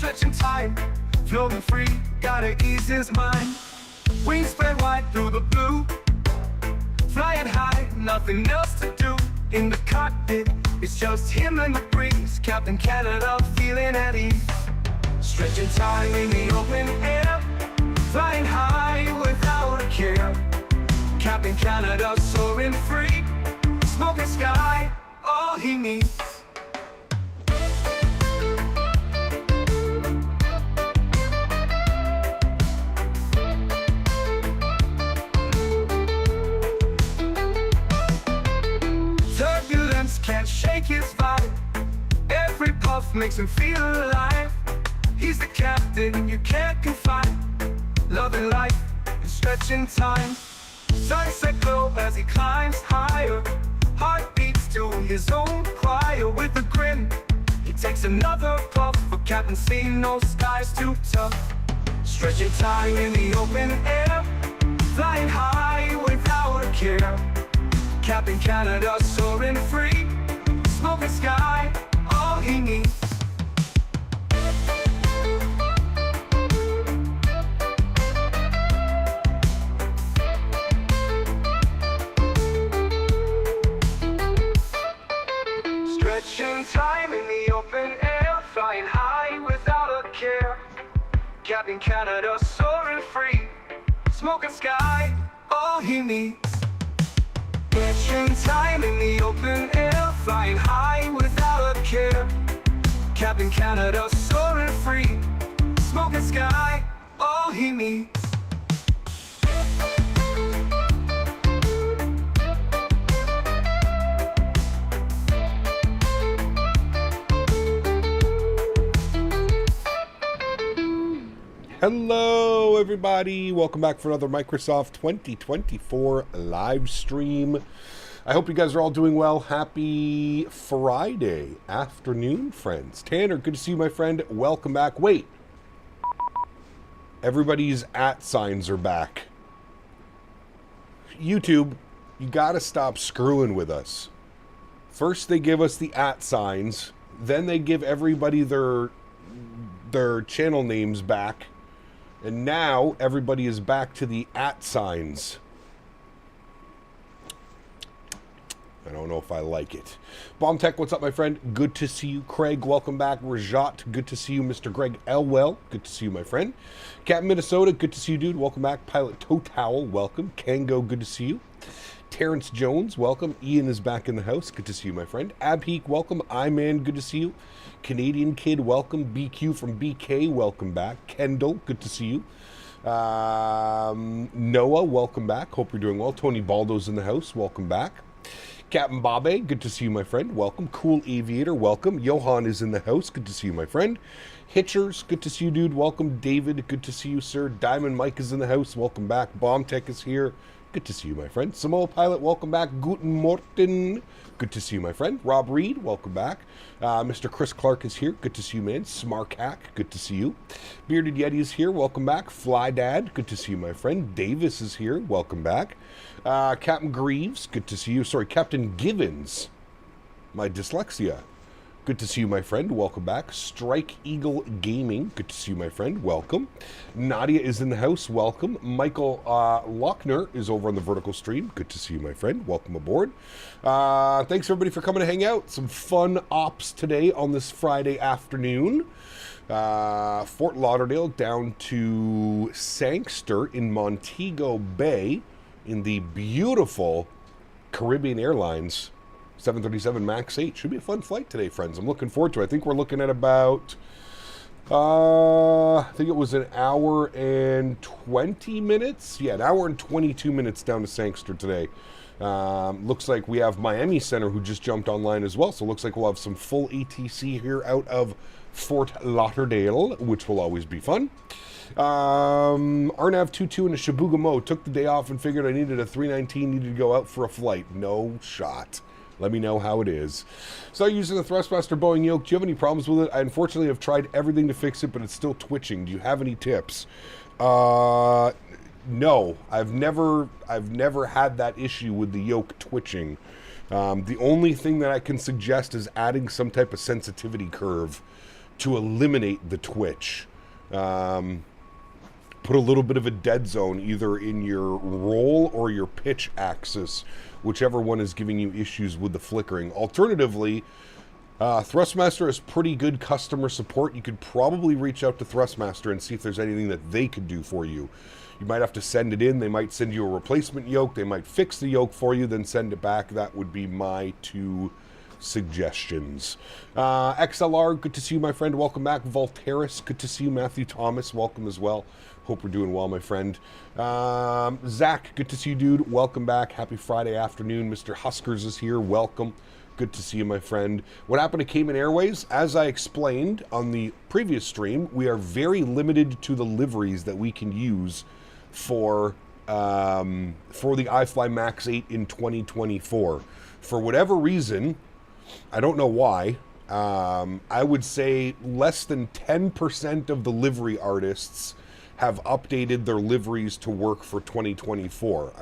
stretching time, floating free, gotta ease his mind. Wings spread wide through the blue, flying high, nothing else to do. In the cockpit, it's just him and the breeze. Captain Canada feeling at ease. Stretching time in the open air, flying high without a care. Captain Canada soaring free, smoking sky, all he needs. Turbulence can't shake his vibe, every puff makes him feel alive. He's the captain you can't confide, loving life and stretching time. Sunset glow as he climbs higher, heart beats to his own choir. With a grin, he takes another puff, for Captain C, no sky's too tough. Stretching time in the open air, flying high without a care. Captain Canada soaring free, smoking sky, all he needs. Stretching time in the open air, flying high without a care. Captain Canada soaring free, smoking sky, all he needs. Stretching time in the open air, flying high without a care. Captain Canada soaring free, smoking sky, all he needs. Hello everybody, welcome back for another Microsoft 2024 live stream. I hope you guys are all doing well. Happy Friday afternoon, friends. Tanner, good to see you, my friend. Welcome back. Wait, everybody's @ signs are back. YouTube, you gotta stop screwing with us. First they give us the @ signs, then they give everybody their channel names back. And now everybody is back to the @ signs. I don't know if I like it. Bomb Tech, what's up, my friend? Good to see you. Craig, welcome back. Rajat, good to see you. Mr. Greg Elwell, good to see you, my friend. Cat Minnesota, good to see you, dude. Welcome back. Pilot Toe Towel, welcome. Kango, good to see you. Terrence Jones, welcome. Ian is back in the house. Good to see you, my friend. Abheek, welcome. I-Man, good to see you. Canadian Kid, welcome. BQ from BK, welcome back. Kendall, good to see you. Noah, welcome back. Hope you're doing well. Tony Baldo's in the house. Welcome back. Captain Babe, good to see you, my friend. Welcome. Cool Aviator, welcome. Johan is in the house. Good to see you, my friend. Hitchers, good to see you, dude. Welcome. David, good to see you, sir. Diamond Mike is in the house. Welcome back. Bomb Tech is here. Good to see you, my friend. Samoa Pilot, welcome back. Guten Morten. Good to see you, my friend. Rob Reed, welcome back. Mr. Chris Clark is here. Good to see you, man. Smark Hack, good to see you. Bearded Yeti is here. Welcome back. Fly Dad, good to see you, my friend. Davis is here. Welcome back. Captain Greaves, good to see you. Sorry, Captain Givens. My dyslexia. Good to see you, my friend. Welcome back. Strike Eagle Gaming. Good to see you, my friend. Welcome. Nadya is in the house. Welcome. Michael Lochner is over on the vertical stream. Good to see you, my friend. Welcome aboard. Thanks, everybody, for coming to hang out. Some fun ops today on this Friday afternoon. Fort Lauderdale down to Sangster in Montego Bay in the beautiful Caribbean Airlines 737 MAX8. Should be a fun flight today, friends. I'm looking forward to it. I think we're looking at about, I think it was an hour and 20 minutes. Yeah, an hour and 22 minutes down to Sangster today. Looks like we have Miami Center who just jumped online as well. So it looks like we'll have some full ATC here out of Fort Lauderdale, which will always be fun. Arnav 22 in a Shibuya Mo took the day off and figured I needed a 319, needed to go out for a flight. No shot. Let me know how it is. So using the Thrustmaster Boeing yoke, do you have any problems with it? I unfortunately have tried everything to fix it, but it's still twitching. Do you have any tips? No, I've never had that issue with the yoke twitching. The only thing that I can suggest is adding some type of sensitivity curve to eliminate the twitch. Put a little bit of a dead zone either in your roll or your pitch axis, whichever one is giving you issues with the flickering. Alternatively, Thrustmaster has pretty good customer support. You could probably reach out to Thrustmaster and see if there's anything that they could do for you. You might have to send it in. They might send you a replacement yoke. They might fix the yoke for you, then send it back. That would be my 2 suggestions. XLR, good to see you, my friend. Welcome back. Volteris, good to see you. Matthew Thomas, welcome as well. Hope we're doing well, my friend. Zach, good to see you, dude. Welcome back. Happy Friday afternoon. Mr. Huskers is here. Welcome. Good to see you, my friend. What happened to Cayman Airways? As I explained on the previous stream, we are very limited to the liveries that we can use for the iFly MAX8 in 2024. For whatever reason, I don't know why, I would say less than 10% of the livery artists have updated their liveries to work for 2024.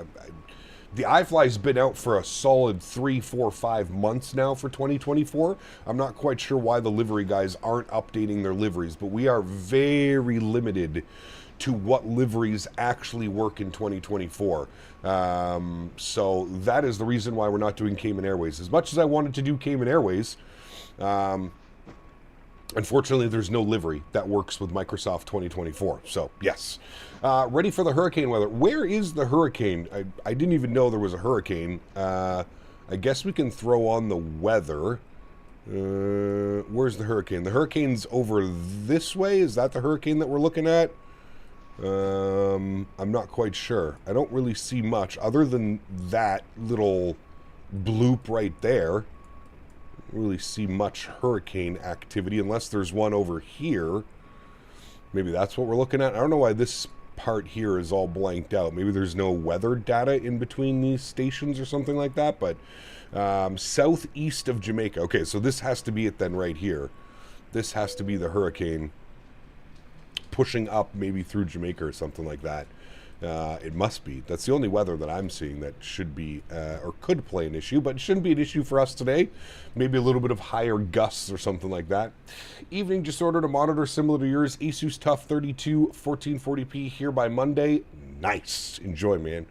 The iFly's been out for a solid 3, 4, 5 months now for 2024. I'm not quite sure why the livery guys aren't updating their liveries, but we are very limited to what liveries actually work in 2024. So that is the reason why we're not doing Cayman Airways. As much as I wanted to do Cayman Airways, unfortunately, there's no livery that works with Microsoft 2024. So, yes. Ready for the hurricane weather. Where is the hurricane? I didn't even know there was a hurricane. I guess we can throw on the weather. Where's the hurricane? The hurricane's over this way. Is that the hurricane that we're looking at? I'm not quite sure. I don't really see much other than that little bloop right there. Really see much hurricane activity unless there's one over here. Maybe that's what we're looking at. I don't know why this part here is all blanked out. Maybe there's no weather data in between these stations or something like that, but southeast of Jamaica. Okay, so this has to be it then right here. This has to be the hurricane pushing up maybe through Jamaica or something like that. It must be. That's the only weather that I'm seeing that should be or could play an issue, but it shouldn't be an issue for us today. Maybe a little bit of higher gusts or something like that. Evening, just ordered a monitor similar to yours. Asus TUF 32 1440p here by Monday. Nice. Enjoy, man.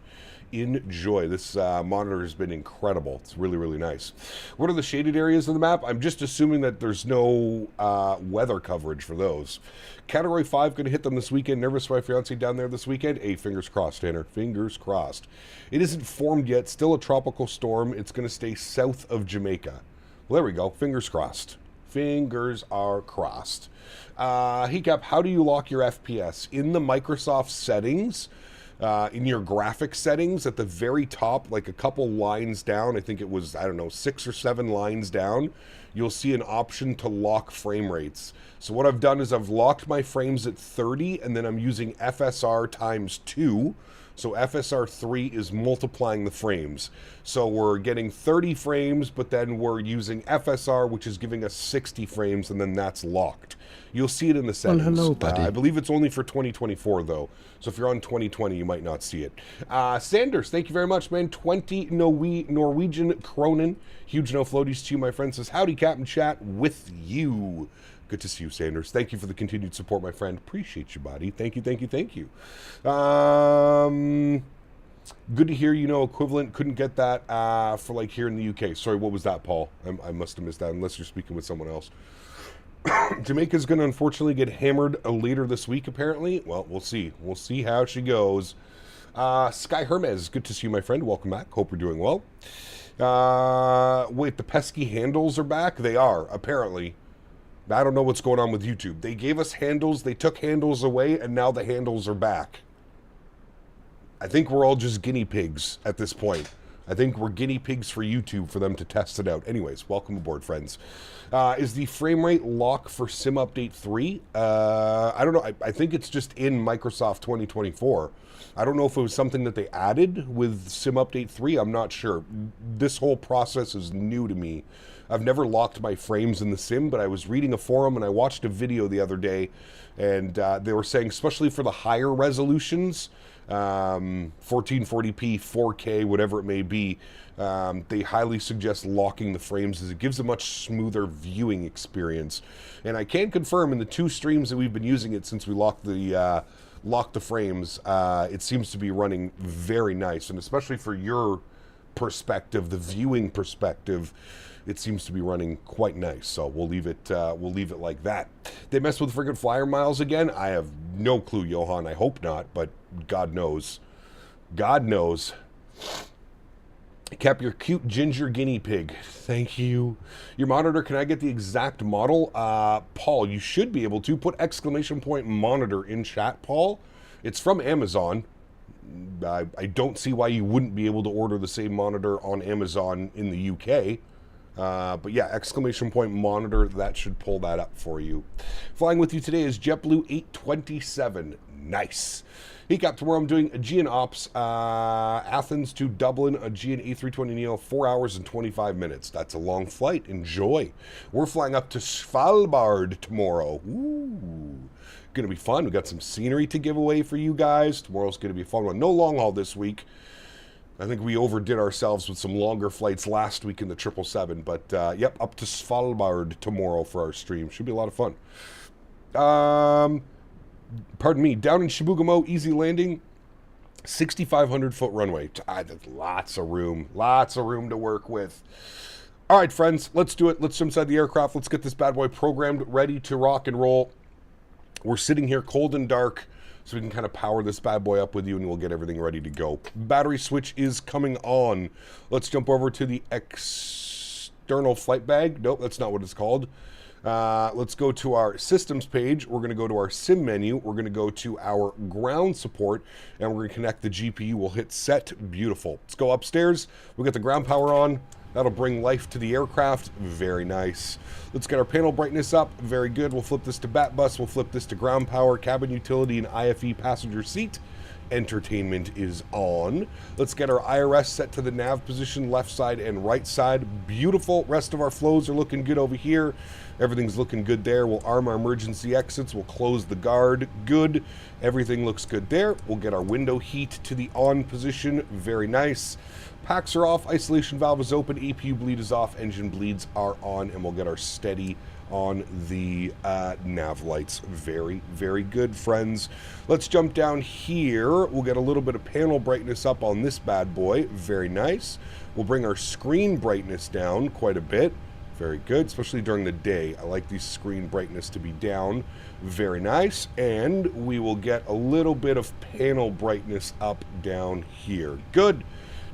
Enjoy. This monitor has been incredible. It's really, really nice. What are the shaded areas of the map? I'm just assuming that there's no weather coverage for those. Category 5 going to hit them this weekend. Nervous for my fiance down there this weekend. Hey, fingers crossed, Tanner. Fingers crossed. It isn't formed yet. Still a tropical storm. It's going to stay south of Jamaica. Well, there we go. Fingers crossed. Fingers are crossed. Hiccup, how do you lock your FPS? In the Microsoft settings, in your graphic settings at the very top, like a couple lines down, I think it was, I don't know, 6 or 7 lines down, you'll see an option to lock frame rates. So what I've done is I've locked my frames at 30, and then I'm using FSR times 2. So FSR 3 is multiplying the frames. So we're getting 30 frames, but then we're using FSR, which is giving us 60 frames, and then that's locked. You'll see it in the settings. Well, hello, buddy. I believe it's only for 2024, though. So if you're on 2020, you might not see it. Sanders, thank you very much, man. 20 Norwegian kronen. Huge no floaties to you, my friend. Says, howdy, Captain Chat, with you. Good to see you, Sanders. Thank you for the continued support, my friend. Appreciate you, buddy. Thank you, thank you, thank you. Good to hear, you know, equivalent. Couldn't get that for like here in the UK. Sorry, what was that, Paul? I must have missed that, unless you're speaking with someone else. Jamaica's going to unfortunately get hammered later this week, apparently. Well, we'll see. We'll see how she goes. Sky Hermes, good to see you, my friend. Welcome back. Hope you're doing well. Wait, the pesky handles are back? They are, apparently. I don't know what's going on with YouTube. They gave us handles, they took handles away, and now the handles are back. I think we're all just guinea pigs at this point. I think we're guinea pigs for YouTube for them to test it out. Anyways, welcome aboard, friends. Is the frame rate lock for Sim Update 3? I don't know. I think it's just in Microsoft 2024. I don't know if it was something that they added with Sim Update 3. I'm not sure. This whole process is new to me. I've never locked my frames in the sim, but I was reading a forum and I watched a video the other day, and they were saying, especially for the higher resolutions, 1440p, 4K, whatever it may be. They highly suggest locking the frames as it gives a much smoother viewing experience. And I can confirm in the 2 streams that we've been using it since we locked the frames, it seems to be running very nice. And especially for your perspective, the viewing perspective, it seems to be running quite nice. So we'll leave it like that. They mess with friggin' flyer miles again? I have no clue, Johan. I hope not, but God knows. God knows. Cap, your cute ginger guinea pig. Thank you. Your monitor, can I get the exact model? Paul, you should be able to. Put exclamation point monitor in chat, Paul. It's from Amazon. I don't see why you wouldn't be able to order the same monitor on Amazon in the UK. But yeah, exclamation point monitor, that should pull that up for you. Flying with you today is JetBlue 827. Nice. Hey Cap, tomorrow I'm doing Aegean Ops, Athens to Dublin, Aegean A320neo, 4 hours and 25 minutes. That's a long flight. Enjoy. We're flying up to Svalbard tomorrow. Ooh, gonna be fun. We got some scenery to give away for you guys. Tomorrow's gonna be a fun one. No long haul this week. I think we overdid ourselves with some longer flights last week in the 777, but yep, up to Svalbard tomorrow for our stream. Should be a lot of fun. Pardon me, down in Shibugamo, easy landing, 6,500 foot runway. That's lots of room to work with. All right, friends, let's do it. Let's jump inside the aircraft. Let's get this bad boy programmed, ready to rock and roll. We're sitting here cold and dark, so we can kind of power this bad boy up with you and we'll get everything ready to go. Battery switch is coming on. Let's jump over to the external flight bag. Nope, that's not what it's called. Let's go to our systems page. We're going to go to our sim menu. We're going to go to our ground support and we're going to connect the GPU. We'll hit set. Beautiful. Let's go upstairs. We'll get the ground power on. That'll bring life to the aircraft. Very nice. Let's get our panel brightness up. Very good. We'll flip this to bat bus. We'll flip this to ground power, cabin utility, and IFE passenger seat. Entertainment is on. Let's get our IRS set to the nav position, left side and right side. Beautiful. Rest of our flows are looking good over here. Everything's looking good there. We'll arm our emergency exits. We'll close the guard. Good. Everything looks good there. We'll get our window heat to the on position. Very nice. Packs are off. Isolation valve is open. APU bleed is off. Engine bleeds are on. And we'll get our steady on the nav lights. Very, very good, friends. Let's jump down here. We'll get a little bit of panel brightness up on this bad boy. Very nice. We'll bring our screen brightness down quite a bit. Very good, especially during the day. I like these screen brightness to be down. Very nice. And we will get a little bit of panel brightness up down here. Good.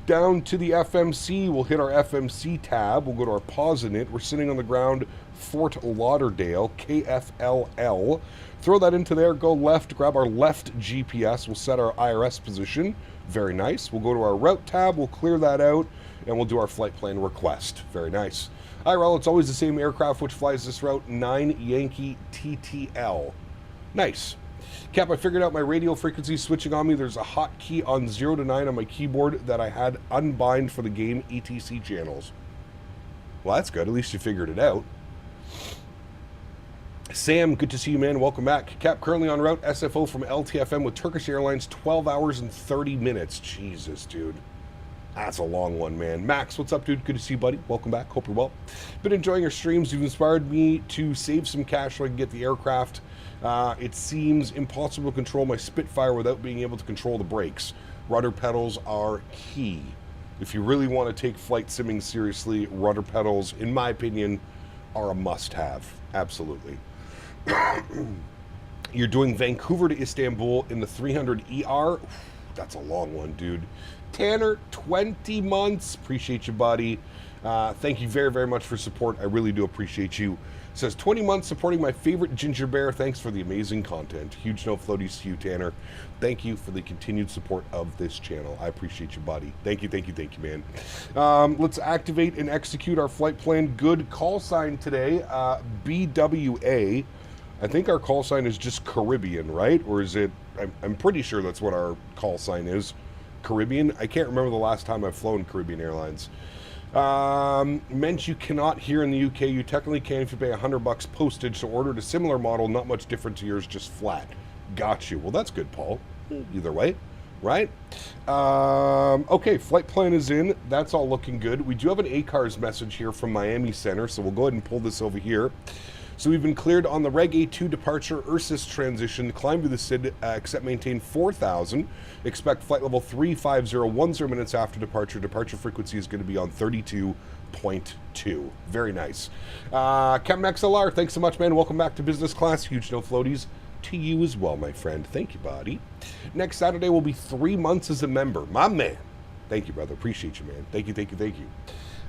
Down to the FMC. We'll hit our FMC tab. We'll go to our pause in it. We're sitting on the ground, Fort Lauderdale, KFLL. Throw that into there. Go left. Grab our left GPS. We'll set our IRS position. Very nice. We'll go to our route tab. We'll clear that out. And we'll do our flight plan request. Very nice. IRL, it's always the same aircraft which flies this route, 9 Yankee TTL. Nice. Cap, I figured out my radio frequency switching on me. There's a hotkey on 0 to 9 on my keyboard that I had unbind for the game ETC channels. Well, that's good. At least you figured it out. Sam, good to see you, man. Welcome back. Cap, currently en route SFO from LTFM with Turkish Airlines, 12 hours and 30 minutes. Jesus, dude. That's a long one, man. Max, what's up, dude? Good to see you, buddy. Welcome back. Hope you're well. Been enjoying your streams. You've inspired me to save some cash so I can get the aircraft. It seems impossible to control my Spitfire without being able to control the brakes. Rudder pedals are key. If you really want to take flight simming seriously, rudder pedals, in my opinion, are a must-have. Absolutely. You're doing Vancouver to Istanbul in the 300ER. That's a long one, dude. Tanner, 20 months. Appreciate you, buddy. Thank you very, very much for support. I really do appreciate you. Says 20 months supporting my favorite ginger bear. Thanks for the amazing content. Huge no floaties to you, Tanner. Thank you for the continued support of this channel. I appreciate you, buddy. Thank you, thank you, thank you, man. Let's activate and execute our flight plan. Good call sign today. BWA. I think our call sign is just Caribbean, right? Or is it? I'm pretty sure that's what our call sign is. Caribbean. I can't remember the last time I've flown Caribbean Airlines. Meant you cannot here in the UK. You technically can if you pay $100 postage. So ordered a similar model, not much different to yours, just flat. Got you. Well, that's good, Paul. Either way, right? Okay, flight plan is in. That's all looking good. We do have an ACARS message here from Miami Center, so we'll go ahead and pull this over here. So we've been cleared on the Reg A2 departure Ursus transition. Climb to the SID, except maintain 4,000. Expect flight level 35010 minutes after departure. Departure frequency is going to be on 32.2. Very nice. Captain XLR, thanks so much, man. Welcome back to business class. Huge no floaties to you as well, my friend. Thank you, buddy. Next Saturday will be 3 months as a member. My man. Thank you, brother. Appreciate you, man. Thank you, thank you, thank you.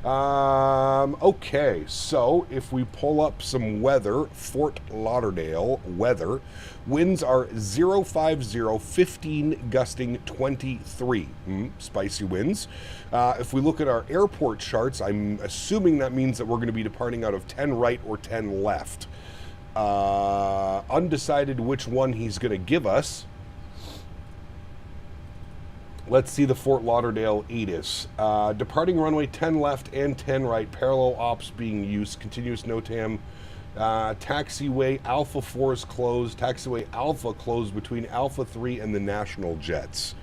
Okay, so if we pull up some weather, Fort Lauderdale weather, winds are 050, 15 gusting 23. Spicy winds. If we look at our airport charts, I'm assuming that means that we're going to be departing out of 10 right or 10 left. Undecided which one he's going to give us. Let's see the Fort Lauderdale ATIS. Departing runway 10 left and 10 right, parallel ops being used, continuous NOTAM. Taxiway Alpha 4 is closed. Taxiway Alpha closed between Alpha 3 and the national jets.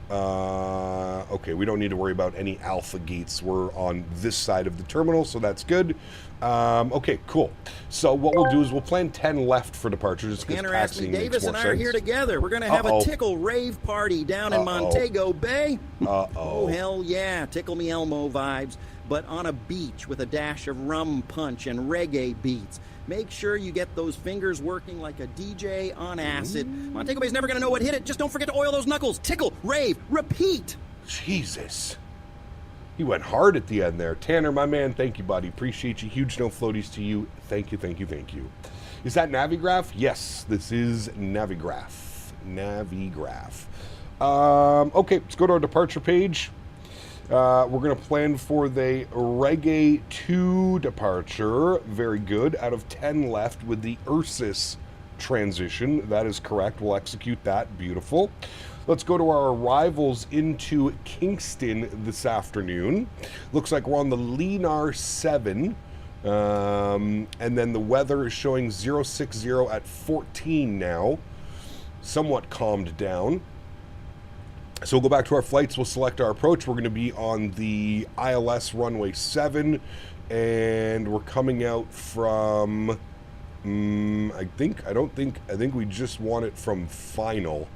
Okay, we don't need to worry about any Alpha gates. We're on this side of the terminal, so that's good. Okay, cool. So what we'll do is we'll plan 10 left for departure, just because taxiing makes more sense. Davis and I are here together. We're going to have a tickle rave party down in Montego Bay. Oh, hell yeah. Tickle Me Elmo vibes, but on a beach with a dash of rum punch and reggae beats. Make sure you get those fingers working like a DJ on acid. Montego Bay's never going to know what hit it. Just don't forget to oil those knuckles. Tickle, rave, repeat. Jesus. He went hard at the end there. Tanner, my man, thank you, buddy. Appreciate you. Huge no floaties to you. Thank you, thank you, thank you. Is that Navigraph? Yes, this is Navigraph. Navigraph. Okay, let's go to our departure page. We're going to plan for the Reg A2 departure. Very good. Out of 10 left with the Ursus transition. That is correct. We'll execute that. Beautiful. Let's go to our arrivals into Kingston this afternoon. Looks like we're on the Lenar 7. And then the weather is showing 060 at 14 now. Somewhat calmed down. So we'll go back to our flights. We'll select our approach. We're going to be on the ILS runway 7. And we're coming out from... I think we just want it from final.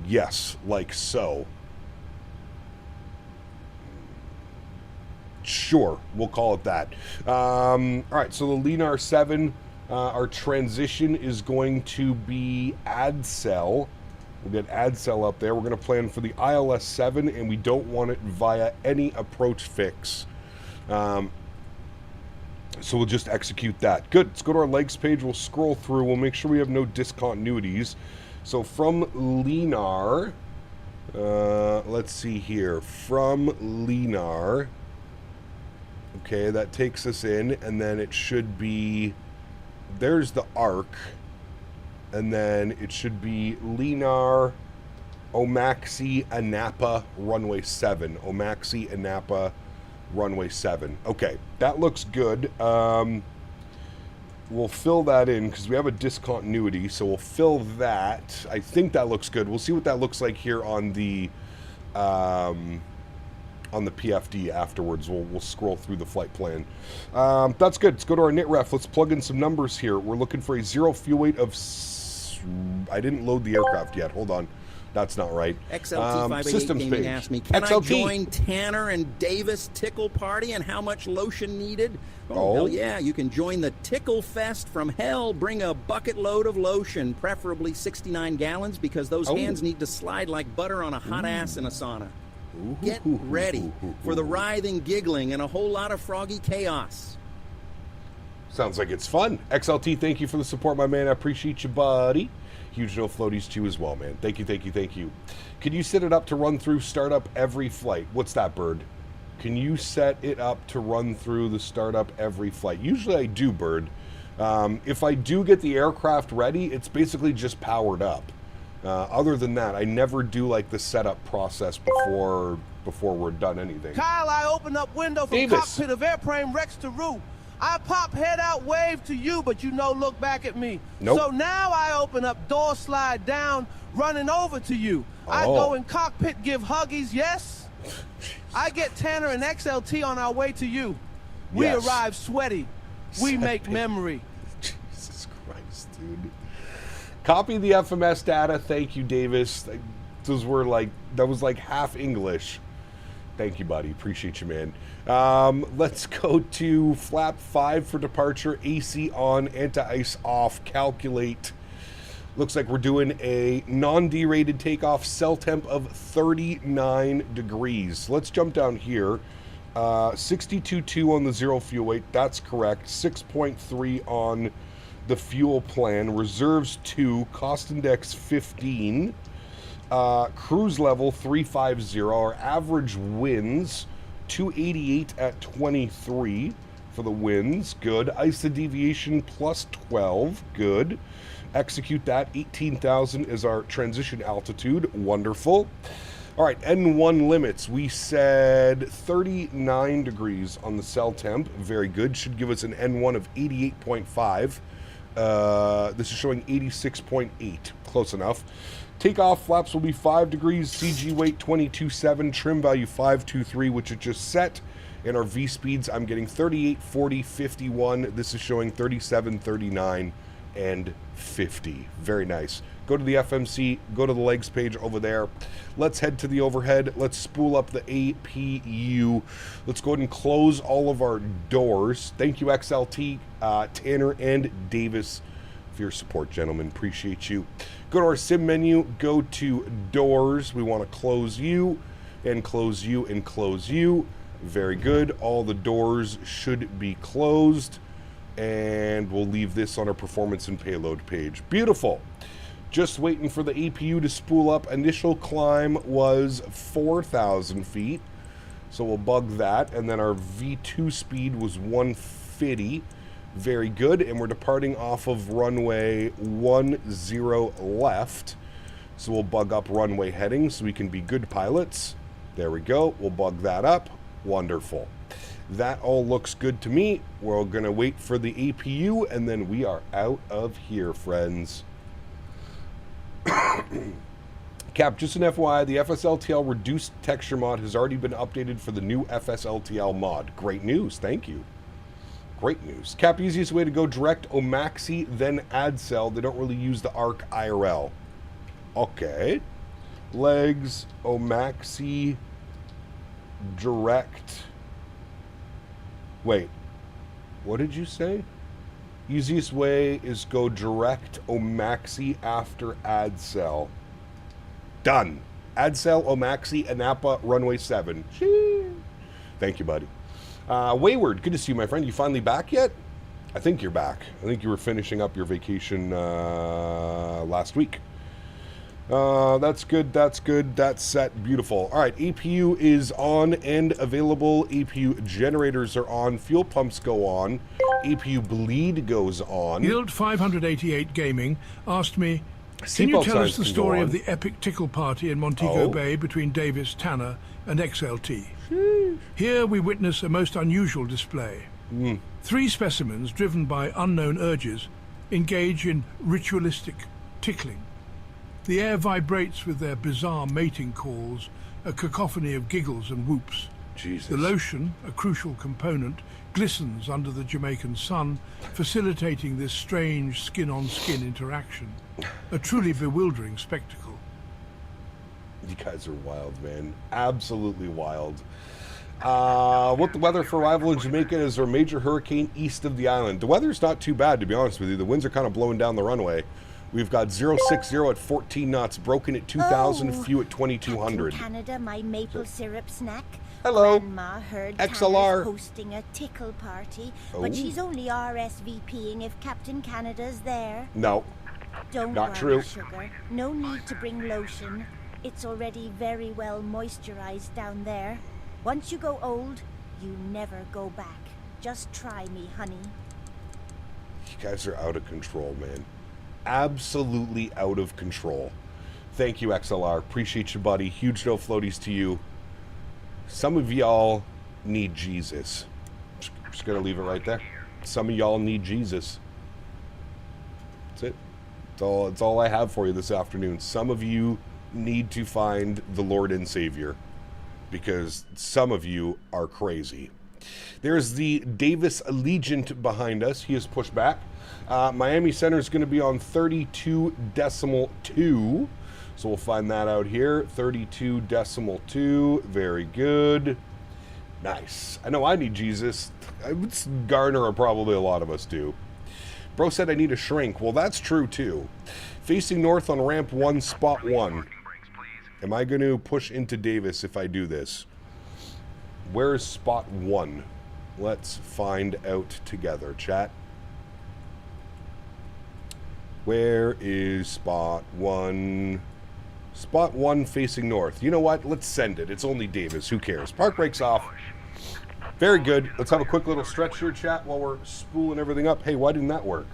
Yes, like so. Sure, we'll call it that. All right, so the Lenar 7, our transition is going to be AdCell. We'll get AdCell up there. We're going to plan for the ILS 7, and we don't want it via any approach fix. So we'll just execute that. Good. Let's go to our legs page. We'll scroll through. We'll make sure we have no discontinuities. So from Lenar, let's see here. From Lenar, okay, that takes us in, and then it should be, there's the arc, and then it should be Lenar, Omaxi, Anapa, runway 7. Omaxi, Anapa, runway 7. Okay, that looks good. We'll fill that in because we have a discontinuity, so we'll fill that. I think that looks good. We'll see what that looks like here on the PFD afterwards. We'll scroll through the flight plan. That's good. Let's go to our NITREF. Let's plug in some numbers here. We're looking for a 0 fuel weight of... I didn't load the aircraft yet. Hold on. That's not right. XLT588 Gaming asked me, can I join Tanner and Davis Tickle Party and how much lotion needed? Oh, hell yeah. You can join the Tickle Fest from hell. Bring a bucket load of lotion, preferably 69 gallons, because those hands need to slide like butter on a hot ass in a sauna. Get ready for the writhing, giggling, and a whole lot of froggy chaos. Sounds like it's fun. XLT, thank you for the support, my man. I appreciate you, buddy. Huge no floaties too as well, man. Thank you, thank you, thank you. Can you set it up to run through startup every flight? What's that, Bird? Can you set it up to run through the startup every flight? Usually I do, Bird. If I do get the aircraft ready, it's basically just powered up. Other than that, I never do like the setup process before we're done anything. Kyle, I open up window from Davis. cockpit of airplane Rex to roof. I pop head out, wave to you, but you no look back at me. Nope. So now I open up, door slide down, running over to you. Oh. I go in cockpit, give huggies, yes? I get Tanner and XLT on our way to you. We Yes. arrive sweaty. We make memory. Jesus Christ, dude. Copy the FMS data. Thank you, Davis. That was like half English. Thank you, buddy. Appreciate you, man. Let's go to flap 5 for departure. AC on, anti-ice off, calculate. Looks like we're doing a non-derated takeoff, cell temp of 39 degrees. Let's jump down here. 62.2 on the zero fuel weight. That's correct. 6.3 on the fuel plan. Reserves 2. Cost index 15. Cruise level 350. Our average winds 288 at 23 for the winds. Good. ISA deviation plus 12. Good. Execute that. 18,000 is our transition altitude. Wonderful. All right, N1 limits. We said 39 degrees on the cell temp. Very good. Should give us an N1 of 88.5. This is showing 86.8. Close enough. Takeoff flaps will be 5 degrees. CG weight 22.7. Trim value 523, which is just set. And our V speeds, I'm getting 38, 40, 51. This is showing 37, 39, and 50. Very nice. Go to the FMC, go to the legs page over there. Let's head to the overhead. Let's spool up the APU. Let's go ahead and close all of our doors. Thank you, XLT, Tanner, and Davis for your support, gentlemen. Appreciate you. Go to our sim menu, go to doors. We want to close you, and close you, and close you. Very good. All the doors should be closed. And we'll leave this on our performance and payload page. Beautiful. Just waiting for the APU to spool up. Initial climb was 4,000 feet. So we'll bug that. And then our V2 speed was 150. Very good. And we're departing off of runway 10 left. So we'll bug up runway heading so we can be good pilots. There we go. We'll bug that up. Wonderful. That all looks good to me. We're going to wait for the APU, and then we are out of here, friends. Cap, just an FYI, the FSLTL reduced texture mod has already been updated for the new FSLTL mod. Great news. Thank you. Great news. Cap, easiest way to go direct Omaxi, then AdCell. They don't really use the ARC IRL. Okay. Legs, Omaxi, direct. Wait, what did you say? Easiest way is go direct Omaxi after AdCell. Done. AdCell, Omaxi, Anapa, runway 7. Thank you, buddy. Wayward, good to see you, my friend. You finally back yet? I think you're back. I think you were finishing up your vacation last week. That's good, that's good, that's set, beautiful. All right, APU is on and available. APU generators are on, fuel pumps go on, APU bleed goes on. Guild 588 Gaming asked me, can you tell us the story of the epic tickle party in Montego Bay between Davis, Tanner, and XLT? Here we witness a most unusual display. 3 specimens driven by unknown urges engage in ritualistic tickling. The air vibrates with their bizarre mating calls, a cacophony of giggles and whoops. Jesus. The lotion, a crucial component, glistens under the Jamaican sun, facilitating this strange skin-on-skin interaction. A truly bewildering spectacle. You guys are wild, man. Absolutely wild. What the weather for arrival in Jamaica is there a major hurricane east of the island. The weather's not too bad, to be honest with you. The winds are kind of blowing down the runway. We've got 060 at 14 knots, broken at 2,000, few at 2,200. Canada, my maple syrup snack. Hello. Grandma heard XLR. Tanner's hosting a tickle party, but she's only RSVPing if Captain Canada's there. No. Don't not worry, true. sugar. No need to bring lotion. It's already very well moisturized down there. Once you go old, you never go back. Just try me, honey. You guys are out of control, man. Absolutely out of control. Thank you, XLR. Appreciate you, buddy. Huge no floaties to you. Some of y'all need Jesus. Just gonna leave it right there. Some of y'all need Jesus. That's it. That's all I have for you this afternoon. Some of you need to find the Lord and Savior, because some of you are crazy. There's the Davis Allegiant behind us. He is pushed back. Miami Center is going to be on 32.2. So we'll find that out here. 32.2. Very good. Nice. I know I need Jesus. Garner or probably a lot of us do. Bro said I need a shrink. Well, that's true too. Facing north on ramp 1, spot 1. Am I going to push into Davis if I do this? Where's spot 1? Let's find out together, chat. Where is spot 1? Spot 1 facing north. You know what? Let's send it. It's only Davis. Who cares? Park brakes off. Very good. Let's have a quick little stretch here, chat, while we're spooling everything up. Hey, why didn't that work?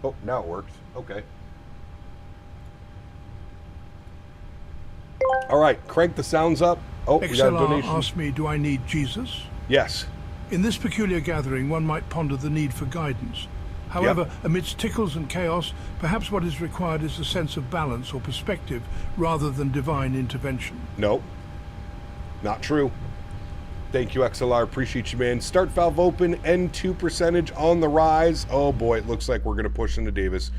Oh, now it worked. Okay. All right, crank the sounds up. Oh, we got a donation. XLR asked me, do I need Jesus? Yes. In this peculiar gathering, one might ponder the need for guidance. However, amidst tickles and chaos, perhaps what is required is a sense of balance or perspective rather than divine intervention. No, not true. Thank you, XLR. Appreciate you, man. Start valve open, N2 percentage on the rise. Oh boy, it looks like we're going to push into Davis.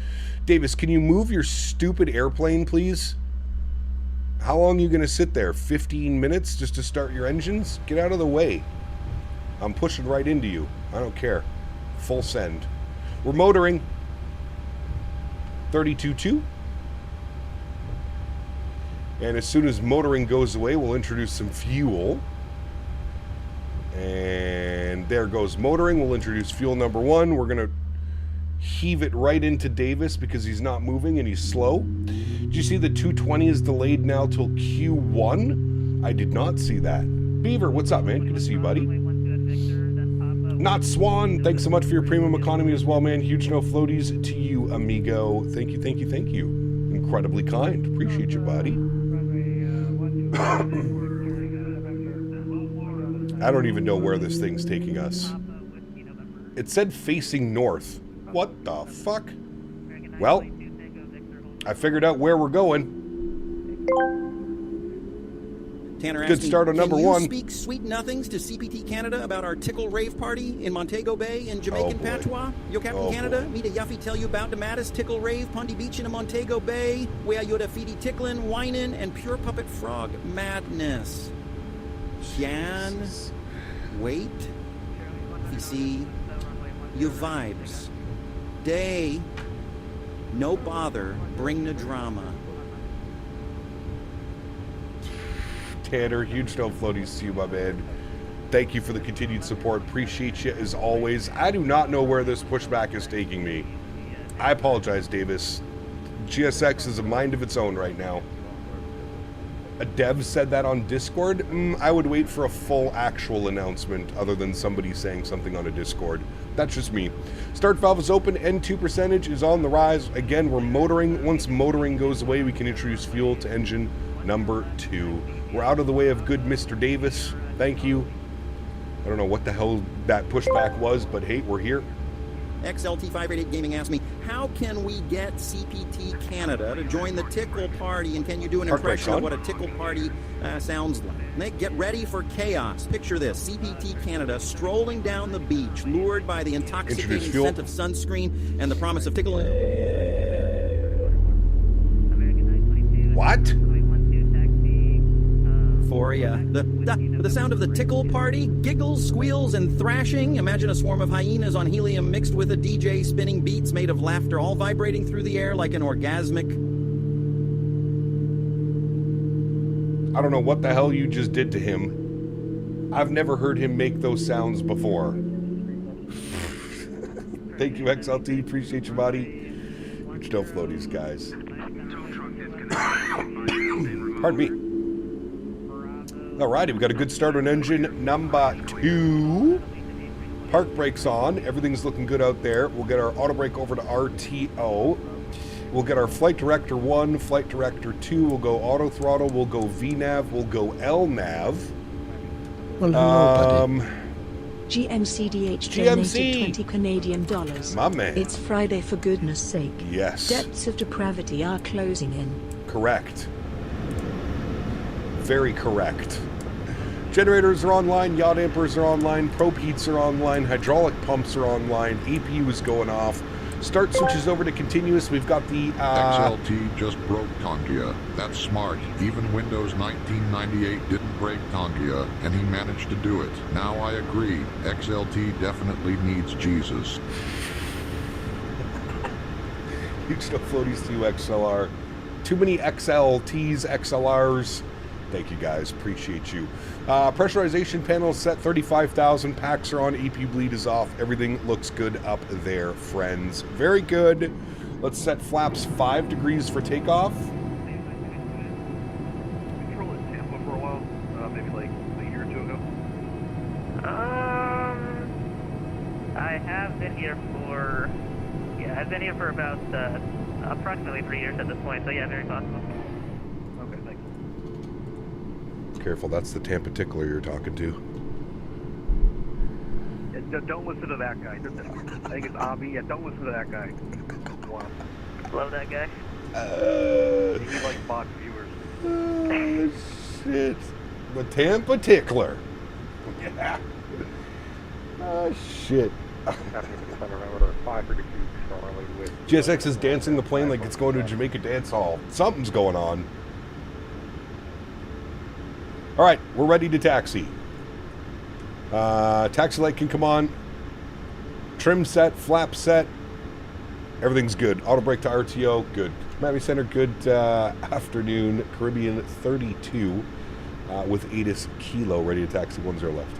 Davis, can you move your stupid airplane, please? How long are you going to sit there? 15 minutes just to start your engines? Get out of the way. I'm pushing right into you. I don't care. Full send. We're motoring. 32.2. And as soon as motoring goes away, we'll introduce some fuel. And there goes motoring. We'll introduce fuel number 1. We're going to heave it right into Davis because he's not moving and he's slow. Did you see the 220 is delayed now till Q1? I did not see that. Beaver, what's up, man? Good to see you, buddy. Not Swan, thanks so much for your premium economy as well, man. Huge no floaties to you, amigo. Thank you, thank you, thank you. Incredibly kind. Appreciate you, buddy. I don't even know where this thing's taking us. It said facing north. What the fuck? Well, I figured out where we're going. Tanner Good start on number 1. Can you speak sweet nothings to CPT Canada about our tickle rave party in Montego Bay in Jamaican patois? Yo, Captain Canada, me da Yuffie tell you about the maddest tickle rave Pondy Beach in Montego Bay, where you da feedy ticklin', whinin', and pure puppet frog madness. Can wait, you see, you vibes. Day, no bother, bring the drama. Tanner, huge no floaties to you, my man. Thank you for the continued support. Appreciate you as always. I do not know where this pushback is taking me. I apologize, Davis. GSX is a mind of its own right now. A dev said that on Discord. I would wait for a full actual announcement other than somebody saying something on a Discord. That's just me. Start valve is open. N2 percentage is on the rise. Again, we're motoring. Once motoring goes away, we can introduce fuel to engine number 2. We're out of the way of good Mr. Davis. Thank you. I don't know what the hell that pushback was, but hey, we're here. XLT588 Gaming asked me, how can we get CPT Canada to join the tickle party, and can you do an impression of what a tickle party sounds like? Get ready for chaos. Picture this, CPT Canada strolling down the beach, lured by the intoxicating scent of sunscreen and the promise of tickle. What? For ya. The sound of the tickle party, giggles, squeals, and thrashing. Imagine a swarm of hyenas on helium mixed with a DJ spinning beats made of laughter, all vibrating through the air like an orgasmic. I don't know what the hell you just did to him. I've never heard him make those sounds before. Thank you, XLT. Appreciate your body. Still floaties, guys. Pardon me. Alrighty, we got a good start on engine number 2. Park brakes on. Everything's looking good out there. We'll get our auto brake over to RTO. We'll get our flight director 1, flight director 2. We'll go auto throttle. We'll go VNAV. We'll go LNAV. Well, hello, buddy. GMCDH donated 20 Canadian dollars. My man. It's Friday, for goodness sake. Yes. Depths of depravity are closing in. Correct. Very correct. Generators are online, yacht dampers are online, probe heats are online, hydraulic pumps are online, APU is going off. Start switches over to continuous. We've got the XLT just broke Tonkia. That's smart. Even Windows 1998 didn't break Tonkia, and he managed to do it. Now I agree. XLT definitely needs Jesus. Huge no floaties to you, XLR. Too many XLTs, XLRs. Thank you guys, appreciate you. Pressurization panels set 35,000. Packs are on, APU bleed is off. Everything looks good up there, friends. Very good. Let's set flaps 5 degrees for takeoff. Control in Tampa for a while, maybe like a year or two ago. I have been here for, I've been here for about approximately 3 years at this point, so yeah, very possible. Okay, thanks. Careful, that's the Tampa tickler you're talking to. Yeah, don't listen to that guy. I think it's Abby. Yeah, don't listen to that guy. Wow. Love that guy. He like bot viewers. Shit. The Tampa tickler. Yeah. Oh, shit. GSX is dancing the plane like it's going to a Jamaica dance hall. Something's going on. All right, we're ready to taxi. Taxi light can come on. Trim set, flap set. Everything's good. Auto brake to RTO, good. Miami Center, good afternoon. Caribbean 32 with ATIS Kilo, ready to taxi 10 left.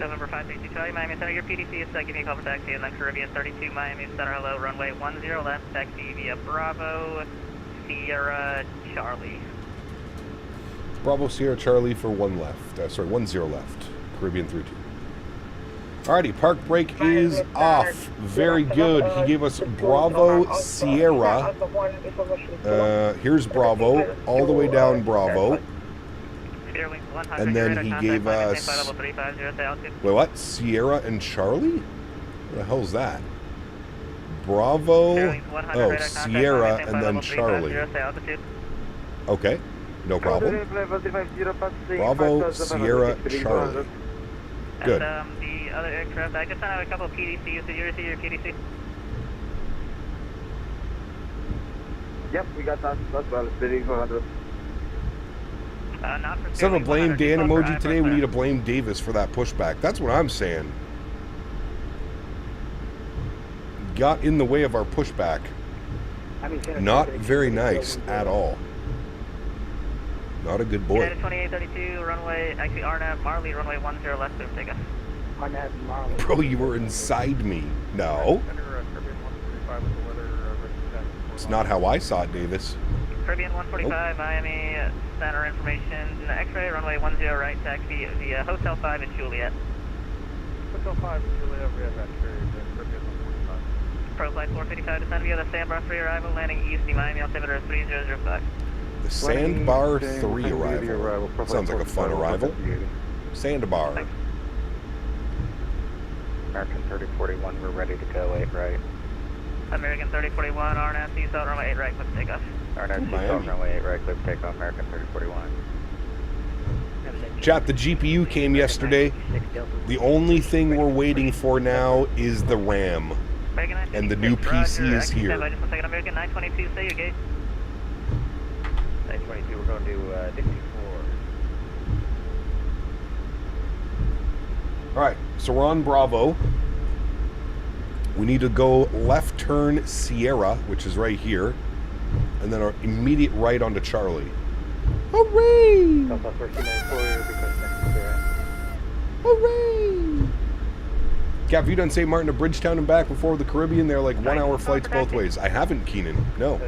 November 562 Charlie, Miami Center, your PDC is giving you a call for taxi, and then Caribbean 32, Miami Center, hello, runway 10 left, taxi via Bravo, Sierra, Charlie. Bravo, Sierra, Charlie for 1 left. 10 left. Caribbean 32. Alrighty, park brake is off. Very good. He gave us Bravo, Sierra. Here's Bravo, all the way down Bravo. And then he gave us... Wait, what? Sierra and Charlie? What the hell's that? Bravo... Oh, Sierra and then Charlie. Okay, no problem. Bravo, Sierra, Charlie. Good. And the other aircraft, I just sent out a couple of PDCs. Did you receive your PDC? Yep, we got that. That's well. It's bidding for 100. Instead of a blame Dan emoji today, we need a blame Davis for that pushback. That's what I'm saying. Got in the way of our pushback. Not very nice at all. Not a good boy. 2832, runway, actually RNAV, Marley, runway 10 left, boom, take us. RNAV, Marley. Bro, you were inside me. No. It's not how I saw it, Davis. Caribbean 145, Miami Center information, X-ray, runway 10 right, taxi via Hotel 5 in Juliet. Hotel 5 in Juliet, we have X-ray, Caribbean 145. Pro flight 455, descend via the Sandbar 3 arrival, landing east, Miami, altimeter 3005. The Sandbar 3 arrival. Sounds like a fun arrival. Sandbar. Thanks. American 3041, we're ready to go 8 right. American 3041, RNAV, Seasalt, runway 8 right, quick takeoff. RNAV, Seasalt, runway 8 right, quick takeoff, American 3041. Chat, the GPU came yesterday. The only thing we're waiting for now is the RAM. And the new PC is here. Just 1 second, American 922, say your gate. 922, we're going to Dixie 4. Alright, so we're on Bravo. We need to go left turn Sierra, which is right here, and then our immediate right onto Charlie. Hooray! Hooray! Gav, have you done St. Martin to Bridgetown and back before the Caribbean? They're like 1 hour flights both ways. I haven't, Keenan. No.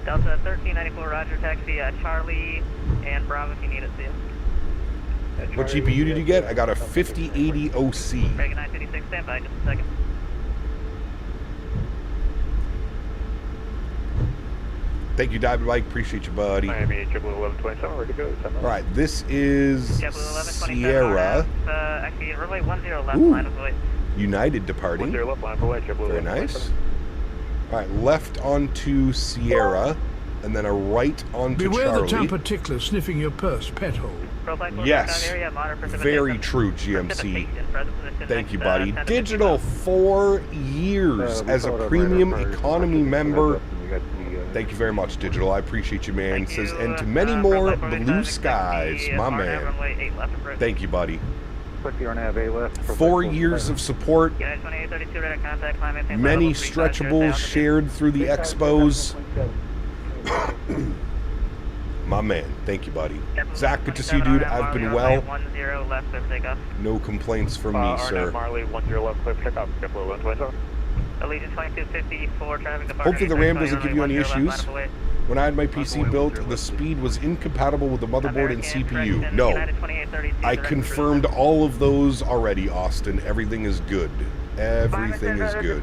Delta 1394, roger, taxi Charlie and Bravo if you need it, see you. What GPU did you get? I got a 5080 OC. American 956, stand by just a second. Thank you, Diamond Mike. Appreciate you, buddy. Miami, JetBlue 1127, ready to go. All right, this is Sierra. Actually, runway 10 left, line of way. United departing. 10 left, line of way, JetBlue. Very nice. All right, left onto Sierra, and then a right onto Beware Charlie. the Tampa tickler sniffing your purse, pet hole. Yes, very true, GMC. Thank you, buddy. Digital 4 years as a premium economy member. Thank you very much, Digital. I appreciate you, man. It says, and to many more blue skies, my man. Thank you, buddy. 4 years of support. Many stretchables shared through the expos. My man. Thank you, buddy. Zach, good to see you, dude. I've been well. No complaints from me, sir. Hopefully the RAM doesn't give you any issues. When I had my PC built, the speed was incompatible with the motherboard and CPU. No. I confirmed all of those already, Austin. Everything is good. Everything is good.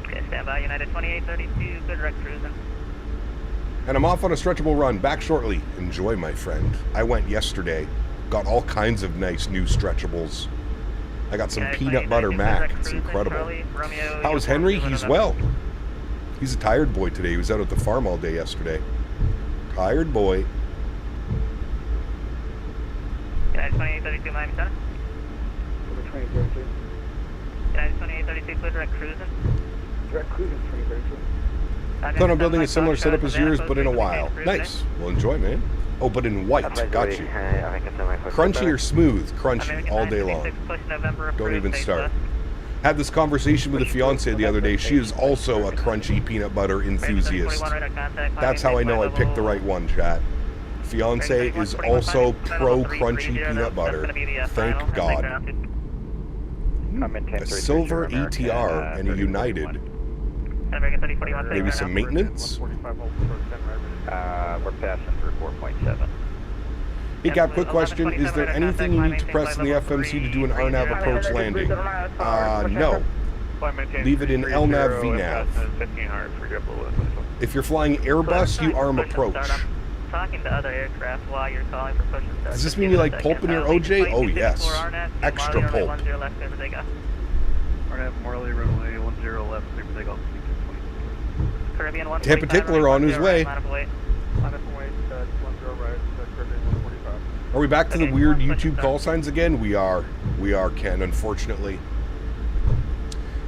Okay, stand by, United 2832, good direct cruising. And I'm off on a stretchable run. Back shortly. Enjoy, my friend. I went yesterday. Got all kinds of nice new stretchables. I got some peanut butter mac. It's incredible. How's Henry? He's well. He's a tired boy today. He was out at the farm all day yesterday. Tired boy. United 2832, Miami Center. United 2832, clear direct cruising. Direct cruising 2032. Thought I'm building a similar setup as yours, but in a while. Nice. Well, enjoy, man. Oh, but in white. Got you. Crunchy or smooth? Crunchy all day long. Don't even start. Had this conversation with a fiance the other day. She is also a crunchy peanut butter enthusiast. That's how I know I picked the right one, chat. Fiance is also pro crunchy peanut butter. Thank God. A silver ATR and a United. Maybe some maintenance? We're passing through 4.7. Hey, Gap, quick question. Is there anything you need to press in the FMC to do an RNAV approach landing? No. Leave it in LNAV VNAV. If you're flying Airbus, you arm approach. Talking to other aircraft while you're calling for push and start. Does this mean you like pulp in your OJ? Oh, yes. Extra pulp. Morley, runway 10 left, clear for takeoff. Tampa tickler on his way. Are we back to the weird YouTube call signs again? We are. We are, Ken, unfortunately.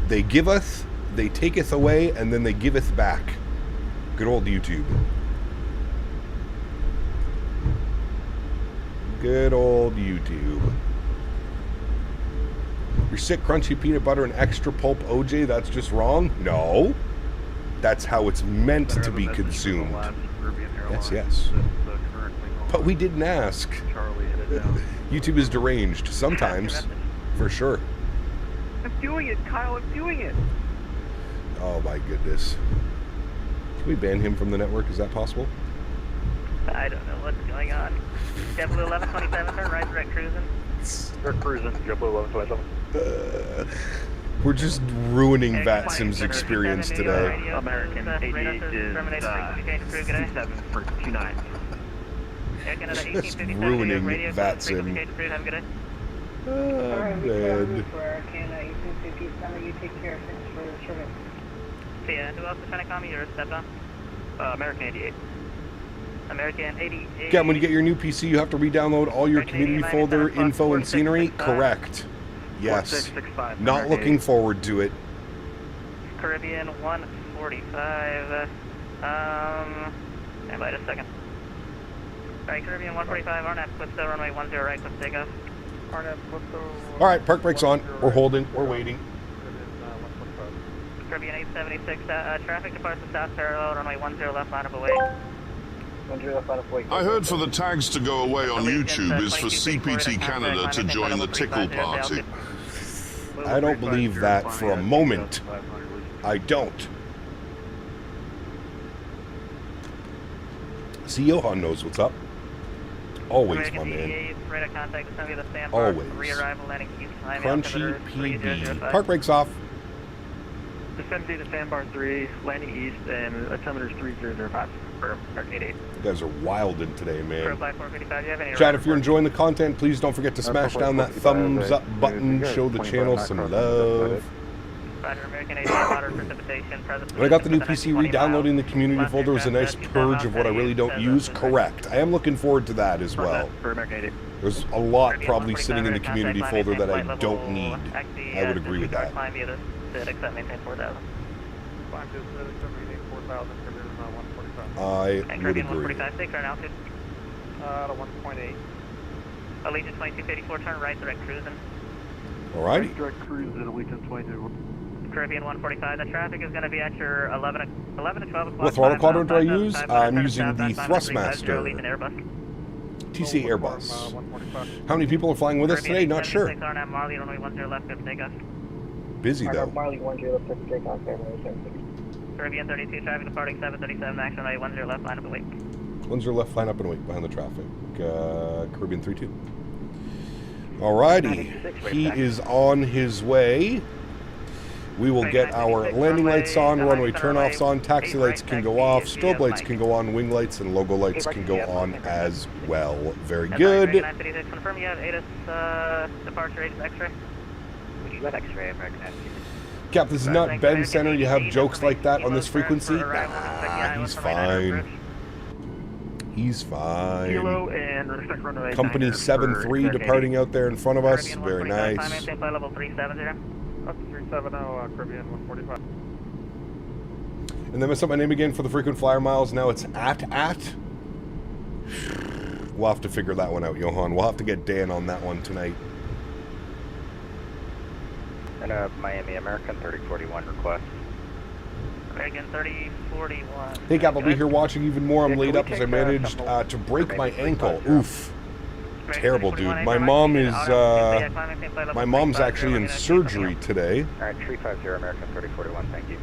They giveth, they taketh away, and then they giveth back. Good old YouTube. Good old YouTube. Your sick crunchy peanut butter and extra pulp OJ, that's just wrong? No. That's how it's meant to be consumed. Yes, yes. But we didn't ask. YouTube is deranged. Sometimes. For sure. I'm doing it, Kyle. I'm doing it. Oh my goodness. Can we ban him from the network? Is that possible? I don't know what's going on. JetBlue 1127, turn right, direct cruising. Direct cruising, JetBlue 1127. We're just ruining VATSIM's experience today. American 88 is 27 for 29. Just ruining VATSIM. Oh, man. Yeah, who else is trying to call me? You're a step down? American 88. American 88. Yeah, when you get your new PC, you have to re-download all your community folder, info, and scenery? Correct. Yes. Not looking forward to it. Caribbean 145. Stand by just a second. Alright, Caribbean 145, RNAV, Clipso, runway 10 right, clip takeoff. RNAV, Clipso. Alright, park brakes on. We're holding. We're waiting. Caribbean 876, traffic departs the south parallel, runway 10 left, line of away. I heard for the tags to go away on YouTube is for CPT Canada to join the tickle party. I don't believe that for a moment. I don't. See, Johan knows what's up. Always, my man. Always. Crunchy PB. Park brakes off. Descending to Sandbar 3, landing east, and altimeter 3005 for Arcade 8. You guys are wildin' today, man. Flight 455, do you have any Chat, if you're enjoying the content, please don't forget to smash down that thumbs up button. Show the channel some love. American 88, moderate precipitation, present. When I got the new PC, re-downloading the community folder was a nice purge of what I really don't use. Correct. I am looking forward to that as well. There's a lot probably sitting in the community folder that I don't need. I would agree with that. I would agree. 1.8. Allegiant 2284, turn right, direct cruising. Alrighty. Direct cruise at Allegiant 22. Caribbean 145, the traffic is going to be at your 11 to 12 o'clock. What throttle quadrant do I use? I'm using the Thrustmaster. TC Airbus. How many people are flying with us today? Not sure. Busy though. Caribbean 32, traffic departing 737, MAX8, 10 left, line up and wait. 10 left, line up and wait behind the traffic. Caribbean 32. Alrighty, he is on his way. We will get our landing lights on, runway turnoffs on, taxi lights can go off, strobe lights can go on, wing lights and logo lights can go on as well. Very good. Confirm you have ATIS departure, ATIS X-ray. X-ray, American Cap, this is not Ben Center. You have jokes like that on this frequency? Nah, he's fine. He's fine. Company 7-3 departing out there in front of us. Very nice. Level 370. 370, Caribbean 145. And then mess up my name again for the frequent flyer miles. Now it's at. We'll have to figure that one out, Johan. We'll have to get Dan on that one tonight. And Miami American 3041 request. American 3041. Hey Cap, I'll be here watching even more. I'm laid up as I managed to break my ankle. Oof. Terrible, dude. My mom is, my mom's actually in surgery today. Alright, 350 American 3041, thank you.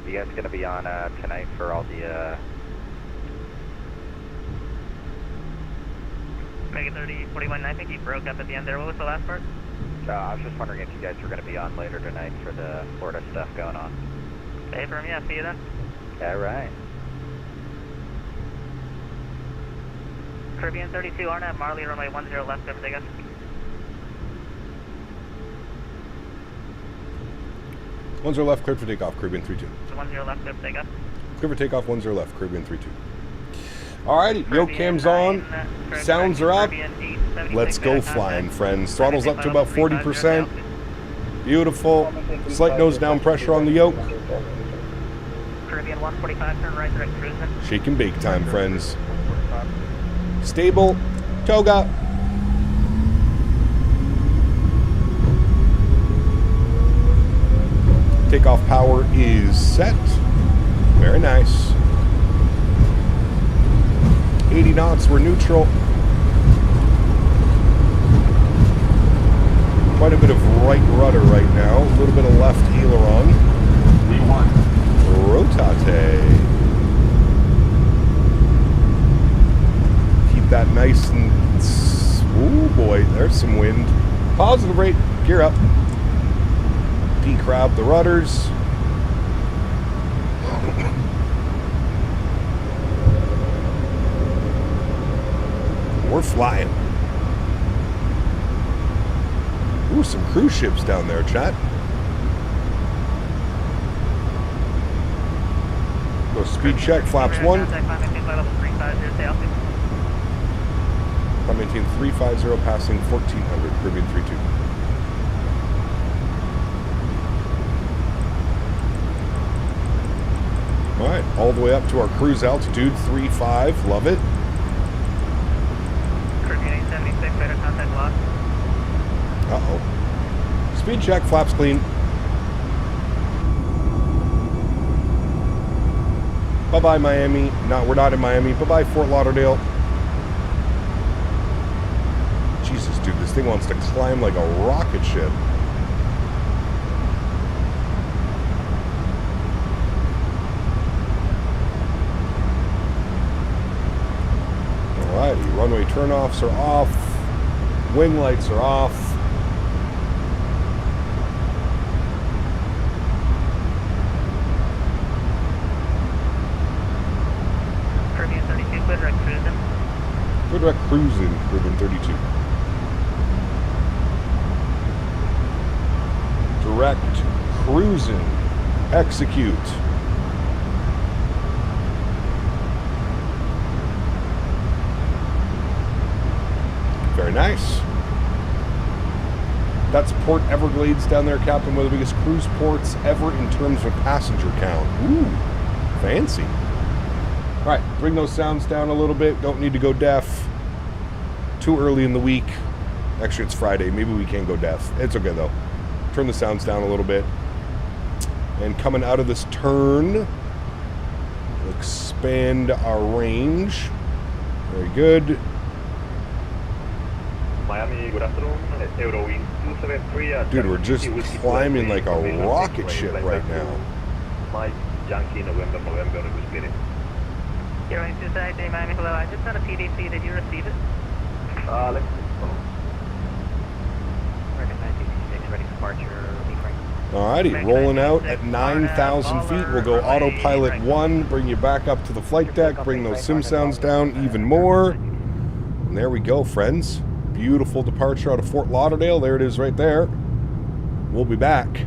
You guys gonna be on tonight for all the American 3041, I think you broke up at the end there. What was the last part? I was just wondering if you guys were gonna be on later tonight for the Florida stuff going on. Hey, from yeah, see you then. Alright. Caribbean 32, RNAV Marley, runway 10 left, over take off. One's left, cleared for takeoff, Caribbean 32. 10 left, over take off. Cleared for takeoff, 10 left, Caribbean 32. Alrighty, yo cam's on, sounds are up. Let's go flying, friends. Throttle's up to about 40%. Beautiful. Slight nose down pressure on the yoke. Caribbean 145, turn right, direct cruising. Shake and bake time, friends. Stable, toga. Takeoff power is set. Very nice. 80 knots, we're neutral. Quite a bit of right rudder right now. A little bit of left aileron. Rotate. That nice and ooh boy, there's some wind. Positive rate, gear up. Decrab the rudders. We're flying. Ooh, some cruise ships down there, chat. Go speed check, flaps 1. I maintain 350, passing 1400, Caribbean 32. Alright, all the way up to our cruise altitude, 3.5, love it. Caribbean 876, radar contact lost. Uh-oh. Speed check, flaps clean. Bye-bye, Miami. No, we're not in Miami. Bye-bye, Fort Lauderdale. Jesus, dude, this thing wants to climb like a rocket ship. Alrighty, runway turnoffs are off. Wing lights are off. direct cruising, Ribbon 32. Direct cruising. Execute. Very nice. That's Port Everglades down there, Captain. One of the biggest cruise ports ever in terms of passenger count. Ooh, fancy. All right, bring those sounds down a little bit. Don't need to go deaf. Too early in the week. Actually, it's Friday. Maybe we can go deaf. It's okay, though. Turn the sounds down a little bit. And coming out of this turn, we'll expand our range. Very good. Miami, good afternoon. Eurowind 273. Dude, we're just climbing like a rocket ship right now. Mike, Yankee, November, Spirit. Eurowind 273, Miami, hello. I just sent a PDC. Did you receive it? Alex. Ready for departure. Alrighty, rolling out at 9,000 feet. We'll go autopilot 1, bring you back up to the flight deck, bring those sim sounds down even more. And there we go, friends. Beautiful departure out of Fort Lauderdale. There it is right there. We'll be back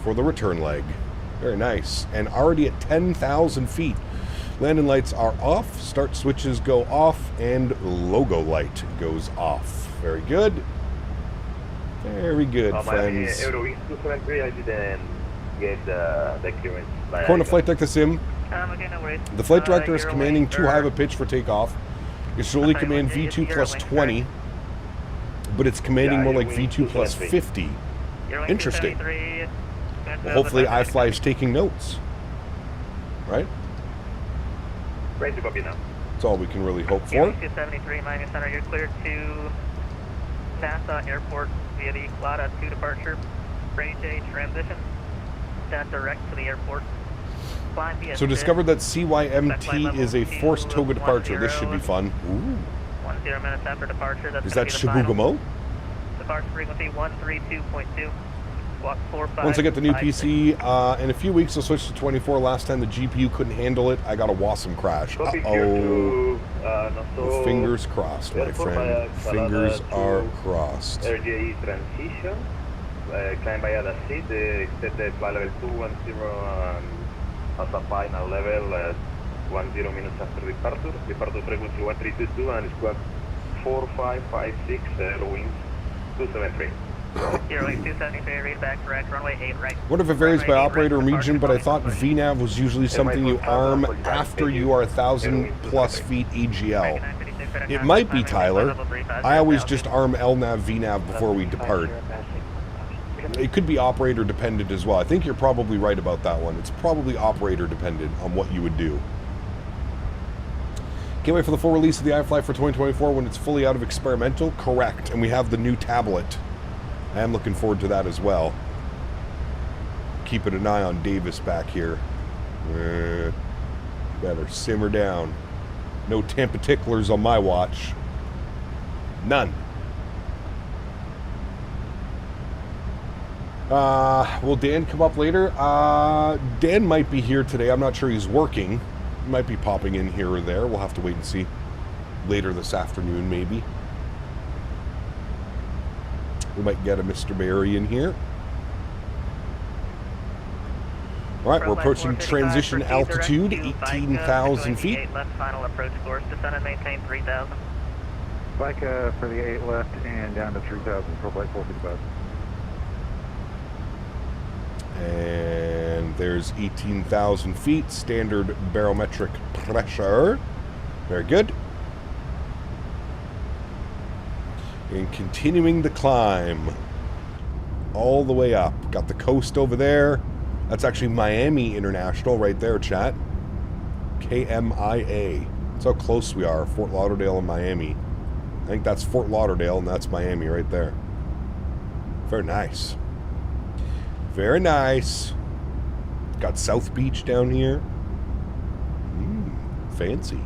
for the return leg. Very nice. And already at 10,000 feet. Landing lights are off, start switches go off, and logo light goes off. Very good. Very good, friends. Eurowind 273, I didn't get the clearance. According to flight deck to sim, Okay, no worries. the flight director is commanding too high of a pitch for takeoff. You should only command V2 plus 20, but it's commanding more like V2 plus 50. Interesting. Well, hopefully iFly is taking notes. Right? Ready to copy now. That's all we can really hope for. 273, Miami Center, you're cleared to Nassau Airport via the LATA 2 departure. Range A transition. Stand direct to the airport. So discovered that CYMT is a forced toga departure. This should be fun. Ooh. 10 minutes after departure. That's is that Chibougamau? Departure frequency 132.2. Squawk 45. Once I get the new PC, in a few weeks I'll switch to 24. Last time the GPU couldn't handle it, I got a Wasm crash. Uh-oh. Fingers crossed, my friend. Fingers are crossed. RJE transition. Climb by the seat. Set the flight level 210 as a final level 10 minutes after departure. Departure frequency 1322 and squawk 4556. Wind 273. Eurowing 273, read back correct, runway 8 right. What if it varies by operator and region, but I thought VNAV was usually something you arm after you are 1,000 plus feet EGL. It might be, Tyler. I always just arm LNAV, VNAV before we depart. It could be operator dependent as well. I think you're probably right about that one. It's probably operator dependent on what you would do. Can't wait for the full release of the iFly for 2024 when it's fully out of experimental. Correct. And we have the new tablet. I am looking forward to that as well. Keeping an eye on Davis back here. Better simmer down. No Tampa ticklers on my watch. None. Will Dan come up later? Dan might be here today. I'm not sure he's working. He might be popping in here or there. We'll have to wait and see. Later this afternoon, maybe. We might get a Mr. Barry in here. All right, we're approaching transition altitude, 18,000 feet. Left final approach course, descend and maintain 3,000. Back for the 8 left and down to 3,000 for flight 455. And there's 18,000 feet, standard barometric pressure. Very good. And continuing the climb all the way up. Got the coast over there. That's actually Miami International right there, chat. KMIA. That's how close we are, Fort Lauderdale and Miami. I think that's Fort Lauderdale and that's Miami right there. Very nice. Very nice. Got South Beach down here. Fancy.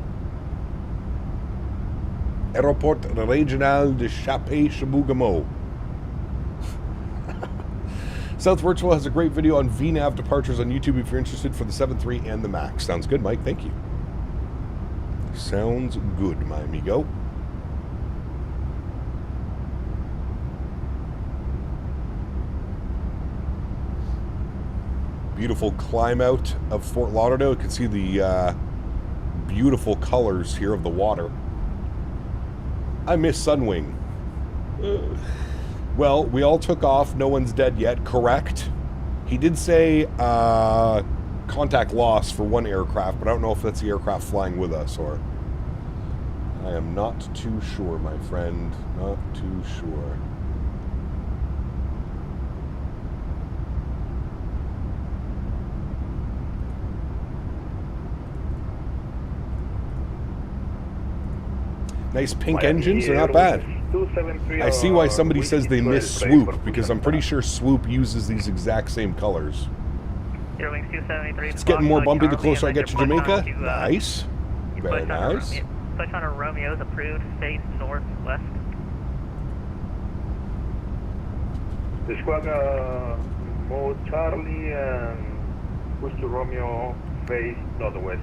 Aéroport Régional de Chibougamau. South Virtual has a great video on VNAV departures on YouTube if you're interested for the 7.3 and the MAX. Sounds good, Mike. Thank you. Sounds good, my amigo. Beautiful climb out of Fort Lauderdale. You can see the beautiful colors here of the water. I miss Sunwing. Well, we all took off. No one's dead yet. Correct. He did say contact loss for one aircraft, but I don't know if that's the aircraft flying with us or... I am not too sure, my friend. Not too sure. Nice pink engines, they're not bad. I see why somebody says they miss Swoop, because I'm pretty sure Swoop uses these exact same colors. It's getting more bumpy the closer I get to Jamaica. Nice. Very nice. Push on a Romeo's approved, face northwest. The squad mode Charlie and push to Romeo, face northwest.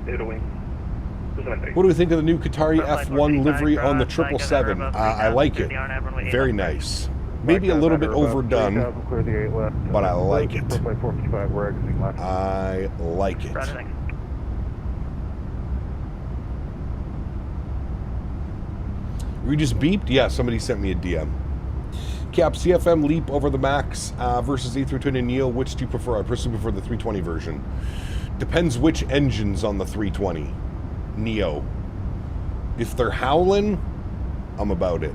Airwing. What do we think of the new Qatari F1 livery on the 777? I like it. Very nice. Maybe a little bit overdone, but I like it. I like it. We just beeped? Yeah, somebody sent me a DM. Cap, CFM Leap over the Max versus A320 Neo. Which do you prefer? I personally prefer the 320 version. Depends which engine's on the 320 Neo. If they're howling, I'm about it.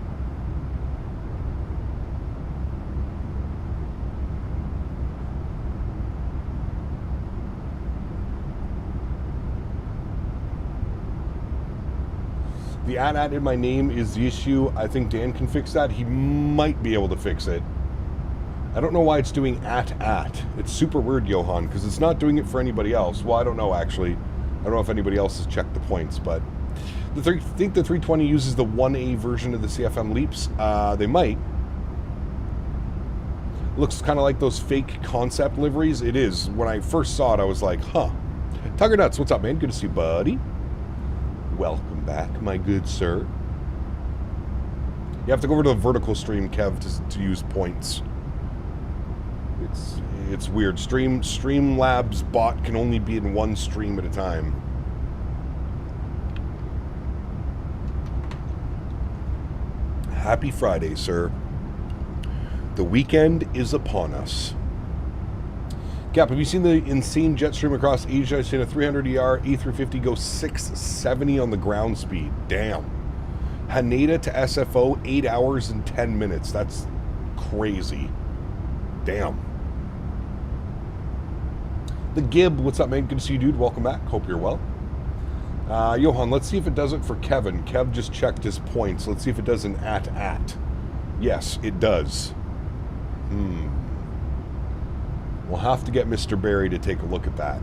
The at in my name is the issue. I think Dan can fix that. He might be able to fix it. I don't know why it's doing at. It's super weird, Johan, because it's not doing it for anybody else. Well, I don't know, actually. I don't know if anybody else has checked the points, but I think the 320 uses the 1A version of the CFM Leaps. They might. Looks kind of like those fake concept liveries. It is. When I first saw it, I was like, huh. Tugger Nuts, what's up, man? Good to see you, buddy. Welcome back, my good sir. You have to go over to the vertical stream, Kev, to use points. It's weird. Streamlabs bot can only be in one stream at a time. Happy Friday, sir. The weekend is upon us. Cap, have you seen the insane jet stream across Asia? I've seen a 300ER A350 go 670 on the ground speed. Damn. Haneda to SFO, 8 hours and 10 minutes. That's crazy. Damn. The Gib, what's up, man? Good to see you, dude. Welcome back. Hope you're well. Johan, let's see if it does it for Kevin. Kev just checked his points. Let's see if it does an at. Yes, it does. We'll have to get Mr. Barry to take a look at that.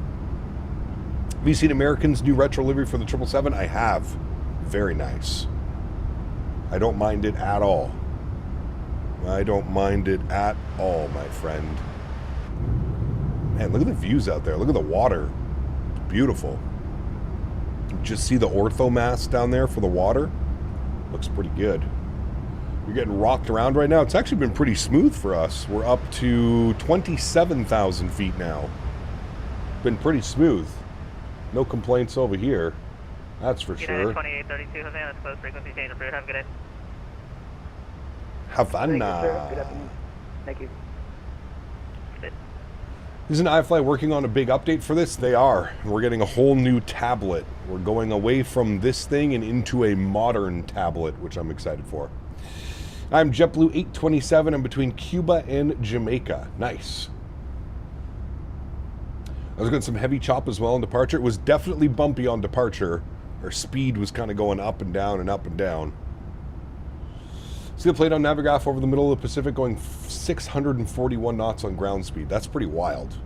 Have you seen American's new retro livery for the 777? I have. Very nice. I don't mind it at all. I don't mind it at all, my friend. Man, look at the views out there. Look at the water. It's beautiful. Just see the ortho mast down there for the water. Looks pretty good. You're getting rocked around right now. It's actually been pretty smooth for us. We're up to 27,000 feet now. Been pretty smooth. No complaints over here. That's for sure. 2832, Jose, that's close frequency change approved. Have a good day. Havana. Good afternoon. Thank you. Isn't iFly working on a big update for this? They are. We're getting a whole new tablet. We're going away from this thing and into a modern tablet, which I'm excited for. I'm JetBlue 827. I'm between Cuba and Jamaica. Nice. I was getting some heavy chop as well on departure. It was definitely bumpy on departure. Our speed was kind of going up and down and up and down. See the plate on Navigraph over the middle of the Pacific going 641 knots on ground speed. That's pretty wild.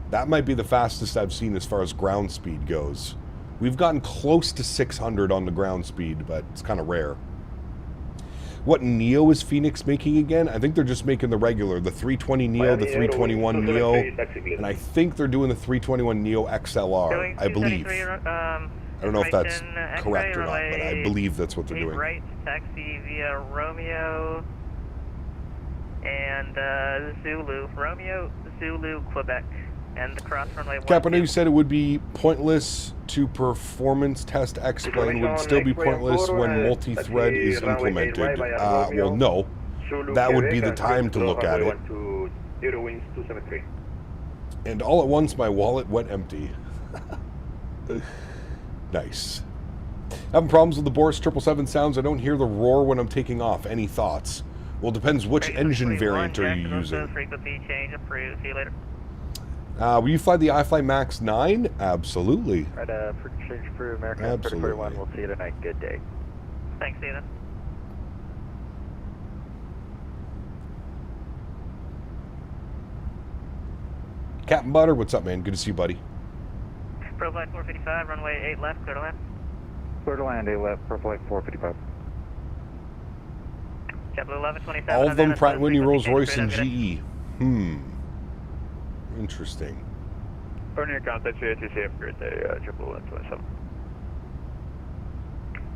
That might be the fastest I've seen as far as ground speed goes. We've gotten close to 600 on the ground speed, but it's kind of rare. What Neo is Phoenix making again? I think they're just making the regular, the 320 Neo, the 321 Neo, and I think they're doing the 321 Neo XLR, I believe. I don't know if that's correct or not, but I believe that's what they're doing. Right, taxi via Romeo and Zulu. Romeo, Zulu, Quebec. And the cross runway 12. Cap, I know you said it would be pointless to performance test X-plane. Would still be pointless when multi-thread is implemented. Well, no. That would be the time to look at it. And all at once, my wallet went empty. Nice. Having problems with the Boris 777 sounds. I don't hear the roar when I'm taking off. Any thoughts? Well, depends which engine variant are you using. Frequency change approved. See you later. Will you fly the iFly MAX8? Absolutely. Right, change approved. American 3041. We'll see you tonight. Good day. Thanks, Steven. Captain Butter, what's up, man? Good to see you, buddy. Pro flight 455, runway 8 left, clear to land. Clear to land, 8 left, pro flight 455. JetBlue 1127. All of them Pratt & Whitney, Rolls-Royce, and GE. Interesting. Burning your contact, ATC upgrade day, JetBlue 1127.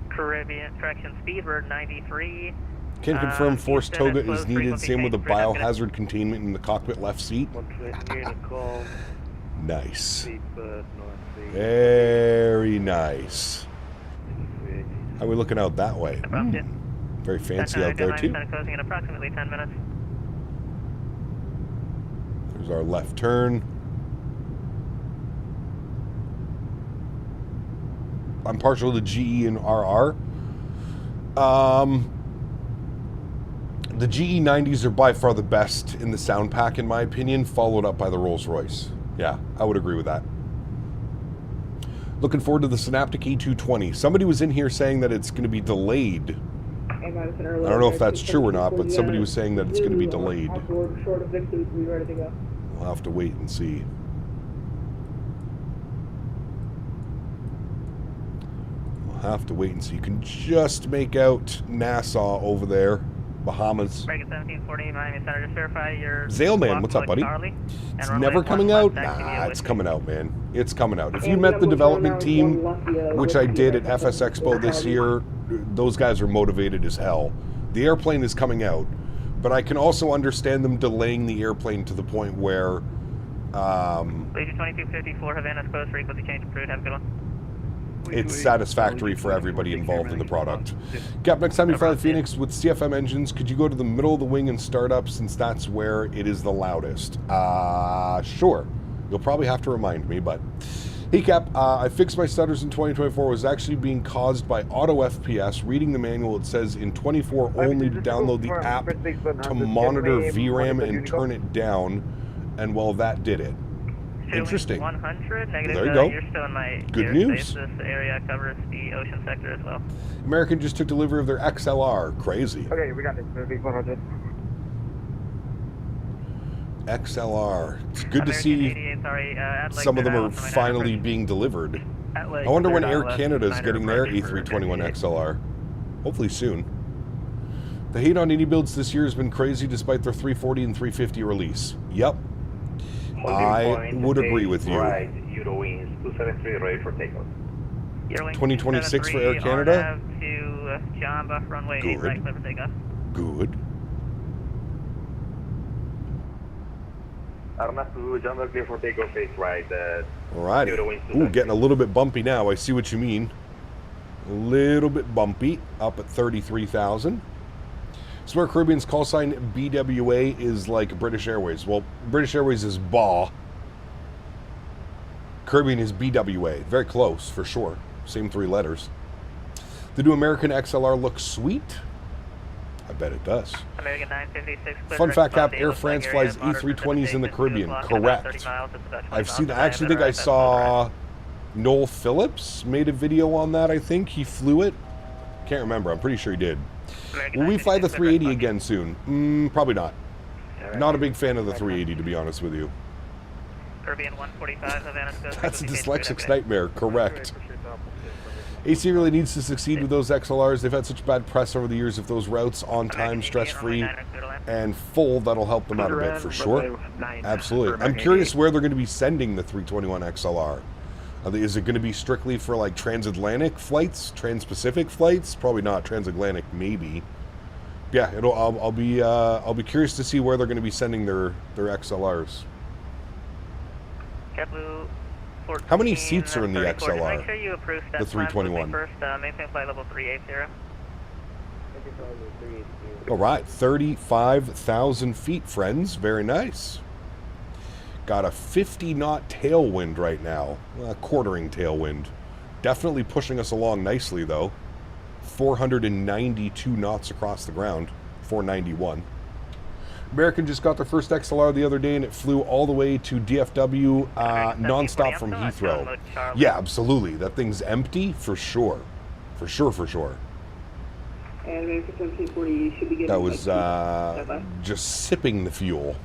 Caribbean traction speedbird 93. Can confirm force toga is needed. Same with the biohazard containment in the cockpit left seat. Nice. Very nice. How are we looking out that way? Very fancy out there too. Closing in approximately 10 minutes. There's our left turn. I'm partial to GE and RR. The GE 90s are by far the best in the sound pack, in my opinion, followed up by the Rolls-Royce. Yeah, I would agree with that. Looking forward to the Synaptic E220. Somebody was in here saying that it's going to be delayed. I don't know if that's true or not, but somebody was saying that it's going to be delayed. We'll have to wait and see. We'll have to wait and see. You can just make out Nassau over there. Bahamas. Zaleman, what's up, buddy? It's never coming out? Nah, it's coming out, man. It's coming out. If you met the development team, which I did at FS Expo this year, those guys are motivated as hell. The airplane is coming out, but I can also understand them delaying the airplane to the point where... 2254, Havana's close, frequency change approved. Have a good one. It's satisfactory for everybody involved in the product. Cap, next time you fly the Phoenix with CFM engines, could you go to the middle of the wing and start up since that's where it is the loudest? Sure. You'll probably have to remind me, but... Hey Cap, I fixed my stutters in 2024. It was actually being caused by auto FPS. Reading the manual, it says in 24 only to download the app to monitor VRAM and turn it down, and well, that did it. Interesting. 100, negative, there you go. You're still in my good news. This area covers the ocean sector as well. American just took delivery of their XLR. Crazy. Okay, we got it. V100. XLR. It's good to see some of them are finally being delivered. I wonder when Air Canada is getting their A321 XLR. Hopefully soon. The hate on indie builds this year has been crazy despite their 340 and 350 release. Yep. I would agree with you. 2026 for Air Canada? Good. Good. Alright. Ooh, getting a little bit bumpy now. I see what you mean. A little bit bumpy. Up at 33,000. Swear Caribbean's call sign BWA is like British Airways. Well, British Airways is BAW. Caribbean is BWA. Very close, for sure. Same three letters. The new American XLR looks sweet. I bet it does. American 956. Fun fact, Cap, Air France flies E320s in the Caribbean. Correct. I've seen. I actually think I saw Noel Phillips made a video on that, I think. He flew it. Can't remember. I'm pretty sure he did. Will we fly the 380 again soon? Probably not. Not a big fan of the 380, to be honest with you. That's a dyslexic's nightmare. Correct. AC really needs to succeed with those XLRs. They've had such bad press over the years. If those routes on time, stress-free, and full, that'll help them out a bit for sure. Absolutely. I'm curious where they're going to be sending the 321 XLR. Is it going to be strictly for like transatlantic flights, trans-Pacific flights? Probably not. Transatlantic, maybe. Yeah, I'll be curious to see where they're going to be sending their XLRs. JetBlue 14, how many seats are in the XLR? Make sure you approve the 321. First, maintain flight level 380. All right, 35,000 feet, friends. Very nice. Got a 50-knot tailwind right now. Quartering tailwind. Definitely pushing us along nicely, though. 492 knots across the ground. 491. American just got their first XLR the other day, and it flew all the way to DFW nonstop from Heathrow. Yeah, absolutely. That thing's empty for sure. For sure. That was just sipping the fuel.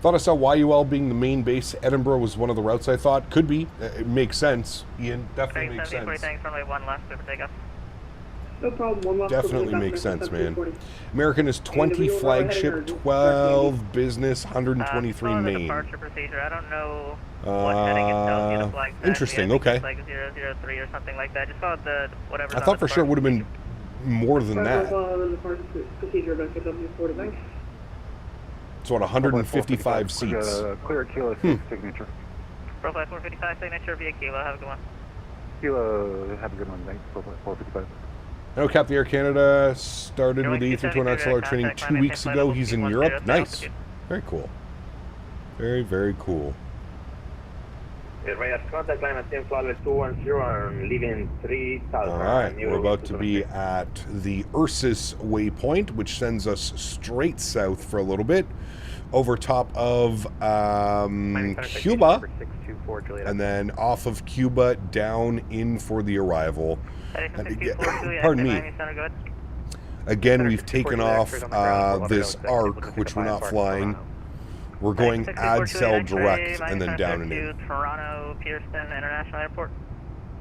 Thought I saw YUL being the main base. Edinburgh was one of the routes I thought. Could be. It makes sense. Ian, definitely makes sense. No problem. Definitely makes sense, man. American is 20 flagship, 12 business, 123 main. Departure procedure. I don't know what heading it tells you to flag. Interesting. Okay. Like 003 or something like that. Just follow the whatever. I thought for sure it would have been more than that. It's what, 155 seats. Clear Kilo signature. Profile 455 signature via Kilo. Have a good one. Kilo, have a good one. Thanks. Profile 455. I know Captain Air Canada started with the A321 XLR training 2 weeks ago. He's in Europe. Nice. Very cool. Very, very cool. Contact line at 10 level 210 and leaving 3000. All right, we're about to be at the Ursus waypoint, which sends us straight south for a little bit, over top of Cuba, and then off of Cuba down in for the arrival. Pardon me. Again, we've taken off this ARC, which we're not flying. We're going AdSell direct and then down and in. Toronto Pearson International Airport.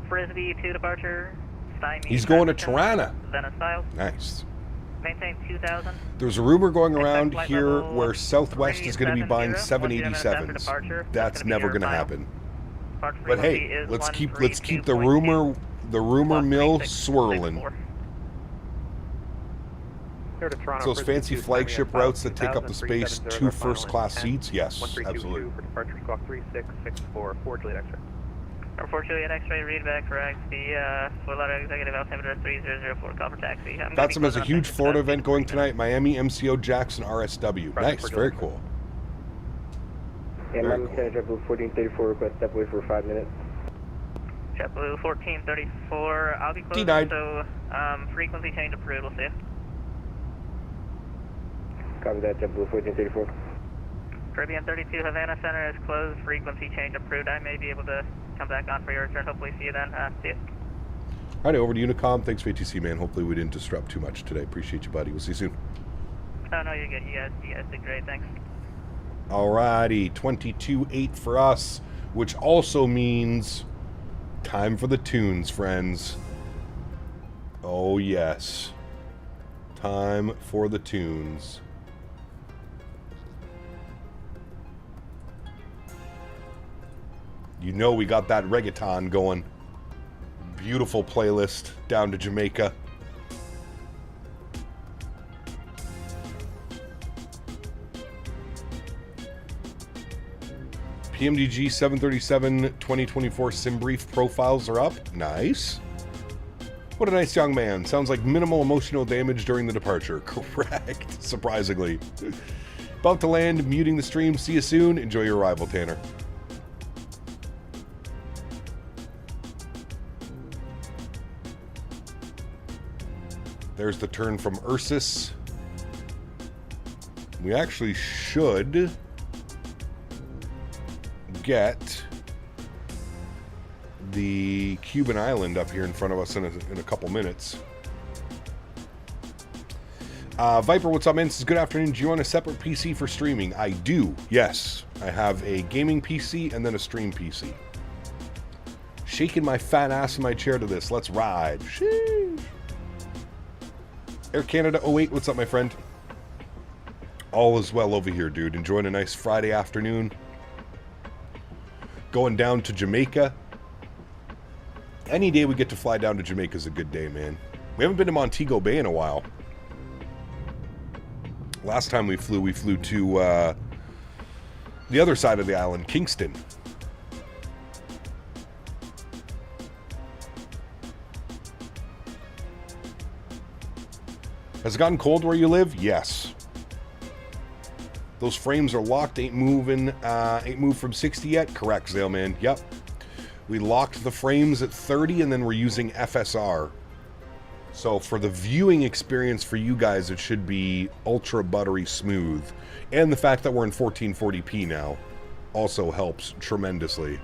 Frisbee to departure. He's going to Tirana. Nice. Maintain 2000. There's a rumor going around here where Southwest is going to be buying 787s. That's never going to happen. But hey, let's keep the rumor mill swirling. So those fancy flagship routes that take up the space, 2 first-class seats, yes, absolutely. For departure squawk 3664, 4 Juliet X-ray. 4 Juliet X-ray, readback correct. The Florida Executive Altimeter 3004, copper taxi. That's has a huge Florida event going tonight. Miami, MCO, Jackson, RSW. Nice, very cool. And I'm JetBlue 1434, request stepway for 5 minutes. JetBlue 1434, I'll be close, denied. So frequency change approved, we'll see you. Copy that, JetBlue 1434. Caribbean 32 Havana Center is closed, frequency change approved. I may be able to come back on for your return. Hopefully see you then. See you. All right, over to Unicom. Thanks for ATC, man. Hopefully we didn't disrupt too much today. Appreciate you, buddy. We'll see you soon. Oh, no, you're good. You guys did great. Thanks. All righty, 22.8 for us, which also means time for the tunes, friends. Oh, yes. Time for the tunes. You know we got that reggaeton going. Beautiful playlist down to Jamaica. PMDG 737 2024 sim brief profiles are up. Nice. What a nice young man. Sounds like minimal emotional damage during the departure. Correct. Surprisingly. About to land, muting the stream. See you soon. Enjoy your arrival, Tanner. There's the turn from Ursus. We actually should get the Cuban island up here in front of us in a couple minutes. Viper, what's up, man? This is good afternoon. Do you want a separate PC for streaming? I do, yes. I have a gaming PC and then a stream PC. Shaking my fat ass in my chair to this. Let's ride. Sheesh. Air Canada 08, what's up, my friend? All is well over here, dude. Enjoying a nice Friday afternoon. Going down to Jamaica. Any day we get to fly down to Jamaica is a good day, man. We haven't been to Montego Bay in a while. Last time we flew to the other side of the island, Kingston. Has it gotten cold where you live? Yes. Those frames are locked, ain't moved from 60 yet? Correct, Zaleman. Yep. We locked the frames at 30 and then we're using FSR. So for the viewing experience for you guys, it should be ultra buttery smooth. And the fact that we're in 1440p now also helps tremendously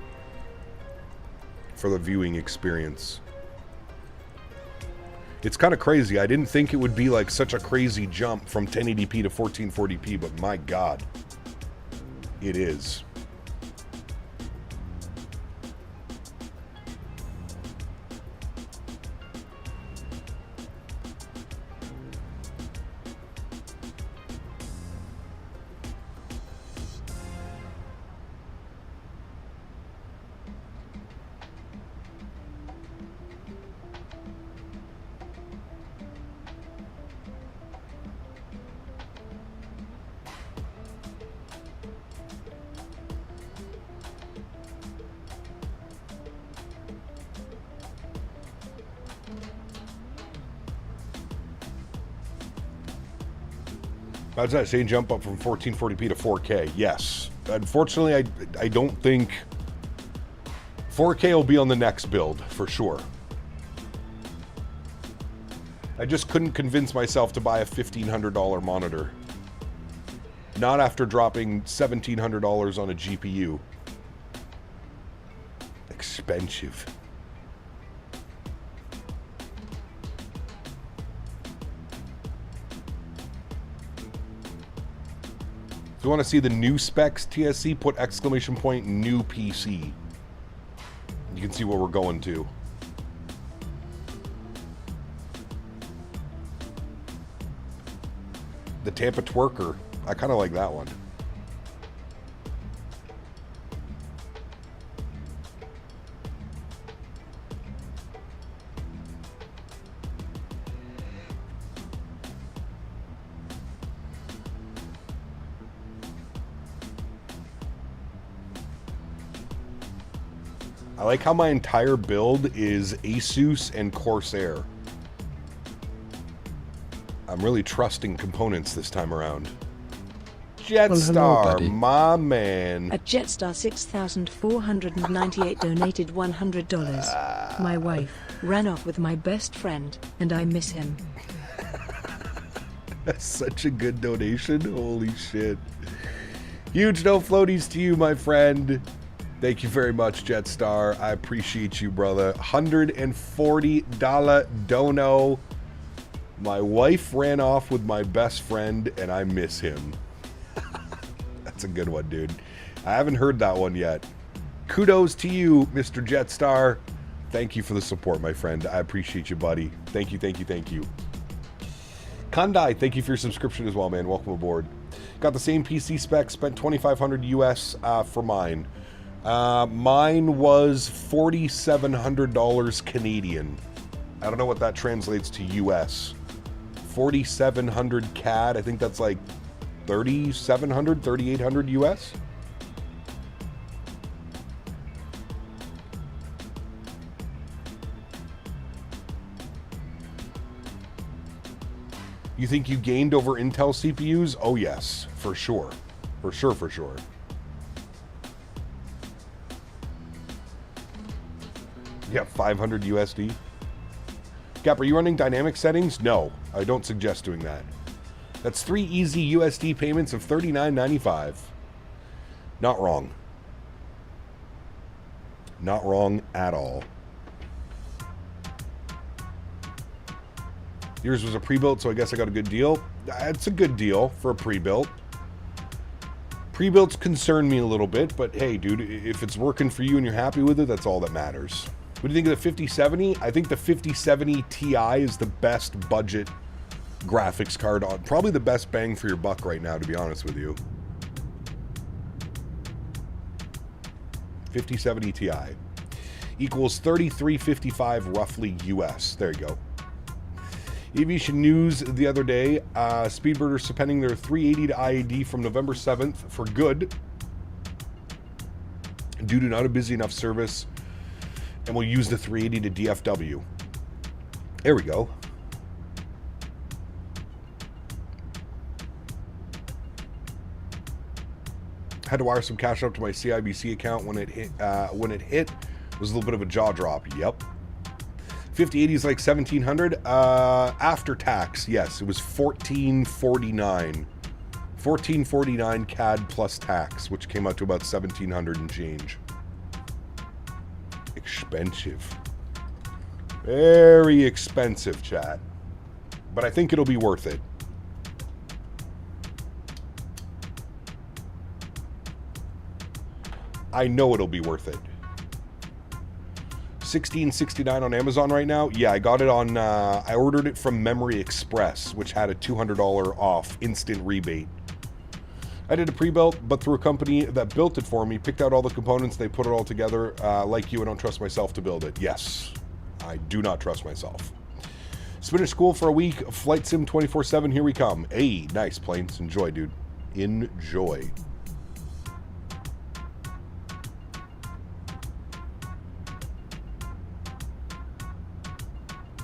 for the viewing experience. It's kind of crazy. I didn't think it would be like such a crazy jump from 1080p to 1440p, but my God, it is. How's that saying jump up from 1440p to 4K? Yes. Unfortunately, I don't think 4K will be on the next build, for sure. I just couldn't convince myself to buy a $1,500 monitor. Not after dropping $1,700 on a GPU. Expensive. If you want to see the new specs, TSC, put exclamation point new PC. You can see where we're going to. The Tampa Twerker. I kind of like that one. I like how my entire build is Asus and Corsair. I'm really trusting components this time around. Jetstar, my man. A Jetstar 6498 donated $100. My wife ran off with my best friend, and I miss him. That's such a good donation. Holy shit. Huge no floaties to you, my friend. Thank you very much, Jetstar. I appreciate you, brother. $140 dono. My wife ran off with my best friend, and I miss him. That's a good one, dude. I haven't heard that one yet. Kudos to you, Mr. Jetstar. Thank you for the support, my friend. I appreciate you, buddy. Thank you, thank you, thank you. Kandai, thank you for your subscription as well, man. Welcome aboard. Got the same PC specs, spent $2,500 US for mine. Mine was $4,700 Canadian. I don't know what that translates to US. 4,700 CAD. I think that's like 3,700, 3,800 US. You think you gained over Intel CPUs? Oh yes, for sure. For sure, for sure. Yeah, 500 USD. Gap, are you running dynamic settings? No, I don't suggest doing that. That's 3 easy USD payments of $39.95. Not wrong. Not wrong at all. Yours was a pre-built, so I guess I got a good deal. It's a good deal for a pre-built. Pre-builts concern me a little bit, but hey, dude, if it's working for you and you're happy with it, that's all that matters. What do you think of the 5070? I think the 5070 Ti is the best budget graphics card on, probably the best bang for your buck right now, to be honest with you. 5070 Ti. equals $33.55 roughly US. There you go. Aviation news the other day, Speedbirders suspending their 380 to IAD from November 7th for good due to not a busy enough service, and will use the 380 to DFW. There we go. Had to wire some cash up to my CIBC account when it hit. It was a little bit of a jaw drop. Yep. 5080 is like 1700 after tax. Yes, it was 1449. 1449 CAD plus tax, which came out to about 1700 and change. Expensive. Very expensive, chat. But I think it'll be worth it. I know it'll be worth it. $16.69 on Amazon right now. Yeah, I got it on, I ordered it from Memory Express, which had a $200 off instant rebate. I did a pre-built, but through a company that built it for me, picked out all the components, they put it all together. Like you, I don't trust myself to build it. Yes, I do not trust myself. Spanish school for a week, Flight Sim 24/7, here we come. Hey, nice planes. Enjoy, dude. Enjoy.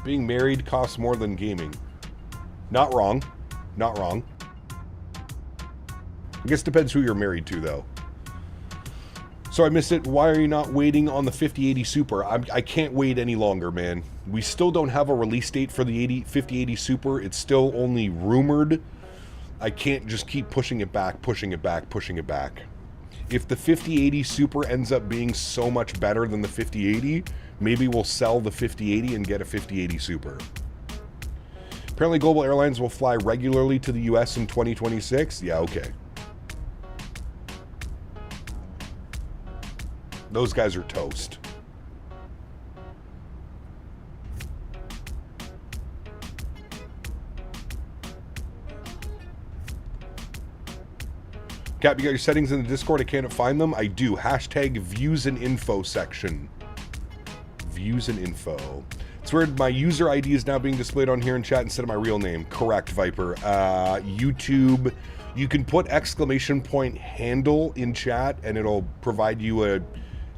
Being married costs more than gaming. Not wrong. Not wrong. I guess it depends who you're married to, though. So I missed it. Why are you not waiting on the 5080 Super? I can't wait any longer, man. We still don't have a release date for the 5080 Super. It's still only rumored. I can't just keep pushing it back, pushing it back, pushing it back. If the 5080 Super ends up being so much better than the 5080, maybe we'll sell the 5080 and get a 5080 Super. Apparently Global Airlines will fly regularly to the US in 2026. Yeah, okay. Those guys are toast. Cap, you got your settings in the Discord? I can't find them. I do. Hashtag views and info section. Views and info. It's weird. My user ID is now being displayed on here in chat instead of my real name. Correct, Viper. YouTube, you can put exclamation point handle in chat and it'll provide you a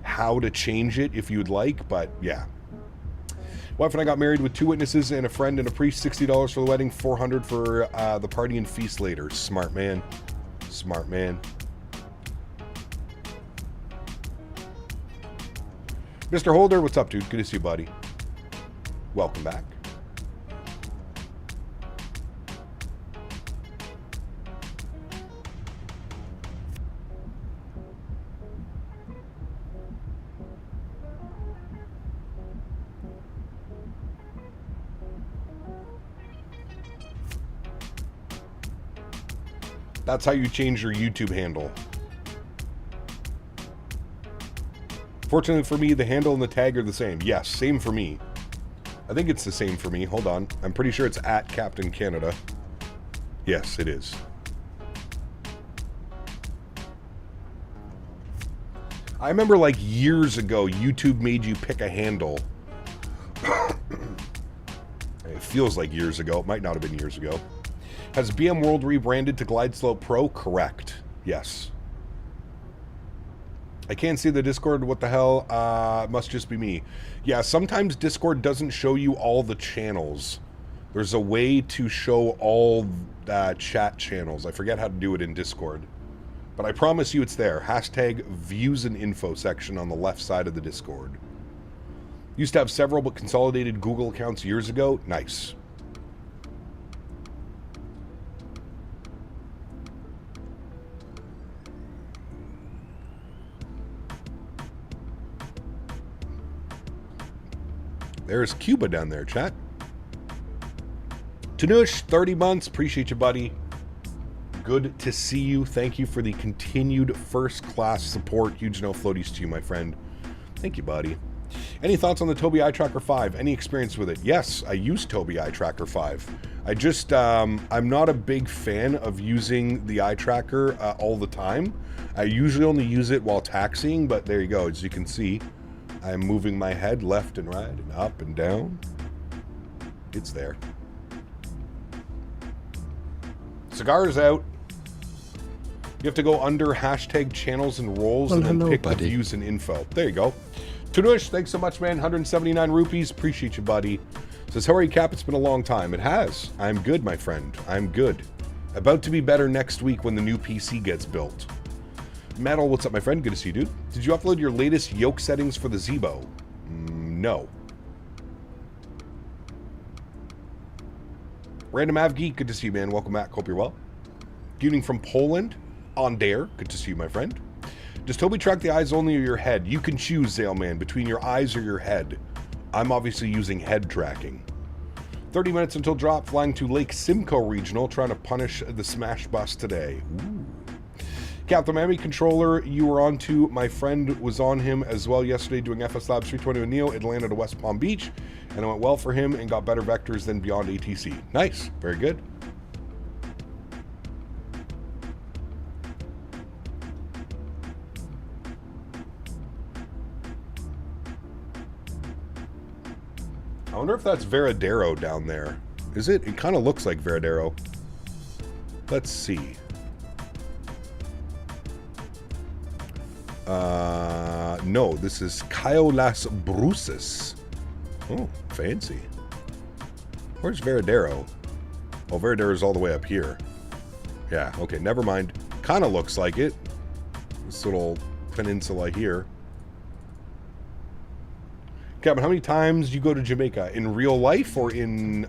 how to change it if you'd like, but yeah. Wife and I got married with 2 witnesses and a friend and a priest. $60 for the wedding, $400 for the party and feast later. Smart man. Smart man. Mr. Holder, what's up, dude? Good to see you, buddy. Welcome back. That's how you change your YouTube handle. Fortunately for me, the handle and the tag are the same. Yes, same for me. I think it's the same for me. Hold on. I'm pretty sure it's at Captain Canada. Yes, it is. I remember like years ago, YouTube made you pick a handle. It feels like years ago. It might not have been years ago. Has BM World rebranded to GlideSlope Pro? Correct. Yes. I can't see the Discord. What the hell? It must just be me. Yeah, sometimes Discord doesn't show you all the channels. There's a way to show all chat channels. I forget how to do it in Discord. But I promise you it's there. Hashtag views and info section on the left side of the Discord. Used to have several, but consolidated Google accounts years ago. Nice. There's Cuba down there, chat. Tanush, 30 months. Appreciate you, buddy. Good to see you. Thank you for the continued first-class support. Huge no floaties to you, my friend. Thank you, buddy. Any thoughts on the Tobii Eye Tracker 5? Any experience with it? Yes, I use Tobii Eye Tracker 5. I just, I'm not a big fan of using the eye tracker all the time. I usually only use it while taxiing, but there you go. As you can see, I'm moving my head left and right and up and down. It's there. Cigars out. You have to go under hashtag channels and roles and then pick the views and info. There you go. Tunush, thanks so much, man. 179 rupees. Appreciate you, buddy. Says, how are you, Cap? It's been a long time. It has. I'm good, my friend. I'm good. About to be better next week when the new PC gets built. Metal, what's up, my friend? Good to see you, dude. Did you upload your latest yoke settings for the Zebo? No. Random Avgeek, good to see you, man. Welcome back. Hope you're well. Evening from Poland. On Dare, good to see you, my friend. Does Toby track the eyes only or your head? You can choose, Zaleman, between your eyes or your head. I'm obviously using head tracking. 30 minutes until drop, flying to Lake Simcoe Regional, trying to punish the smash bus today. Ooh. Captain Miami controller, you were on to. My friend was on him as well yesterday doing FS Labs 320 with Neo. It landed at West Palm Beach, and it went well for him and got better vectors than Beyond ATC. Nice. Very good. I wonder if that's Veradero down there. Is it? It kind of looks like Veradero. Let's see. No, this is Cayo Las Bruces. Oh, fancy. Where's Veradero? Oh, Veradero's all the way up here. Yeah, okay, never mind. Kind of looks like it. This little peninsula here. Kevin, how many times do you go to Jamaica? In real life or in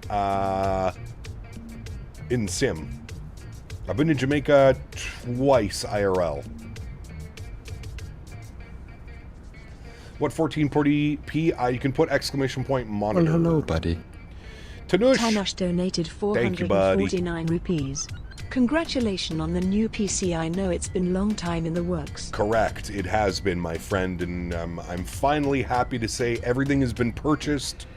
Sim? I've been to Jamaica twice IRL. What 1440p? You can put exclamation point monitor. Well, hello, buddy. Tanush. Tanosh donated 449 rupees. Congratulations on the new PC. I know it's been a long time in the works. Correct. It has been, my friend, and I'm finally happy to say everything has been purchased.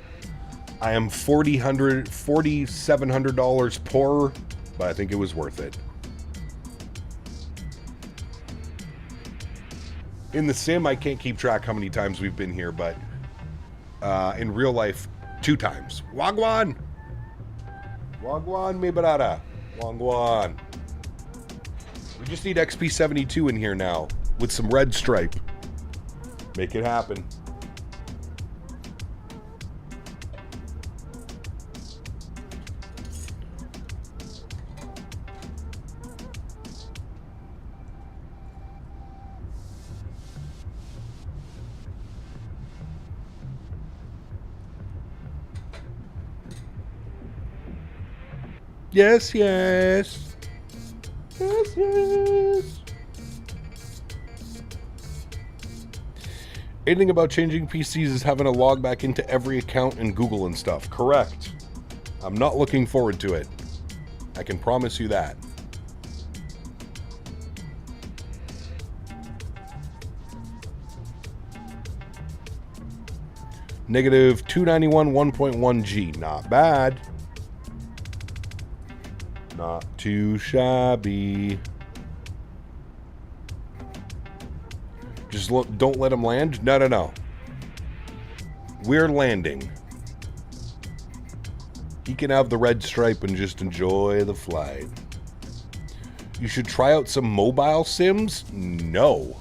I am $4,700 poorer, but I think it was worth it. In the sim, I can't keep track how many times we've been here, but in real life, 2 times. Wagwan! Wagwan mi barada. Wagwan. We just need XP72 in here now, with some red stripe. Make it happen. Yes, yes. Yes, yes. Anything about changing PCs is having to log back into every account in Google and stuff. Correct. I'm not looking forward to it. I can promise you that. Negative 291 1.1 G. Not bad. Not too shabby. Just don't let him land? No, no, no. We're landing. He can have the red stripe and just enjoy the flight. You should try out some mobile sims? No.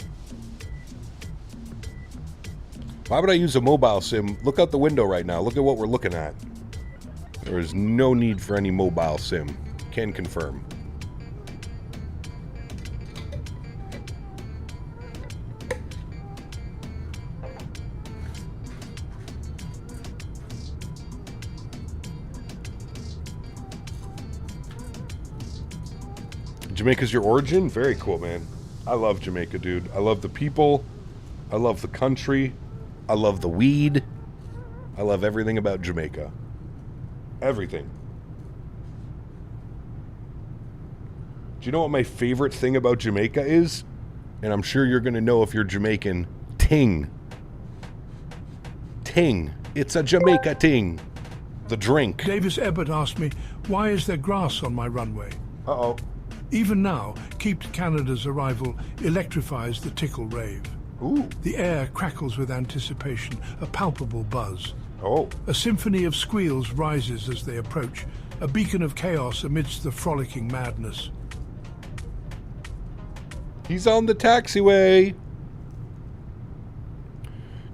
Why would I use a mobile sim? Look out the window right now. Look at what we're looking at. There is no need for any mobile sim. Can confirm. Jamaica's your origin? Very cool, man. I love Jamaica, dude. I love the people. I love the country. I love the weed. I love everything about Jamaica. Everything. Do you know what my favorite thing about Jamaica is? And I'm sure you're going to know if you're Jamaican. Ting. Ting. It's a Jamaica ting. The drink. Davis Ebbert asked me, why is there grass on my runway? Uh-oh. Even now, Keep Canada's arrival electrifies the tickle rave. Ooh. The air crackles with anticipation, a palpable buzz. Oh. A symphony of squeals rises as they approach, a beacon of chaos amidst the frolicking madness. He's on the taxiway.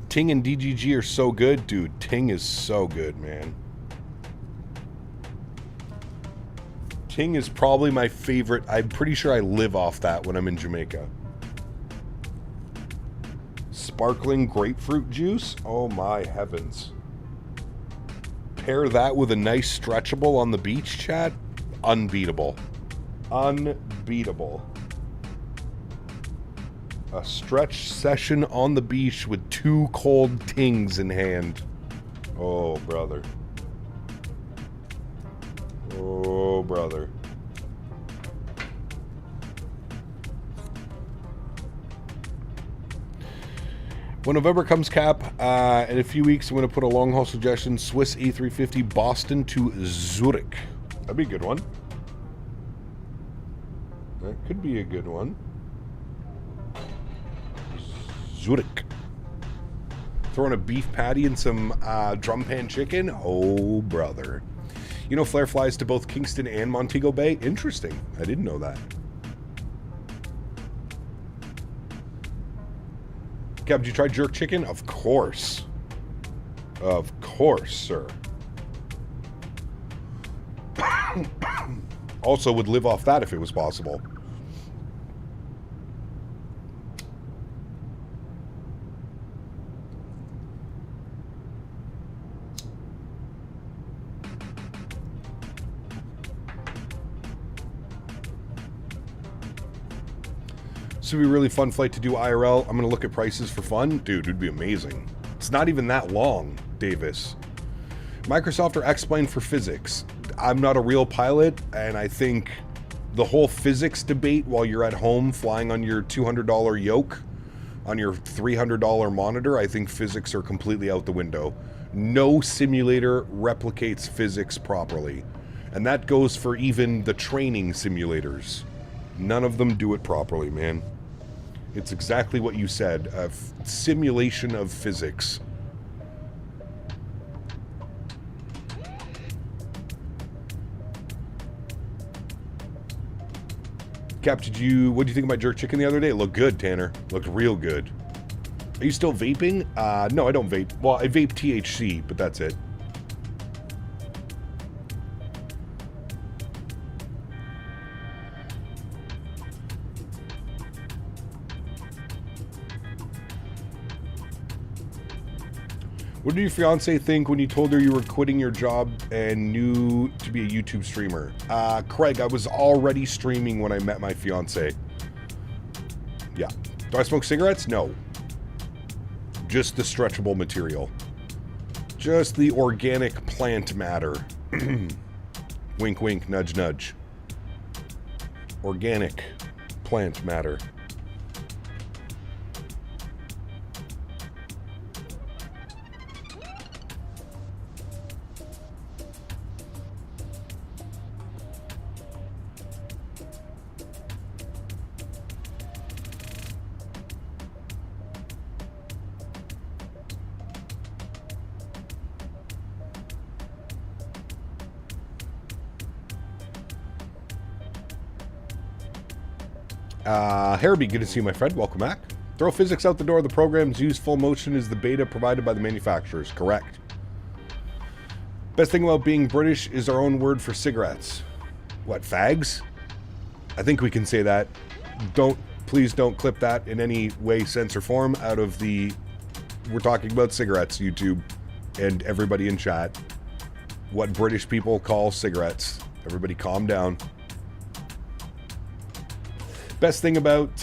Ting and DGG are so good, dude. Ting is so good, man. Ting is probably my favorite. I'm pretty sure I live off that when I'm in Jamaica. Sparkling grapefruit juice? Oh my heavens. Pair that with a nice stretchable on the beach, chat. Unbeatable. Unbeatable. A stretch session on the beach with 2 cold tings in hand. Oh, brother. Oh, brother. When November comes, Cap, in a few weeks, I'm going to put a long-haul suggestion, Swiss A350 Boston to Zurich. That'd be a good one. That could be a good one. Zurich. Throwing a beef patty and some drum pan chicken? Oh, brother. You know, Flare flies to both Kingston and Montego Bay? Interesting. I didn't know that. Cap, did you try jerk chicken? Of course. Of course, sir. Also would live off that if it was possible. This would be a really fun flight to do IRL. I'm going to look at prices for fun. Dude, it would be amazing. It's not even that long, Davis. Microsoft or X-Plane for physics. I'm not a real pilot, and I think the whole physics debate while you're at home flying on your $200 yoke, on your $300 monitor, I think physics are completely out the window. No simulator replicates physics properly. And that goes for even the training simulators. None of them do it properly, man. It's exactly what you said, a simulation of physics. Cap, what did you think about jerk chicken the other day? It looked good, Tanner. Looked real good. Are you still vaping? No, I don't vape. Well, I vape THC, but that's it. What did your fiance think when you told her you were quitting your job and knew to be a YouTube streamer? Craig, I was already streaming when I met my fiance. Yeah. Do I smoke cigarettes? No. Just the stretchable material. Just the organic plant matter. Wink, wink, nudge, nudge. Organic plant matter. Herbie, good to see you, my friend. Welcome back. Throw physics out the door. The program's used full motion is the beta provided by the manufacturers. Correct. Best thing about being British is our own word for cigarettes. What, fags? I think we can say that. Please don't clip that in any way, sense, or form out of the... We're talking about cigarettes, YouTube, and everybody in chat. What British people call cigarettes. Everybody calm down. Best thing about,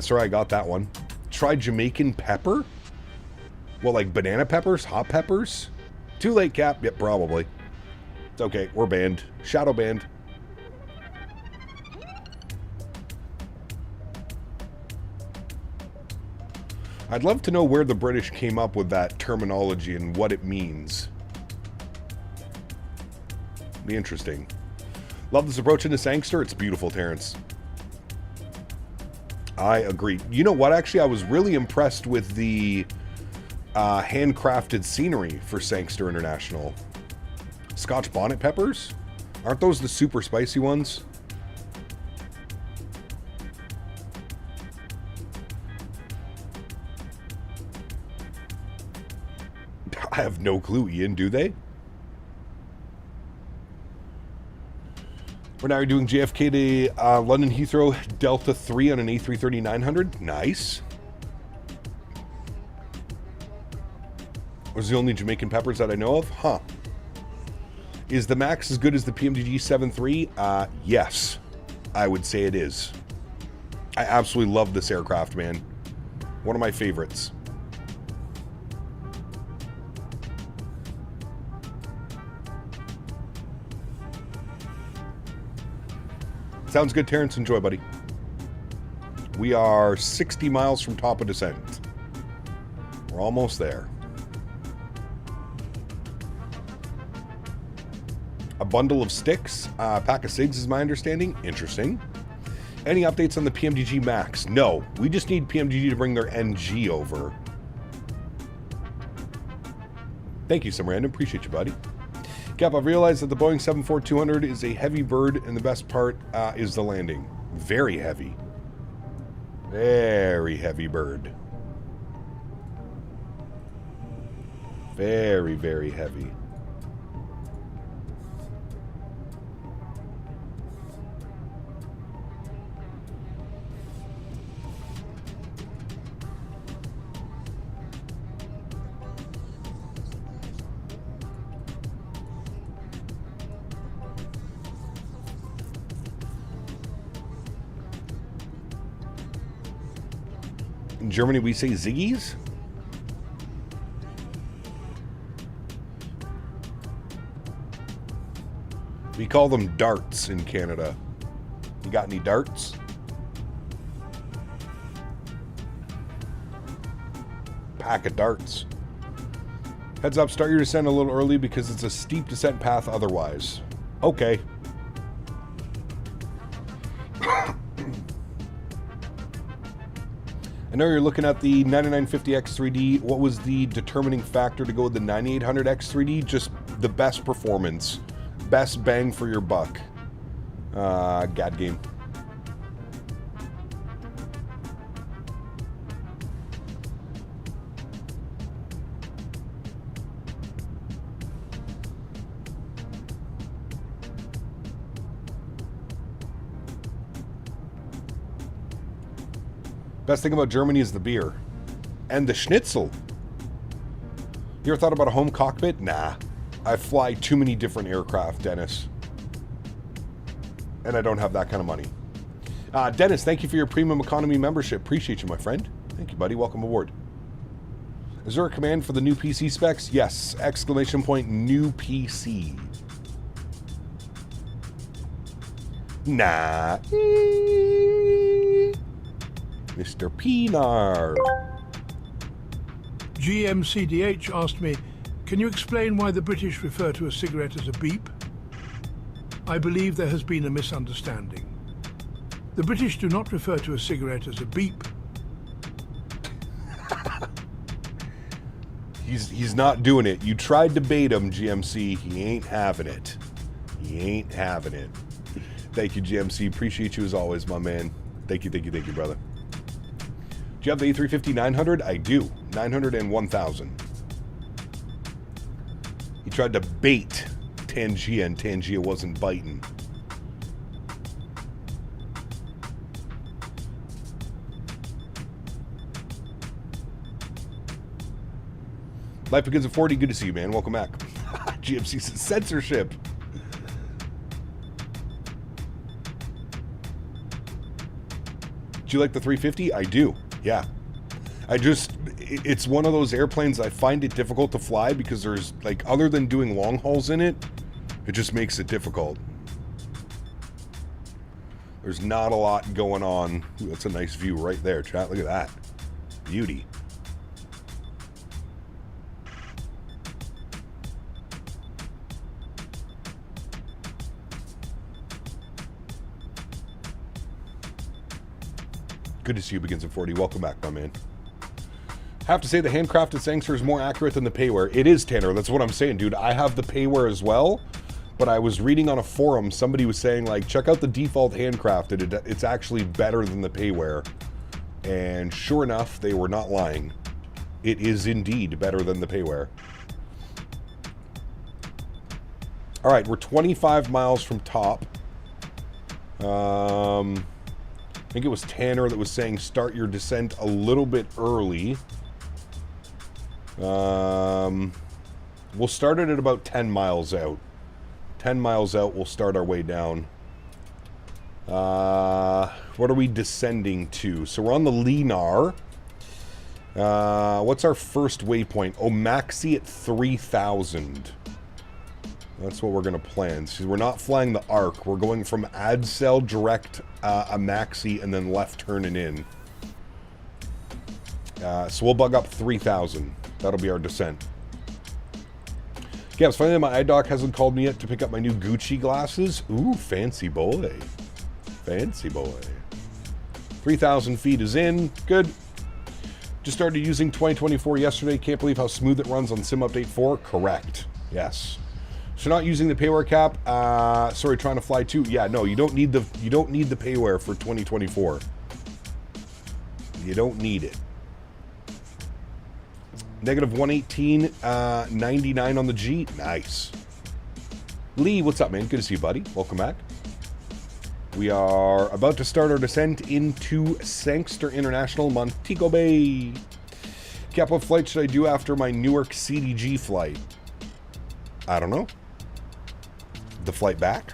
sorry, I got that one. Try Jamaican pepper? Well, like banana peppers? Hot peppers? Too late, Cap? Yep, probably. It's okay, we're banned. Shadow banned. I'd love to know where the British came up with that terminology and what it means. Be interesting. Love this approach into Sangster. It's beautiful, Terrence. I agree. You know what? Actually, I was really impressed with the handcrafted scenery for Sangster International. Scotch bonnet peppers? Aren't those the super spicy ones? I have no clue, Ian. Do they? We're now doing JFK to London Heathrow Delta 3 on an A330-900. Nice. Those are the only Jamaican peppers that I know of? Huh. Is the MAX as good as the PMDG 7.3? Yes. I would say it is. I absolutely love this aircraft, man. One of my favorites. Sounds good, Terrence. Enjoy, buddy. We are 60 miles from top of descent. We're almost there. A bundle of sticks, a pack of cigs is my understanding. Interesting. Any updates on the PMDG MAX? No. We just need PMDG to bring their NG over. Thank you, some random. Appreciate you, buddy. Cap, I've realized that the Boeing 747-200 is a heavy bird, and the best part is the landing. Very heavy. Very heavy bird. Very, very heavy. In Germany, we say Ziggies. We call them darts in Canada. You got any darts? Pack of darts. Heads up, start your descent a little early because it's a steep descent path otherwise. Okay. I know you're looking at the 9950X3D. What was the determining factor to go with the 9800X3D? Just the best performance. Best bang for your buck. God game. Best thing about Germany is the beer. And the schnitzel. You ever thought about a home cockpit? Nah. I fly too many different aircraft, Dennis. And I don't have that kind of money. Dennis, thank you for your premium economy membership. Appreciate you, my friend. Thank you, buddy. Welcome aboard. Is there a command for the new PC specs? Yes. Exclamation point, new PC. Nah. Mr. Pinar. GMCDH asked me, can you explain why the British refer to a cigarette as a beep? I believe there has been a misunderstanding. The British do not refer to a cigarette as a beep. He's not doing it. You tried to bait him, GMC. He ain't having it. He ain't having it. Thank you, GMC. Appreciate you as always, my man. Thank you, brother. Do you have the A350-900? I do. 900 and 1000. He tried to bait Tangia, and Tangia wasn't biting. Life Begins at 40. Good to see you, man. Welcome back. GMC says censorship. Do you like the 350? I do. Yeah. It's one of those airplanes I find it difficult to fly because there's, like, other than doing long hauls in it, it just makes it difficult. There's not a lot going on. Ooh, that's a nice view right there, chat. Look at that. Beauty. Good to see you, Begins at 40. Welcome back, my man. Have to say the handcrafted Sangster is more accurate than the payware. It is, Tanner. That's what I'm saying, dude. I have the payware as well, but I was reading on a forum, somebody was saying, like, check out the default handcrafted. It's actually better than the payware. And sure enough, they were not lying. It is indeed better than the payware. All right, we're 25 miles from top. I think it was Tanner that was saying start your descent a little bit early. We'll start it at about 10 miles out. 10 miles out, we'll start our way down. What are we descending to? So we're on the Linar. What's our first waypoint? Oh, Maxi at 3,000. That's what we're going to plan. So we're not flying the ARC. We're going from Adsel direct a Maxi and then left turning in. So we'll bug up 3,000. That'll be our descent. Yeah, it's funny that my EyeDoc hasn't called me yet to pick up my new Gucci glasses. Ooh, fancy boy. Fancy boy. 3,000 feet is in. Good. Just started using 2024 yesterday. Can't believe how smooth it runs on Sim Update 4. Correct. Yes. So not using the payware cap. Sorry, trying to fly too. Yeah, no, you don't need the payware for 2024. You don't need it. Negative 118, 99 on the G. Nice. Lee, what's up, man? Good to see you, buddy. Welcome back. We are about to start our descent into Sangster International, Montego Bay. Cap, what flight should I do after my Newark CDG flight? I don't know. The flight back?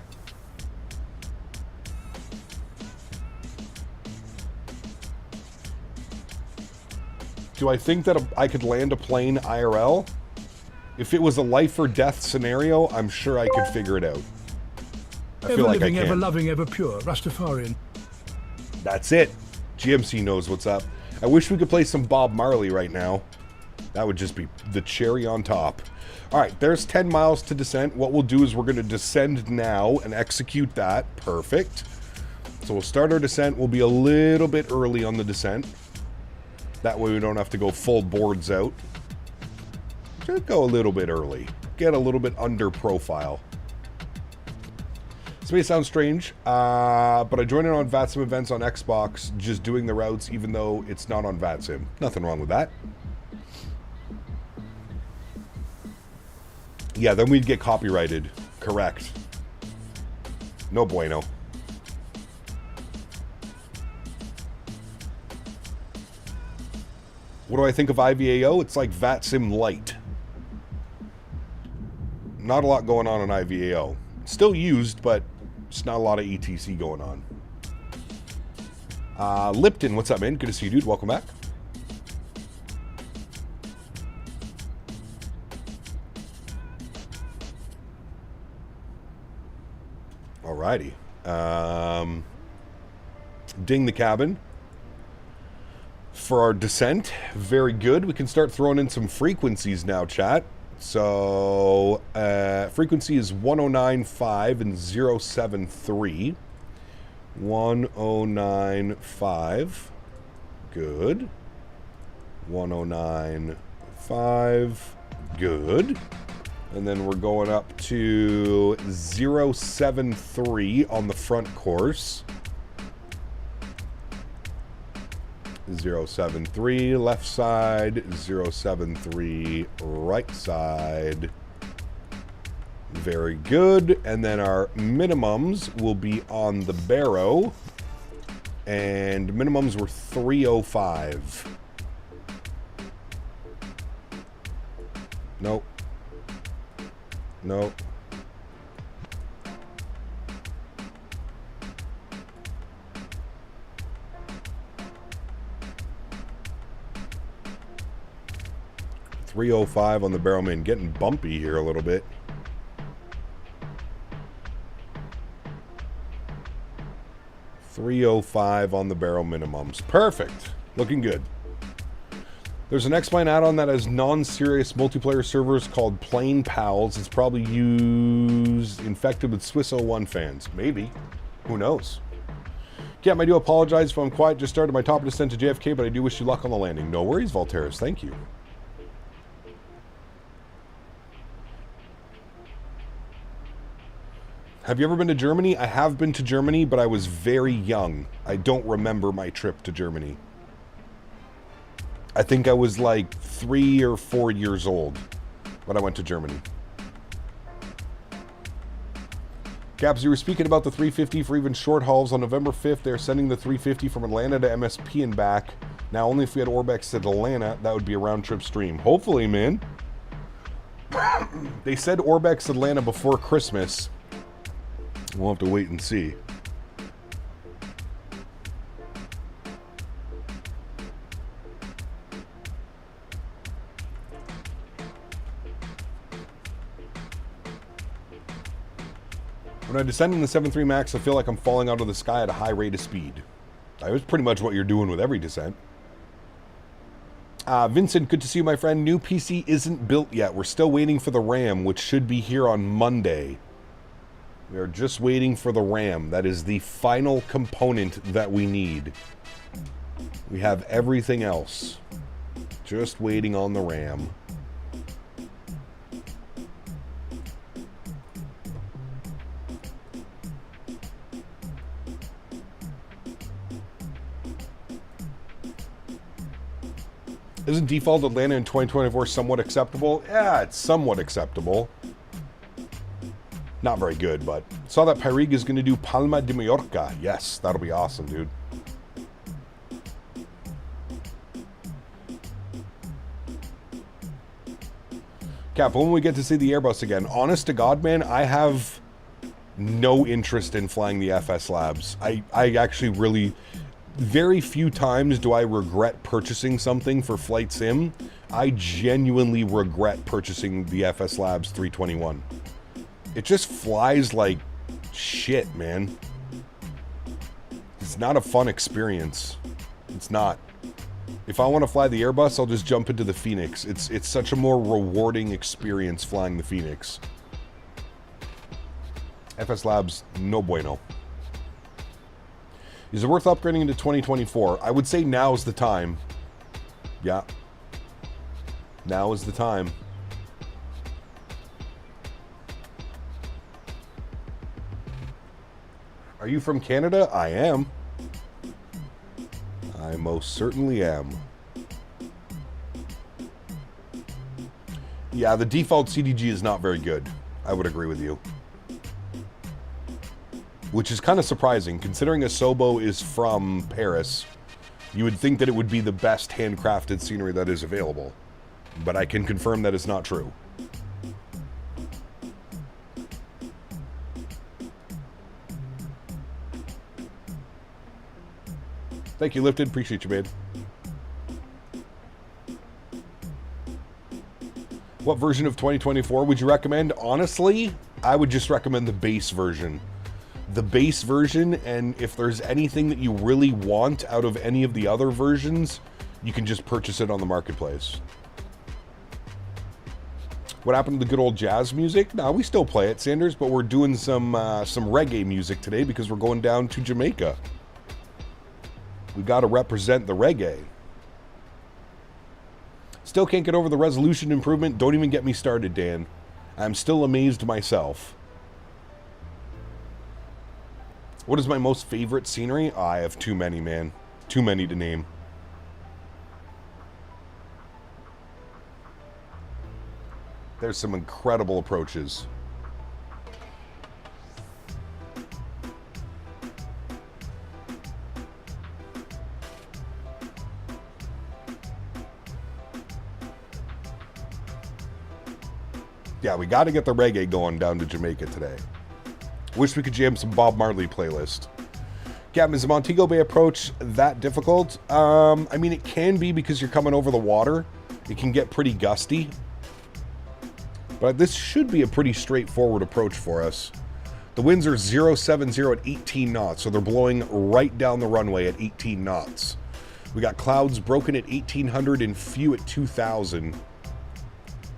Do I think that I could land a plane IRL? If it was a life or death scenario, I'm sure I could figure it out. I feel like I can. Ever loving, ever pure, Rastafarian. That's it. GMC knows what's up. I wish we could play some Bob Marley right now. That would just be the cherry on top. All right, there's 10 miles to descent. What we'll do is we're going to descend now and execute that. Perfect. So we'll start our descent. We'll be a little bit early on the descent. That way we don't have to go full boards out. Just go a little bit early. Get a little bit under profile. This may sound strange, but I joined in on VATSIM events on Xbox, just doing the routes even though it's not on VATSIM. Nothing wrong with that. Yeah, then we'd get copyrighted. Correct. No bueno. What do I think of IVAO? It's like VATSIM Lite. Not a lot going on IVAO. Still used, but just not a lot of ETC going on. Lipton, what's up, man? Good to see you, dude. Welcome back. Alrighty. Ding the cabin. For our descent, very good. We can start throwing in some frequencies now, chat. So, frequency is 109.5 and 073. 109.5. Good. 109.5. Good. And then we're going up to 073 on the front course. 073 left side, 073 right side. Very good. And then our minimums will be on the Barrow. And minimums were 305. Nope. Nope. $305 on the Barrowman. Getting bumpy here a little bit. $305 on the barrel minimums. Perfect. Looking good. There's an X-Plane add-on that has non-serious multiplayer servers called Plane Pals. It's probably infected with Swiss 01 fans. Maybe. Who knows? Cam, I do apologize if I'm quiet. Just started my top descent to JFK, but I do wish you luck on the landing. No worries, Volteris. Thank you. Have you ever been to Germany? I have been to Germany, but I was very young. I don't remember my trip to Germany. I think I was like 3 or 4 years old when I went to Germany. Gabs, you were speaking about the 350 for even short hauls. On November 5th, they're sending the 350 from Atlanta to MSP and back. Now, only if we had Orbex to Atlanta, that would be a round-trip stream. Hopefully, man. They said Orbex Atlanta before Christmas. We'll have to wait and see. When I descend in the 7.3 MAX, I feel like I'm falling out of the sky at a high rate of speed. That was pretty much what you're doing with every descent. Vincent, good to see you, my friend. New PC isn't built yet. We're still waiting for the RAM, which should be here on Monday. We are just waiting for the RAM. That is the final component that we need. We have everything else. Just waiting on the RAM. Isn't default Atlanta in 2024 somewhat acceptable? Yeah, it's somewhat acceptable. Not very good, but saw that Pyrig is going to do Palma de Mallorca. Yes, that'll be awesome, dude. Cap, when we get to see the Airbus again? Honest to God, man, I have no interest in flying the FS Labs. I actually really... Very few times do I regret purchasing something for Flight Sim. I genuinely regret purchasing the FS Labs 321. It just flies like shit, man. It's not a fun experience. It's not. If I want to fly the Airbus, I'll just jump into the Phoenix. It's such a more rewarding experience flying the Phoenix. FS Labs, no bueno. Is it worth upgrading into 2024? I would say now is the time. Yeah. Now is the time. Are you from Canada? I am. I most certainly am. Yeah, the default CDG is not very good. I would agree with you. Which is kind of surprising, considering Asobo is from Paris. You would think that it would be the best handcrafted scenery that is available. But I can confirm that is not true. Thank you, Lifted. Appreciate you, babe. What version of 2024 would you recommend? Honestly, I would just recommend the base version. The base version, and if there's anything that you really want out of any of the other versions, you can just purchase it on the marketplace. What happened to the good old jazz music? No, we still play it, Sanders, but we're doing some reggae music today because we're going down to Jamaica. We got to represent the reggae. Still can't get over the resolution improvement. Don't even get me started, Dan. I'm still amazed myself. What is my most favorite scenery? Oh, I have too many, man. Too many to name. There's some incredible approaches. Yeah, we got to get the reggae going down to Jamaica today. Wish we could jam some Bob Marley playlist. Captain, is the Montego Bay approach that difficult? I mean, it can be because you're coming over the water. It can get pretty gusty. But this should be a pretty straightforward approach for us. The winds are 070 at 18 knots, so they're blowing right down the runway at 18 knots. We got clouds broken at 1800 and few at 2000.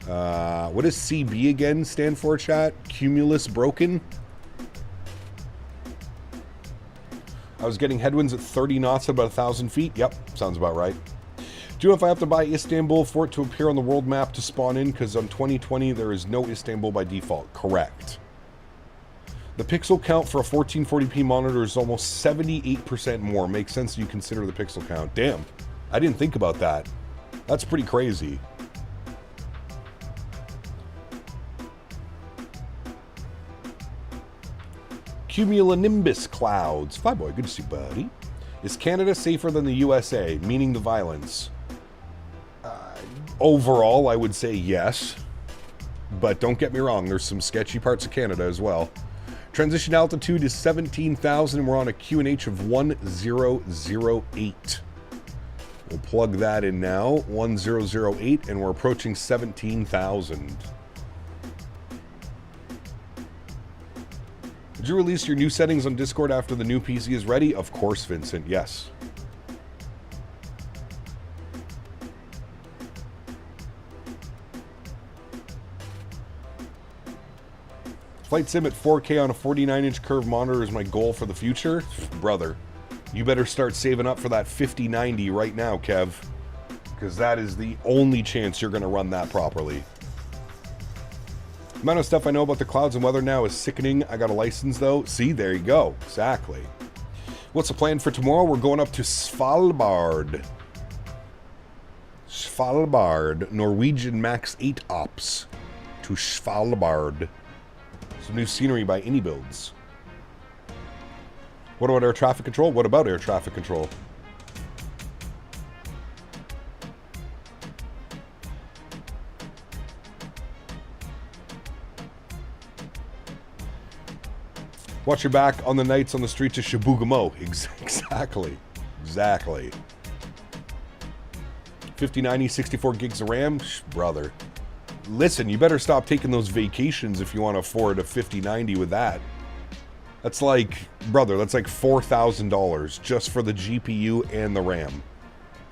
What does CB again stand for, chat? Cumulus broken? I was getting headwinds at 30 knots at about 1,000 feet. Yep, sounds about right. Do you know if I have to buy Istanbul for it to appear on the world map to spawn in? Because on 2020, there is no Istanbul by default. Correct. The pixel count for a 1440p monitor is almost 78% more. Makes sense you consider the pixel count. Damn, I didn't think about that. That's pretty crazy. Cumulonimbus clouds. Flyboy, good to see you, buddy. Is Canada safer than the USA, meaning the violence? Overall, I would say yes. But don't get me wrong, there's some sketchy parts of Canada as well. Transition altitude is 17,000 and we're on a QNH of 1008. We'll plug that in now, 1008, and we're approaching 17,000. Did you release your new settings on Discord after the new PC is ready? Of course, Vincent, yes. Flight sim at 4K on a 49-inch curved monitor is my goal for the future. Brother, you better start saving up for that 5090 right now, Kev. Because that is the only chance you're going to run that properly. The amount of stuff I know about the clouds and weather now is sickening. I got a license, though. See, there you go. Exactly. What's the plan for tomorrow? We're going up to Svalbard. Svalbard. Norwegian MAX8 ops. To Svalbard. Some new scenery by Any Builds. What about air traffic control? What about air traffic control? Watch your back on the nights on the streets of Chibougamau. Exactly. Exactly. 5090, 64 gigs of RAM? Brother. Listen, you better stop taking those vacations if you want to afford a 5090 with that. That's like, brother, that's like $4,000 just for the GPU and the RAM.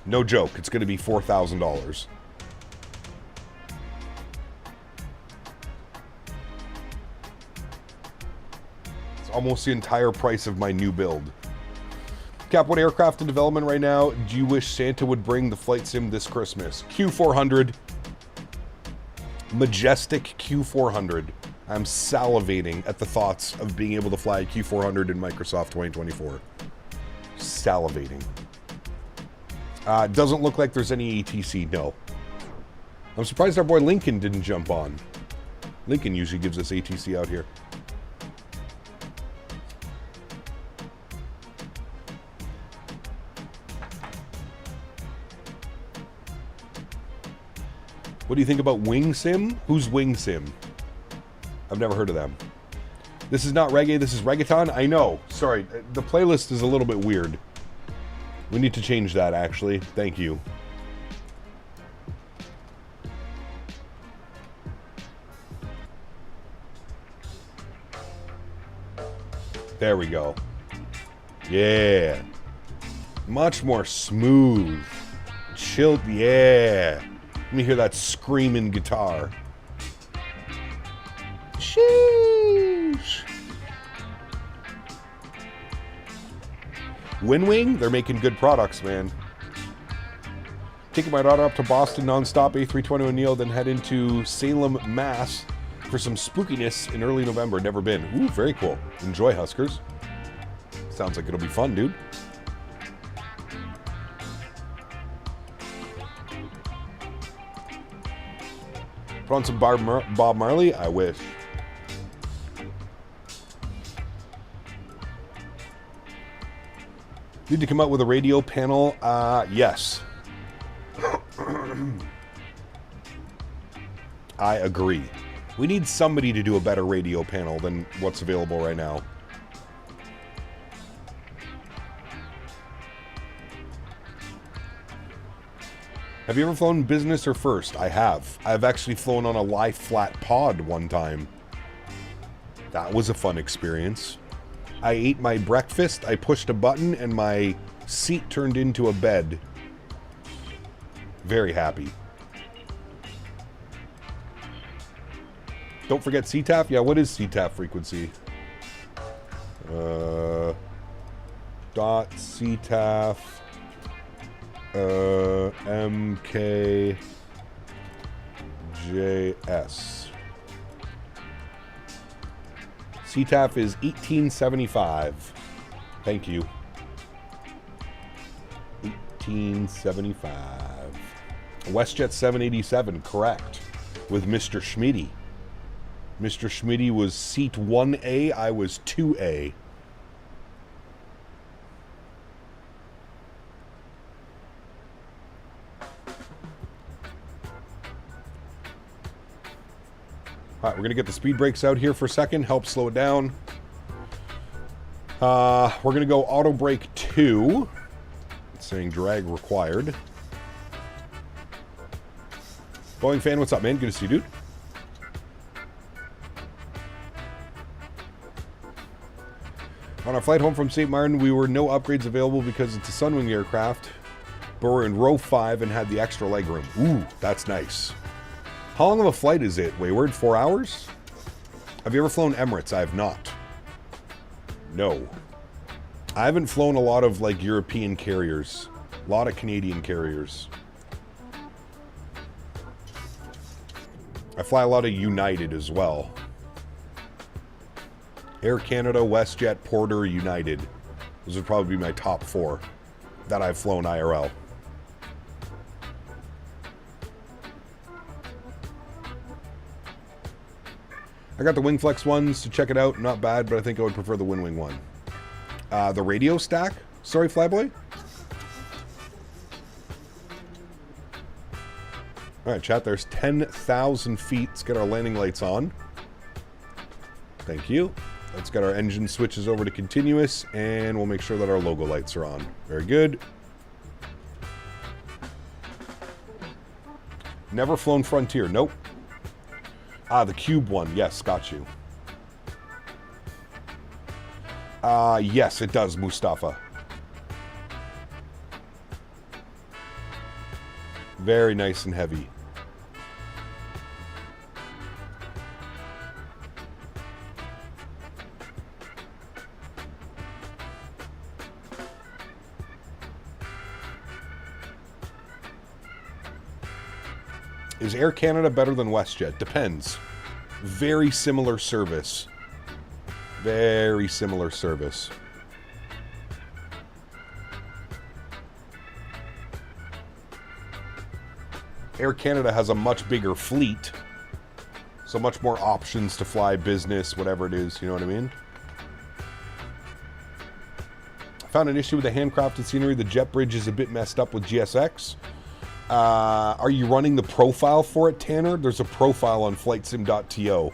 No joke, it's going to be $4,000. It's almost the entire price of my new build. Cap, what aircraft in development right now do you wish Santa would bring the flight sim this Christmas? Q400. Majestic Q400. I'm salivating at the thoughts of being able to fly a Q400 in Microsoft 2024. Salivating. Doesn't look like there's any ATC, no. I'm surprised our boy Lincoln didn't jump on. Lincoln usually gives us ATC out here. What do you think about Wing Sim? Who's Wing Sim? I've never heard of them. This is not reggae, this is reggaeton? I know. Sorry, the playlist is a little bit weird. We need to change that, actually. Thank you. There we go. Yeah. Much more smooth. Chilled, yeah. Let me hear that screaming guitar. Sheesh. Wing, they're making good products, man. Taking my daughter up to Boston nonstop, A320 O'Neill, then head into Salem, Mass for some spookiness in early November. Never been. Ooh, very cool. Enjoy, Huskers. Sounds like it'll be fun, dude. Put on some Bob Marley? I wish. Need to come out with a radio panel? Yes. I agree. We need somebody to do a better radio panel than what's available right now. Have you ever flown business or first? I have. I've actually flown on a lie flat pod one time. That was a fun experience. I ate my breakfast, I pushed a button, and my seat turned into a bed. Very happy. Don't forget CTAF? Yeah, what is CTAF frequency? dot CTAF MKJS. CTAF is 1875. Thank you. 1875. WestJet 787, correct. With Mr. Smitty. Mr. Smitty was seat 1A, I was 2A. All right, we're going to get the speed brakes out here for a second, help slow it down. We're going to go auto brake 2. It's saying drag required. Boeing fan, what's up, man? Good to see you, dude. On our flight home from St. Martin, we were no upgrades available because it's a Sunwing aircraft, but we're in row 5 and had the extra legroom. Ooh, that's nice. How long of a flight is it, Wayward? 4 hours? Have you ever flown Emirates? I have not. No. I haven't flown a lot of, like, European carriers. A lot of Canadian carriers. I fly a lot of United as well. Air Canada, WestJet, Porter, United. Those would probably be my top 4 that I've flown IRL. I got the Wingflex ones to check it out. Not bad, but I think I would prefer the Winwing one. The radio stack? Sorry, Flyboy? Alright, chat, there's 10,000 feet. Let's get our landing lights on. Thank you. Let's get our engine switches over to continuous, and we'll make sure that our logo lights are on. Very good. Never flown Frontier. Nope. Ah, the Cube one. Yes, got you. Yes, it does, Mustafa. Very nice and heavy. Is Air Canada better than WestJet? Depends. Very similar service. Very similar service. Air Canada has a much bigger fleet, so much more options to fly business, whatever it is, you know what I mean? I found an issue with the handcrafted scenery. The jet bridge is a bit messed up with GSX. Are you running the profile for it, Tanner? There's a profile on flightsim.to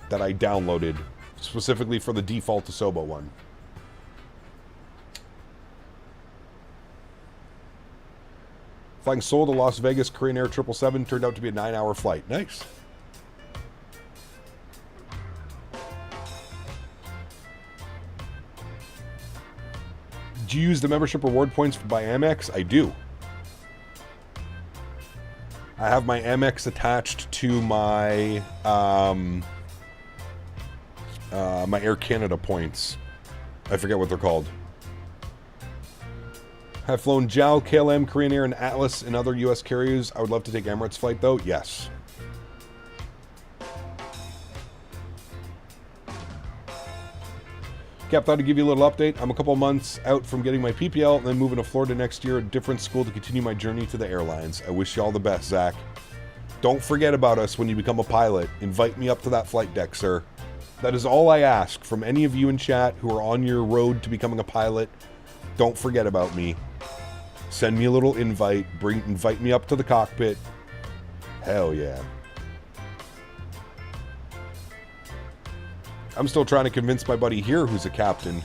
that I downloaded specifically for the default Asobo one. Flying Seoul to Las Vegas, Korean Air 777 turned out to be a 9-hour flight. Nice. Do you use the membership reward points by Amex? I do. I have my Amex attached to my my Air Canada points. I forget what they're called. I've flown JAL, KLM, Korean Air, and Atlas and other U.S. carriers. I would love to take Emirates flight, though. Yes. Cap, thought I'd give you a little update. I'm a couple months out from getting my PPL and then moving to Florida next year, a different school to continue my journey to the airlines. I wish you all the best, Zach. Don't forget about us when you become a pilot. Invite me up to that flight deck, sir. That is all I ask from any of you in chat who are on your road to becoming a pilot. Don't forget about me. Send me a little invite. Invite me up to the cockpit. Hell yeah. I'm still trying to convince my buddy here, who's a captain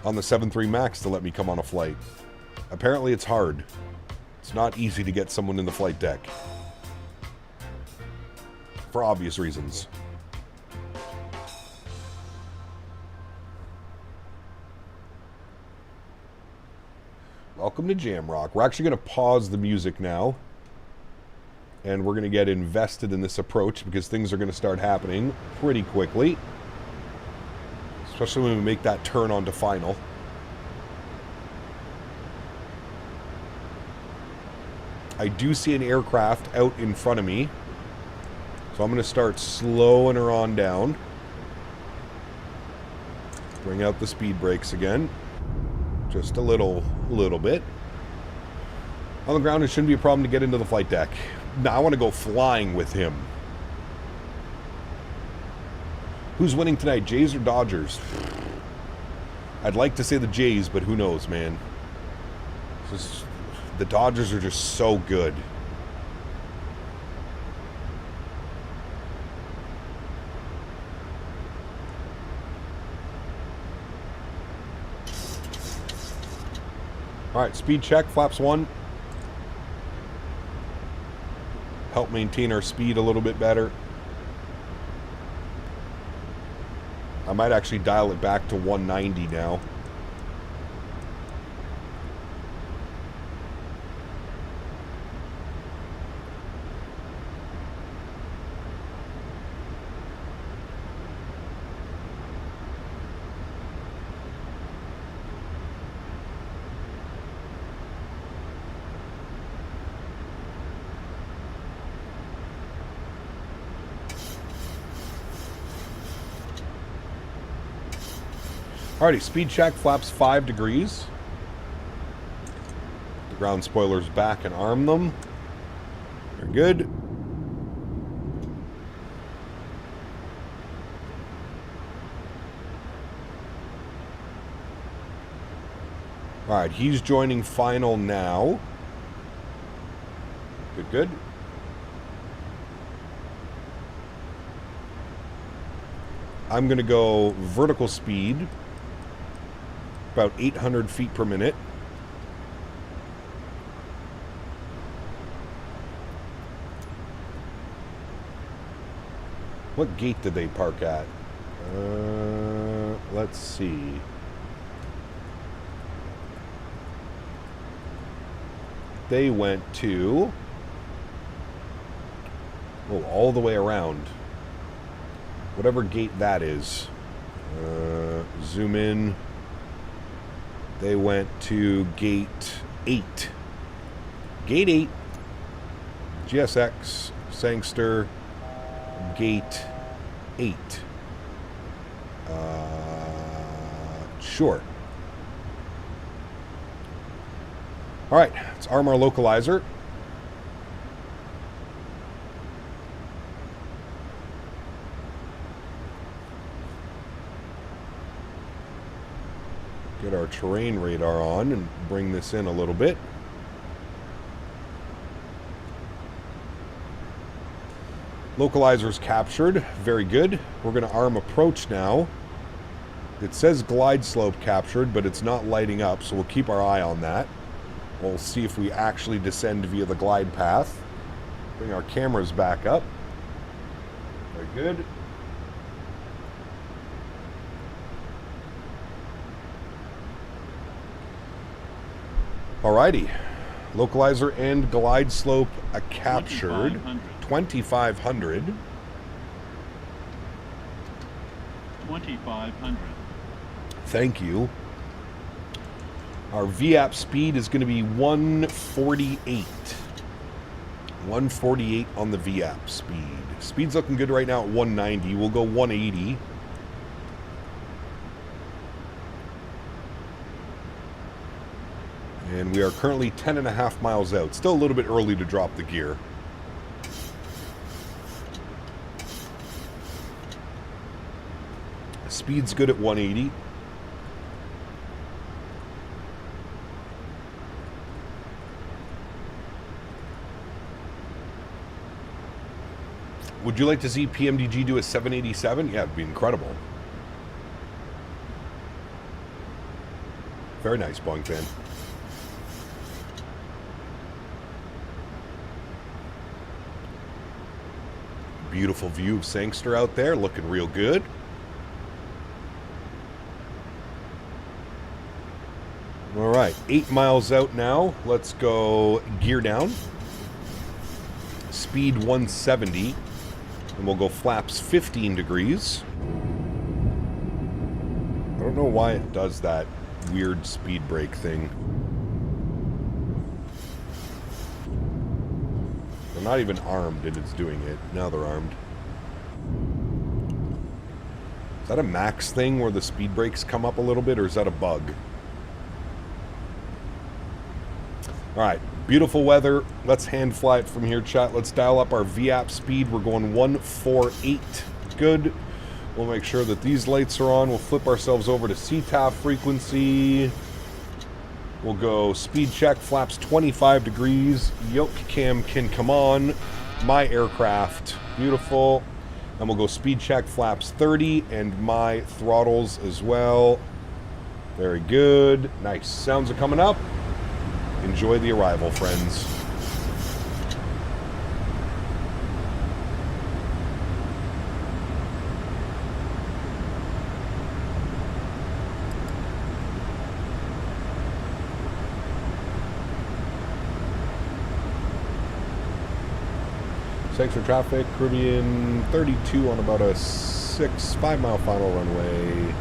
on the 7.3 MAX, to let me come on a flight. Apparently it's hard. It's not easy to get someone in the flight deck. For obvious reasons. Welcome to Jamrock. We're actually going to pause the music now. And we're going to get invested in this approach because things are going to start happening pretty quickly. Especially when we make that turn onto final. I do see an aircraft out in front of me. So I'm going to start slowing her on down. Bring out the speed brakes again. Just a little bit. On the ground, it shouldn't be a problem to get into the flight deck. Now I want to go flying with him. Who's winning tonight, Jays or Dodgers? I'd like to say the Jays, but who knows, man. The Dodgers are just so good. All right, speed check, flaps 1. Help maintain our speed a little bit better. I might actually dial it back to 190 now. Alrighty, speed check, flaps 5 degrees. The ground spoilers back and arm them. Very good. Alright, he's joining final now. Good, good. I'm going to go vertical speed. About 800 feet per minute. What gate did they park at? Let's see. They went to... oh, all the way around. Whatever gate that is. Zoom in. They went to gate 8. Gate 8. GSX. Sangster. Gate 8. Sure. Alright, let's arm our localizer. Get our terrain radar on and bring this in a little bit. Localizer's captured. Very good. We're going to arm approach now. It says glide slope captured, but it's not lighting up, so we'll keep our eye on that. We'll see if we actually descend via the glide path. Bring our cameras back up. Very good. Alrighty. Localizer and glide slope captured. 2,500. 2,500. Thank you. Our VAP speed is going to be 148. 148 on the VAP speed. Speed's looking good right now at 190. We'll go 180. And we are currently 10.5 miles out. Still a little bit early to drop the gear. Speed's good at 180. Would you like to see PMDG do a 787? Yeah, it'd be incredible. Very nice, Boeing fan. Beautiful view of Sangster out there, looking real good. All right, 8 miles out now. Let's go gear down. Speed 170. And we'll go flaps 15 degrees. I don't know why it does that weird speed brake thing. They're not even armed and it's doing it. Now they're armed. Is that a max thing where the speed brakes come up a little bit, or is that a bug? Alright, beautiful weather. Let's hand fly it from here, chat. Let's dial up our VAP speed. We're going 148. Good. We'll make sure that these lights are on. We'll flip ourselves over to CTAF frequency. We'll go speed check, flaps 25 degrees. Yoke cam can come on. My aircraft. Beautiful. And we'll go speed check, flaps 30, and my throttles as well. Very good. Nice. Sounds are coming up. Enjoy the arrival, friends. Thanks for traffic. Caribbean 32 on about a 5-mile final runway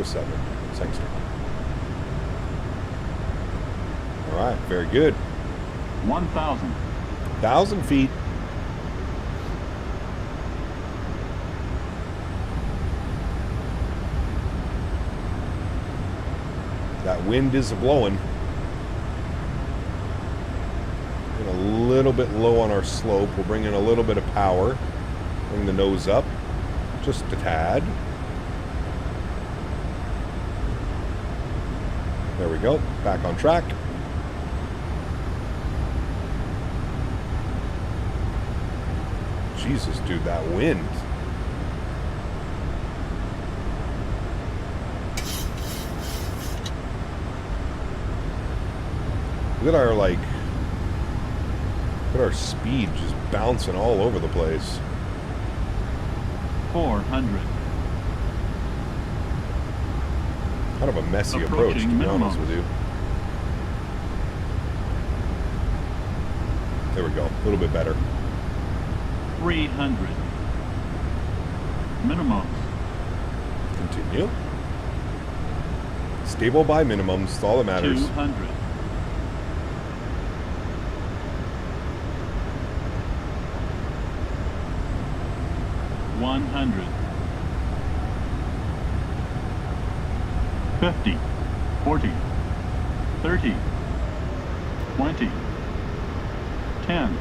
07. Thanks. Alright, very good. 1,000. 1,000 feet. That wind is blowing. A little bit low on our slope. We'll bring in a little bit of power. Bring the nose up just a tad. There we go. Back on track. Jesus, dude, that wind. Look at our, like, look at our speed just bouncing all over the place. 400. Kind of a messy approach, to be honest with you. There we go. A little bit better. 300. Minimums. Continue. Stable by minimums. That's all that matters. 200. 100. 50. 40. 30. 20. 10.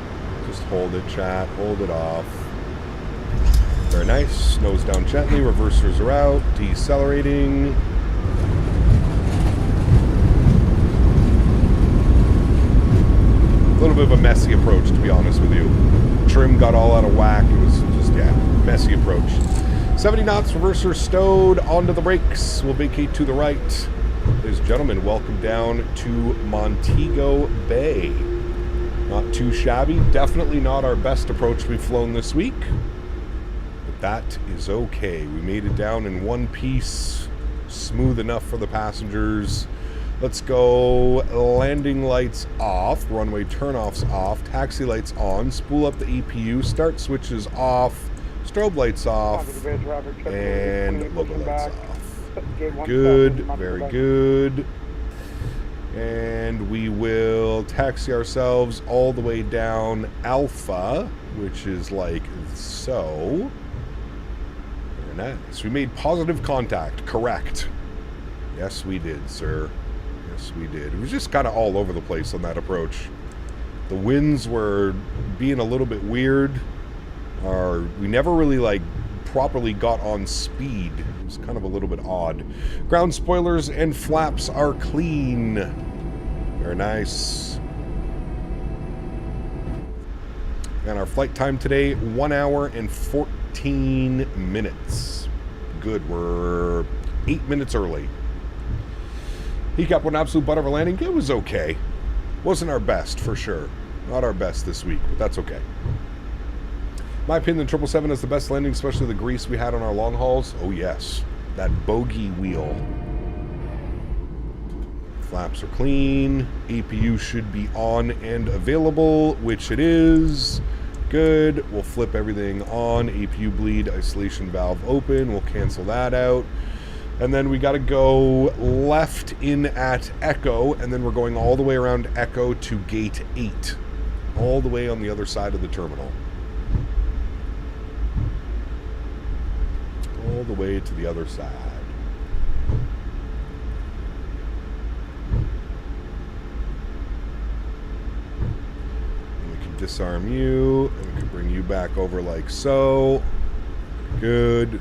Just hold it, chat. Hold it off. Very nice. Nose down gently. Reversers are out. Decelerating. A little bit of a messy approach, to be honest with you. Trim got all out of whack. It was just, yeah, messy approach. 70 knots, reverser stowed onto the brakes. We'll vacate to the right. Ladies and gentlemen, welcome down to Montego Bay. Not too shabby. Definitely not our best approach we've flown this week. But that is okay. We made it down in one piece. Smooth enough for the passengers. Let's go. Landing lights off. Runway turnoffs off. Taxi lights on. Spool up the EPU. Start switches off. Strobe lights off. And logo lights off. Good. Very good. And we will taxi ourselves all the way down Alpha, which is like so. Very nice. We made positive contact. Correct. Yes, we did, sir. Yes, we did. It was just kind of all over the place on that approach. The winds were being a little bit weird. We never really, like, properly got on speed. It was kind of a little bit odd. Ground spoilers and flaps are clean. Very nice. And our flight time today, 1 hour and 14 minutes. Good, we're 8 minutes early. He got one absolute butt of a landing. It was okay. Wasn't our best, for sure. Not our best this week, but that's okay. My opinion, the 777 is the best landing, especially the grease we had on our long hauls. Oh, yes. That bogey wheel. Flaps are clean. APU should be on and available, which it is. Good. We'll flip everything on. APU bleed, isolation valve open. We'll cancel that out. And then we got to go left in at Echo, and then we're going all the way around Echo to gate 8. all the way on the other side of the terminal. All the way to the other side. And we can disarm you, and we can bring you back over like so. Good.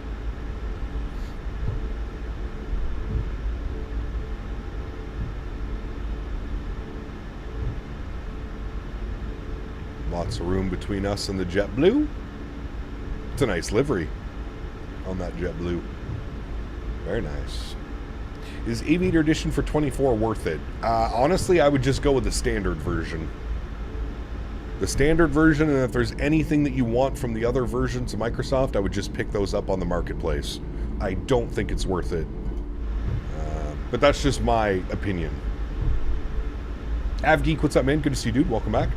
Lots of room between us and the JetBlue. It's a nice livery on that JetBlue. Very nice. Is Aviator Edition for 24 worth it? Honestly, I would just go with the standard version. The standard version, and if there's anything that you want from the other versions of Microsoft, I would just pick those up on the marketplace. I don't think it's worth it. But that's just my opinion. AvGeek, what's up, man? Good to see you, dude. Welcome back.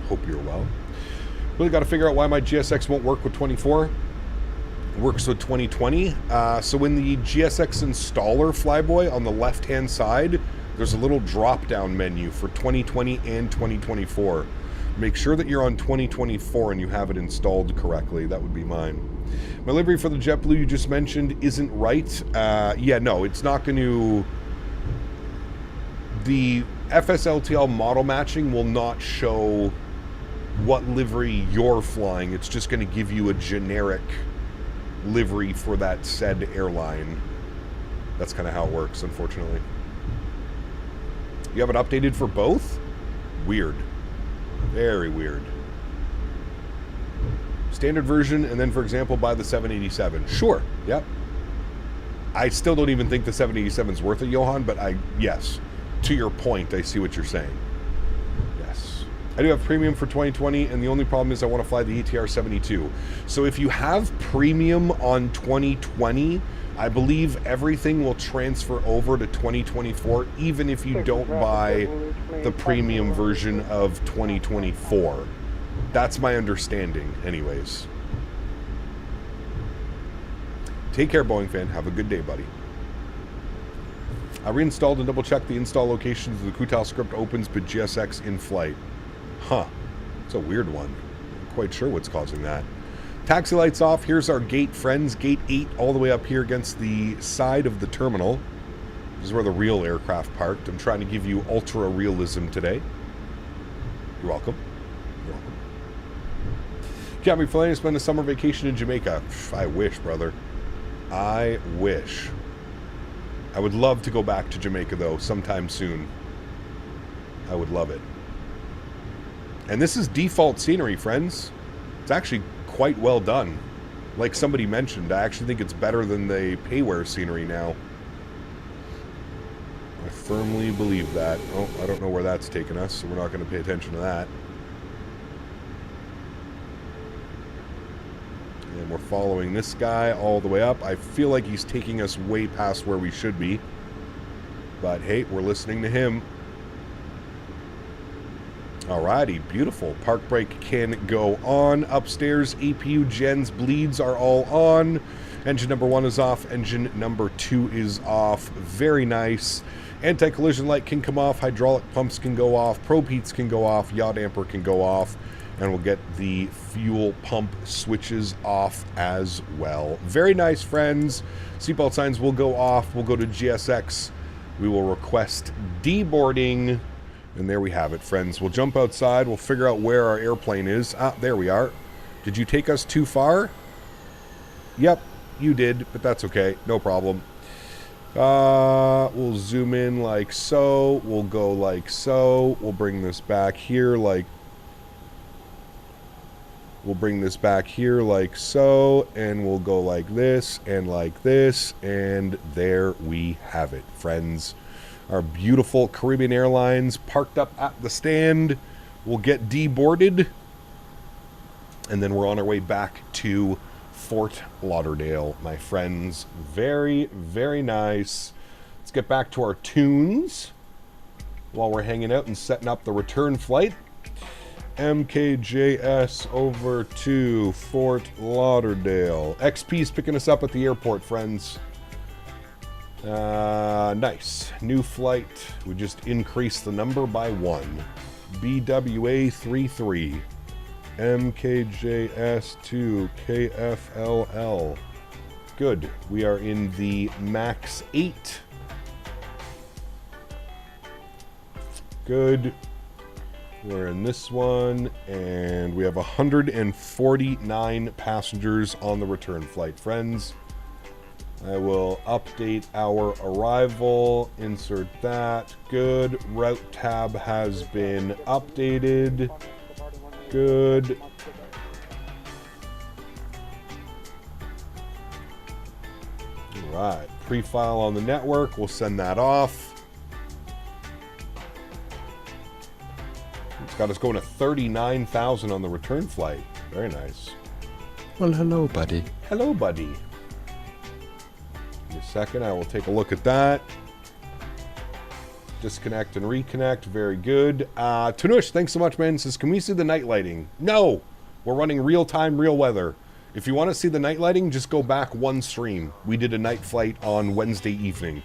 Hope you're well. Really got to figure out why my GSX won't work with 24. It works with 2020. So in the GSX installer flyboy on the left-hand side, there's a little drop-down menu for 2020 and 2024. Make sure that you're on 2024 and you have it installed correctly. That would be mine. My livery for the JetBlue you just mentioned isn't right. Yeah, no, it's not going to... The FSLTL model matching will not show what livery you're flying. It's just going to give you a generic livery for that said airline. That's kind of how it works, unfortunately. You have it updated for both? Weird. Very weird. Standard version, and then, for example, buy the 787. Sure, yep. I still don't even think the 787 is worth it, Johan, but yes. To your point, I see what you're saying. Yes. I do have premium for 2020, and the only problem is I want to fly the ETR 72. So if you have premium on 2020, I believe everything will transfer over to 2024, even if you don't buy the premium version of 2024. That's my understanding, anyways. Take care, Boeing fan. Have a good day, buddy. I reinstalled and double-checked the install locations of the Kutal script opens, but GSX in flight. Huh. It's a weird one. I'm quite sure what's causing that. Taxi lights off. Here's our gate, friends. Gate 8 all the way up here against the side of the terminal. This is where the real aircraft parked. I'm trying to give you ultra realism today. You're welcome. You're welcome. Can't be planning to spend a summer vacation in Jamaica. I wish, brother. I wish. I would love to go back to Jamaica, though, sometime soon. I would love it. And this is default scenery, friends. It's actually quite well done. Like somebody mentioned, I actually think it's better than the payware scenery now. I firmly believe that. Oh, I don't know where that's taken us, so we're not going to pay attention to that. And we're following this guy all the way up. I feel like he's taking us way past where we should be. But hey, we're listening to him. Alrighty, beautiful. Park brake can go on. Upstairs, APU gens bleeds are all on. Engine number 1 is off. Engine number 2 is off. Very nice. Anti-collision light can come off. Hydraulic pumps can go off. Probe heats can go off. Yaw damper can go off. And we'll get the fuel pump switches off as well. Very nice, friends. Seatbelt signs will go off. We'll go to GSX. We will request deboarding. And there we have it, friends. We'll jump outside. We'll figure out where our airplane is. Ah, there we are. Did you take us too far? Yep, you did, but that's okay. No problem. We'll zoom in like so. We'll go like so. We'll bring this back here like... We'll bring this back here like so. And we'll go like this and like this. And there we have it, friends. Our beautiful Caribbean Airlines parked up at the stand. We'll get deboarded. And then we're on our way back to Fort Lauderdale, my friends. Very, very nice. Let's get back to our tunes while we're hanging out and setting up the return flight. MKJS over to Fort Lauderdale. XP's picking us up at the airport, friends. Nice. New flight. We just increased the number by 1. BWA33. MKJS2. KFLL. Good. We are in the MAX8. Good. We're in this one, and we have 149 passengers on the return flight, friends. I will update our arrival, insert that. Good. Route tab has been updated. Good. All right. Pre-file on the network. We'll send that off. It's got us going to 39,000 on the return flight. Very nice. Well, hello, buddy. Hello, buddy. Give me a second. I will take a look at that. Disconnect and reconnect. Very good. Tanush, thanks so much, man. Says, can we see the night lighting? No. We're running real time, real weather. If you want to see the night lighting, just go back one stream. We did a night flight on Wednesday evening.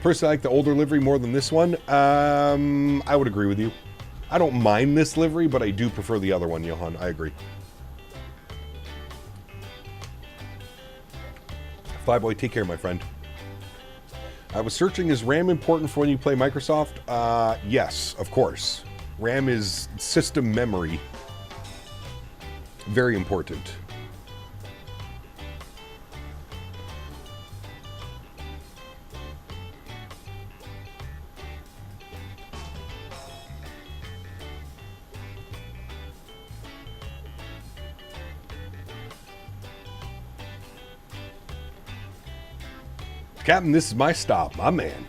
Personally, I like the older livery more than this one. I would agree with you. I don't mind this livery, but I do prefer the other one, Johan. I agree. Flyboy, take care, my friend. I was searching, is RAM important for when you play Microsoft? Yes, of course. RAM is system memory. Very important. Captain, this is my stop, my man.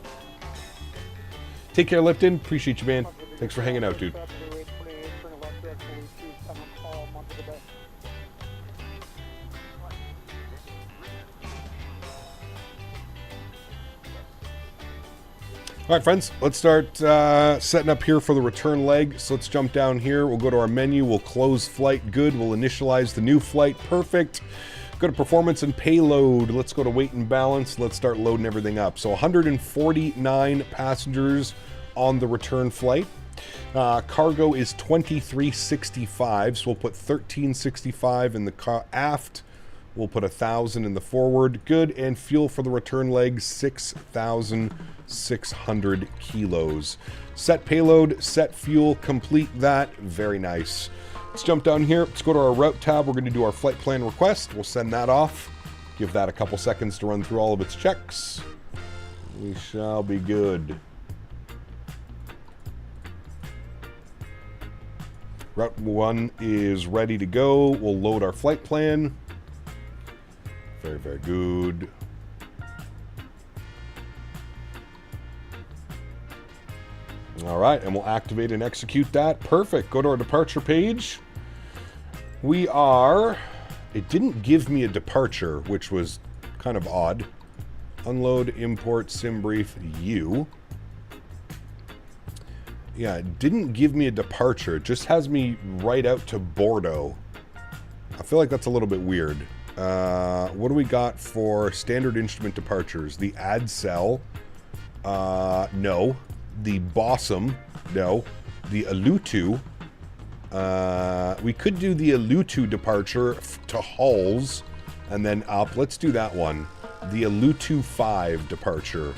Take care, Lipton. Appreciate you, man. Thanks for hanging out, dude. All right, friends, let's start setting up here for the return leg. So let's jump down here. We'll go to our menu. We'll close flight. Good. We'll initialize the new flight. Perfect. Go to performance and payload. Let's go to weight and balance. Let's start loading everything up. So 149 passengers on the return flight. Cargo is 2365, so we'll put 1365 in the aft. We'll put 1,000 in the forward. Good. And fuel for the return leg, 6,600 kilos. Set payload, set fuel, complete that. Very nice. Let's jump down here. Let's go to our route tab. We're going to do our flight plan request. We'll send that off. Give that a couple seconds to run through all of its checks. We shall be good. Route 1 is ready to go. We'll load our flight plan. Very, very good. All right, and we'll activate and execute that. Perfect. Go to our departure page. We are... It didn't give me a departure, which was kind of odd. Unload, import, sim brief, U. Yeah, it didn't give me a departure. It just has me right out to Bordeaux. I feel like that's a little bit weird. What do we got for standard instrument departures? The add cell. No. The Bossum. No. The Alutu. We could do the Alutu departure to Hulls and then up. Let's do that one. The Alutu 5 departure.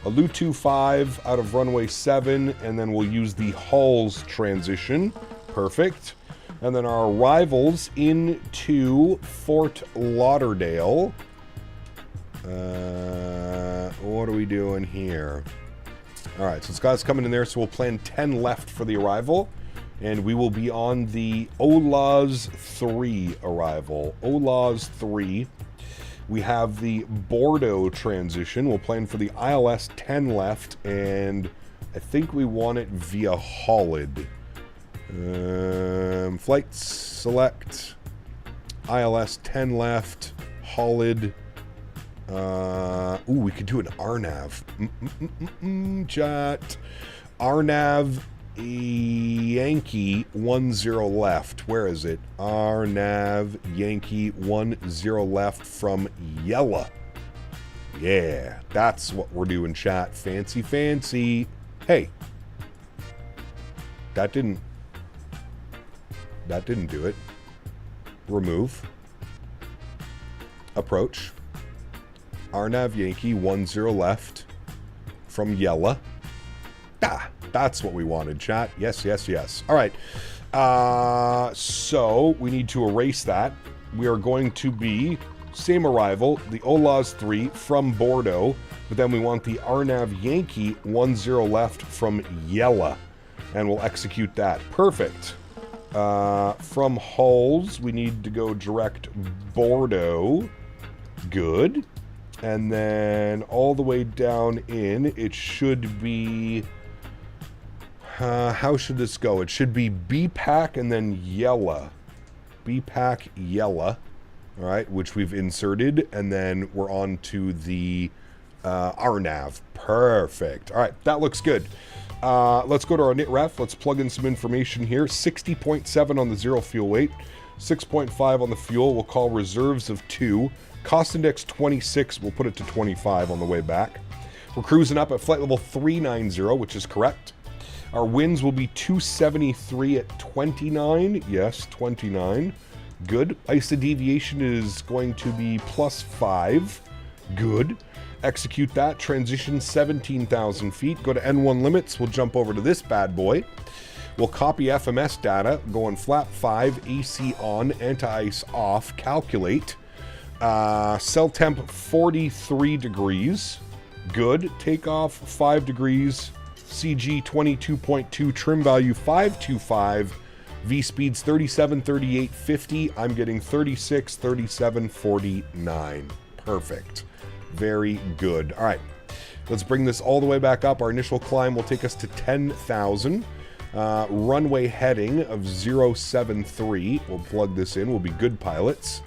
Alutu 5 out of runway 7, and then we'll use the Hulls transition. Perfect. And then our arrivals into Fort Lauderdale. What are we doing here? All right, so it's got us coming in there, so we'll plan 10 left for the arrival. And we will be on the OLAS 3 arrival. OLAS 3. We have the Bordeaux transition. We'll plan for the ILS 10 left, and I think we want it via Hollid. Flights, select. ILS 10 left. Hollid. Ooh, we could do an RNAV. Chat. RNAV Yankee 10 left. Where is it? RNAV Yankee 10 left from Yella. Yeah, that's what we're doing, chat. Fancy, fancy. Hey. That didn't do it. Remove. Approach. Arnav Yankee, 10 left. From Yella. Ah, that's what we wanted, chat. Yes, yes, yes. All right. So we need to erase that. We are going to be same arrival, the Olaz 3 from Bordeaux, but then we want the Arnav Yankee 10 left from Yella, and we'll execute that. Perfect. From Hulls, we need to go direct Bordeaux. Good. And then all the way down in, it should be... how should this go? It should be BPAC and then Yella. BPAC Yella. All right, which we've inserted. And then we're on to the RNAV. Perfect. All right, that looks good. Let's go to our NITREF. Let's plug in some information here. 60.7 on the zero fuel weight. 6.5 on the fuel. We'll call reserves of 2. Cost index 26. We'll put it to 25 on the way back. We're cruising up at flight level 390, which is correct. Our winds will be 273 at 29. Yes, 29. Good. ISA deviation is going to be +5. Good. Execute that. Transition 17,000 feet. Go to N1 limits. We'll jump over to this bad boy. We'll copy FMS data. Go on flap 5, AC on, anti-ice off. Calculate. Cell temp 43 degrees. Good. Takeoff 5 degrees. CG 22.2. Trim value 525. V speeds 37, 38, 50. I'm getting 36, 37, 49. Perfect. Very good. All right. Let's bring this all the way back up. Our initial climb will take us to 10,000. Runway heading of 073. We'll plug this in. We'll be good pilots.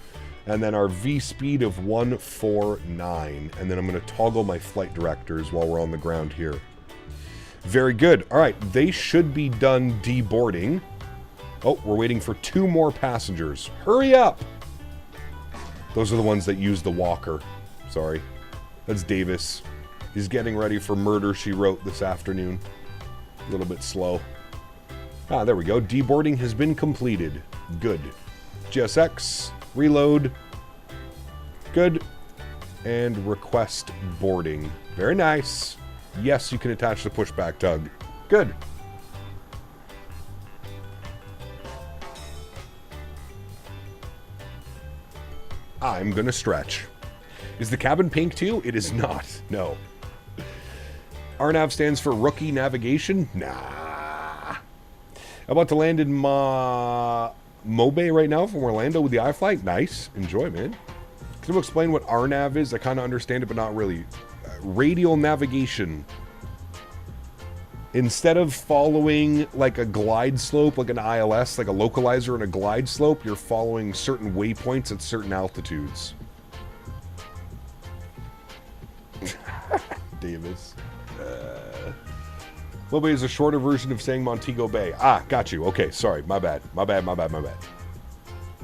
And then our V speed of 149. And then I'm going to toggle my flight directors while we're on the ground here. Very good. All right. They should be done deboarding. Oh, we're waiting for 2 more passengers. Hurry up! Those are the ones that use the walker. Sorry. That's Davis. He's getting ready for Murder, She Wrote this afternoon. A little bit slow. Ah, there we go. Deboarding has been completed. Good. GSX. Reload. Good. And request boarding. Very nice. Yes, you can attach the pushback tug. Good. I'm gonna stretch. Is the cabin pink too? It is not. No. RNAV stands for Rookie Navigation? Nah. I'm about to land in Mobay right now from Orlando with the iFly. Nice. Enjoy, man. Can you explain what RNAV is? I kind of understand it, but not really. Radial navigation. Instead of following like a glide slope, like an ILS, like a localizer and a glide slope, you're following certain waypoints at certain altitudes. Davis. Mobay is a shorter version of saying Montego Bay. Ah, got you. Okay, sorry. My bad. My bad.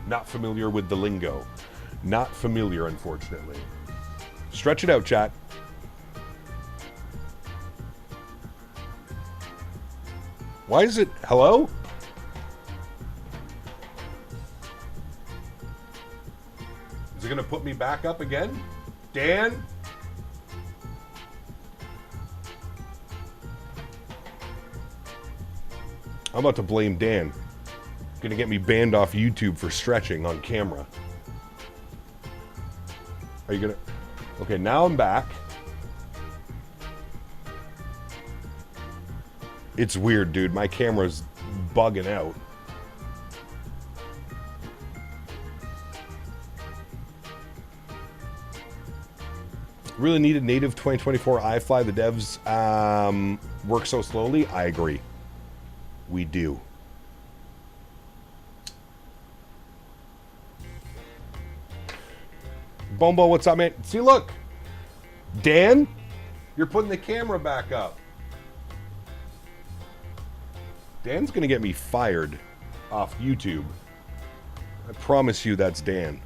Not familiar with the lingo. Not familiar, unfortunately. Stretch it out, chat. Why is it... Hello? Is it going to put me back up again? Dan? I'm about to blame Dan. Going to get me banned off YouTube for stretching on camera. Are you going to... Okay, now I'm back. It's weird, dude. My camera's bugging out. Really needed native 2024 iFly. The devs work so slowly. I agree. We do. Bombo, what's up, man? See, look. Dan, you're putting the camera back up. Dan's gonna get me fired off YouTube. I promise you that's Dan.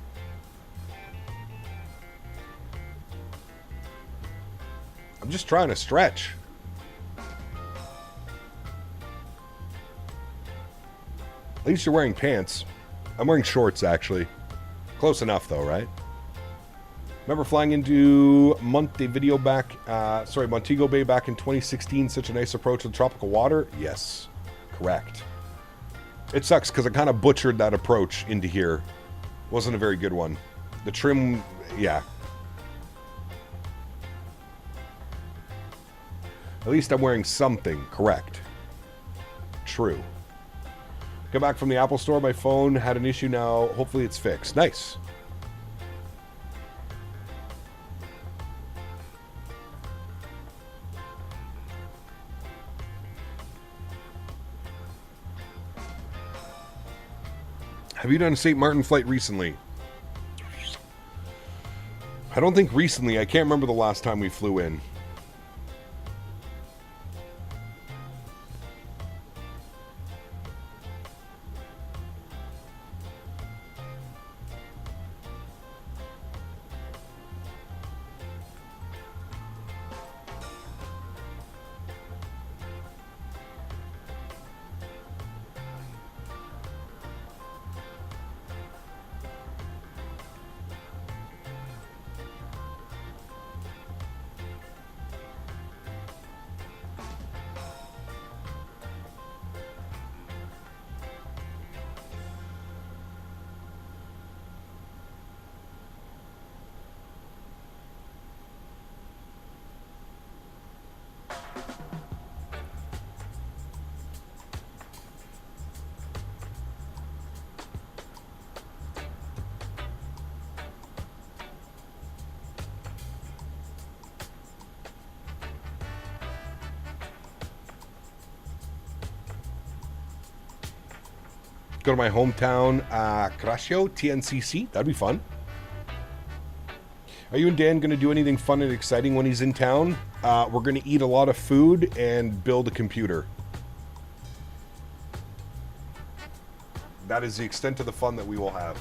I'm just trying to stretch. At least you're wearing pants. I'm wearing shorts, actually. Close enough, though, right? Remember flying into Montego Bay back in 2016? Such a nice approach to the tropical water? Yes, correct. It sucks because I kind of butchered that approach into here. Wasn't a very good one. The trim, yeah. At least I'm wearing something, correct. True. Got back from the Apple store, my phone had an issue now. Hopefully it's fixed. Nice. Have you done a St. Martin flight recently? I don't think recently. I can't remember the last time we flew in. Go to my hometown, Crasio, TNCC. That'd be fun. Are you and Dan going to do anything fun and exciting when he's in town? We're going to eat a lot of food and build a computer. That is the extent of the fun that we will have.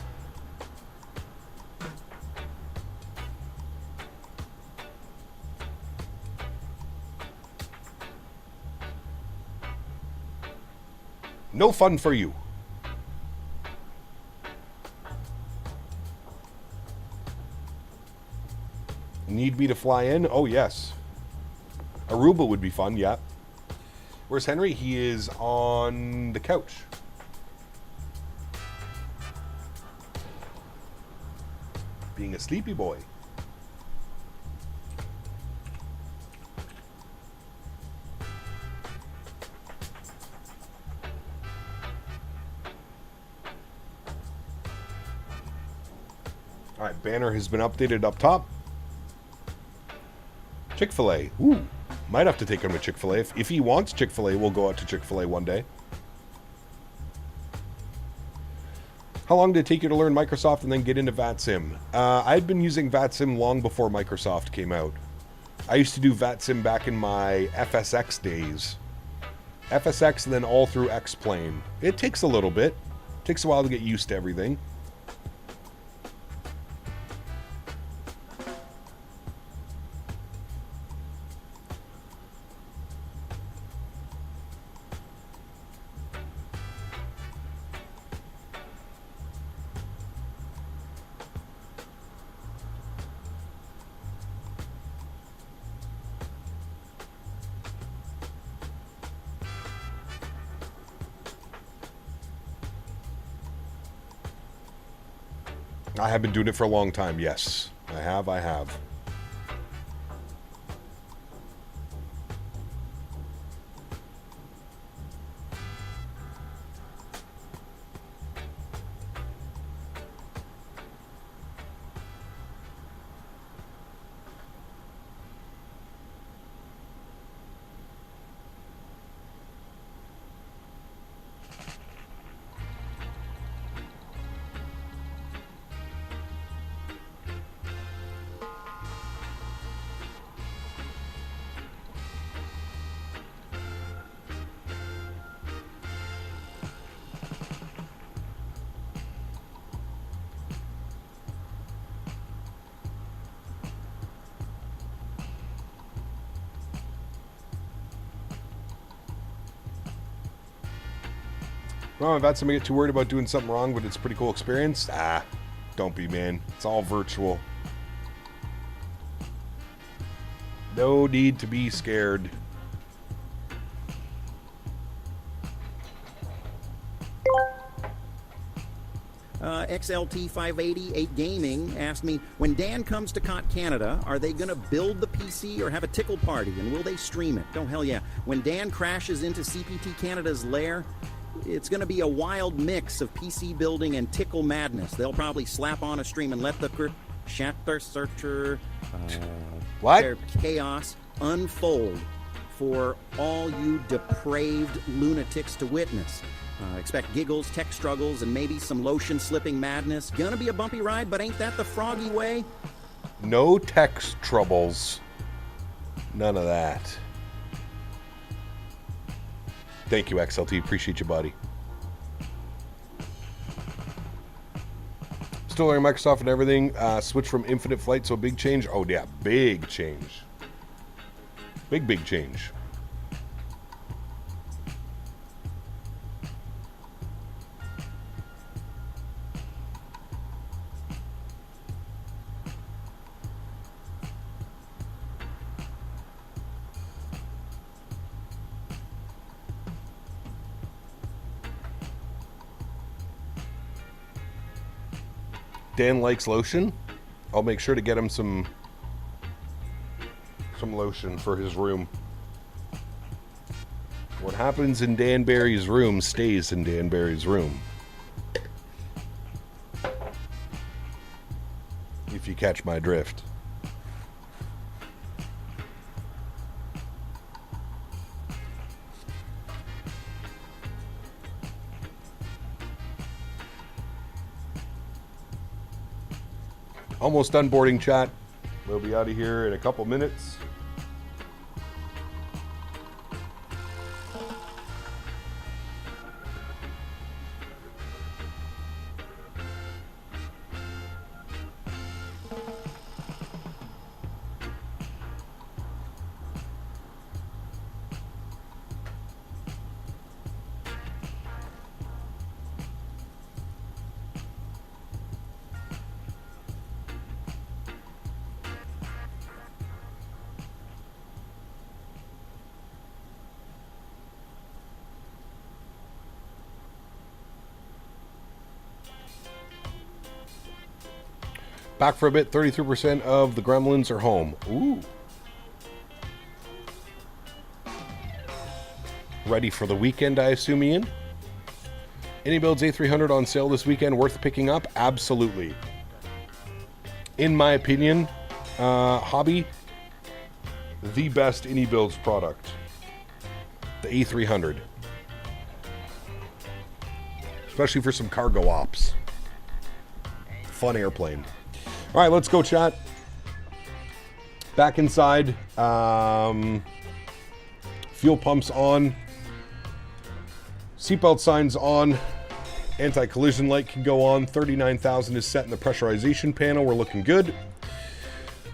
No fun for you. Need me to fly in? Oh, yes. Aruba would be fun, yeah. Where's Henry? He is on the couch. Being a sleepy boy. All right, banner has been updated up top. Chick-fil-A. Ooh, might have to take him to Chick-fil-A. If he wants Chick-fil-A, we'll go out to Chick-fil-A one day. How long did it take you to learn Microsoft and then get into VATSIM? I'd been using VATSIM long before Microsoft came out. I used to do VATSIM back in my FSX days. FSX and then all through X-Plane. It takes a little bit. It takes a while to get used to everything. I have been doing it for a long time, yes. I have. Well, I've had somebody get too worried about doing something wrong, but it's a pretty cool experience. Ah, don't be, man. It's all virtual. No need to be scared. XLT 588 Gaming asked me, when Dan comes to Koch Canada, are they going to build the PC or have a tickle party, and will they stream it? Oh, hell yeah. When Dan crashes into CPT Canada's lair, it's going to be a wild mix of PC building and tickle madness. They'll probably slap on a stream and let the Shatter Searcher their chaos unfold for all you depraved lunatics to witness. Expect giggles, tech struggles, and maybe some lotion slipping madness. Gonna be a bumpy ride, but ain't that the froggy way? No text troubles. None of that. Thank you, XLT. Appreciate you, buddy. Still learning Microsoft and everything. Switch from Infinite Flight, so a big change. Oh, yeah. Big change. Big change. Dan likes lotion. I'll make sure to get him some lotion for his room. What happens in Dan Barry's room stays in Dan Barry's room. If you catch my drift. Almost done boarding, chat. We'll be out of here in a couple minutes. Back for a bit, 33% of the gremlins are home. Ooh. Ready for the weekend, I assume, Ian? Any builds A300 on sale this weekend worth picking up? Absolutely. In my opinion, hobby, the best any builds product. The A300. Especially for some cargo ops. Fun airplane. All right, let's go, chat. Back inside. Fuel pumps on. Seatbelt signs on. Anti-collision light can go on. 39,000 is set in the pressurization panel. We're looking good.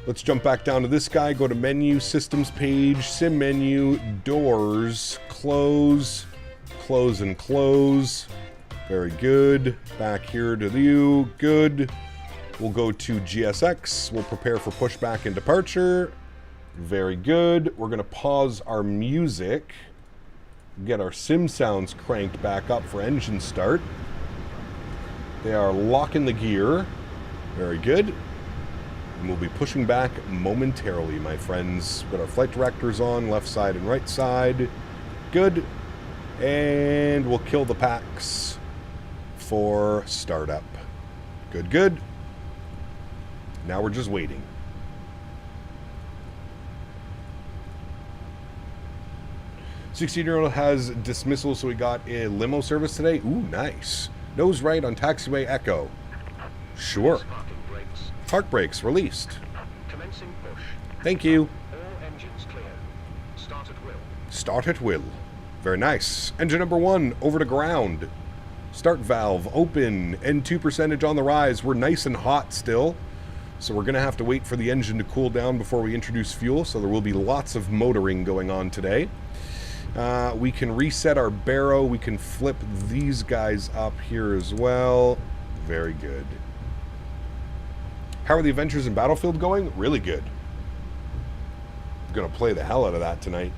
Let's jump back down to this guy. Go to menu, systems page, sim menu, doors, close, close and close. Very good. Back here to you. Good. We'll go to GSX. We'll prepare for pushback and departure. Very good. We're going to pause our music. Get our sim sounds cranked back up for engine start. They are locking the gear. Very good. And we'll be pushing back momentarily, my friends. Got our flight directors on, left side and right side. Good. And we'll kill the packs for startup. Good, good. Now we're just waiting. 16-year-old has dismissal, so we got a limo service today. Ooh, nice. Nose right on taxiway Echo. Sure. Park brakes released. Commencing push. Thank you. All engines clear. Start at will. Start at will. Very nice. Engine number 1 over to ground. Start valve open. N2 percentage on the rise. We're nice and hot still. So we're going to have to wait for the engine to cool down before we introduce fuel. So there will be lots of motoring going on today. We can reset our barrow. We can flip these guys up here as well. Very good. How are the adventures in Battlefield going? Really good. I'm going to play the hell out of that tonight.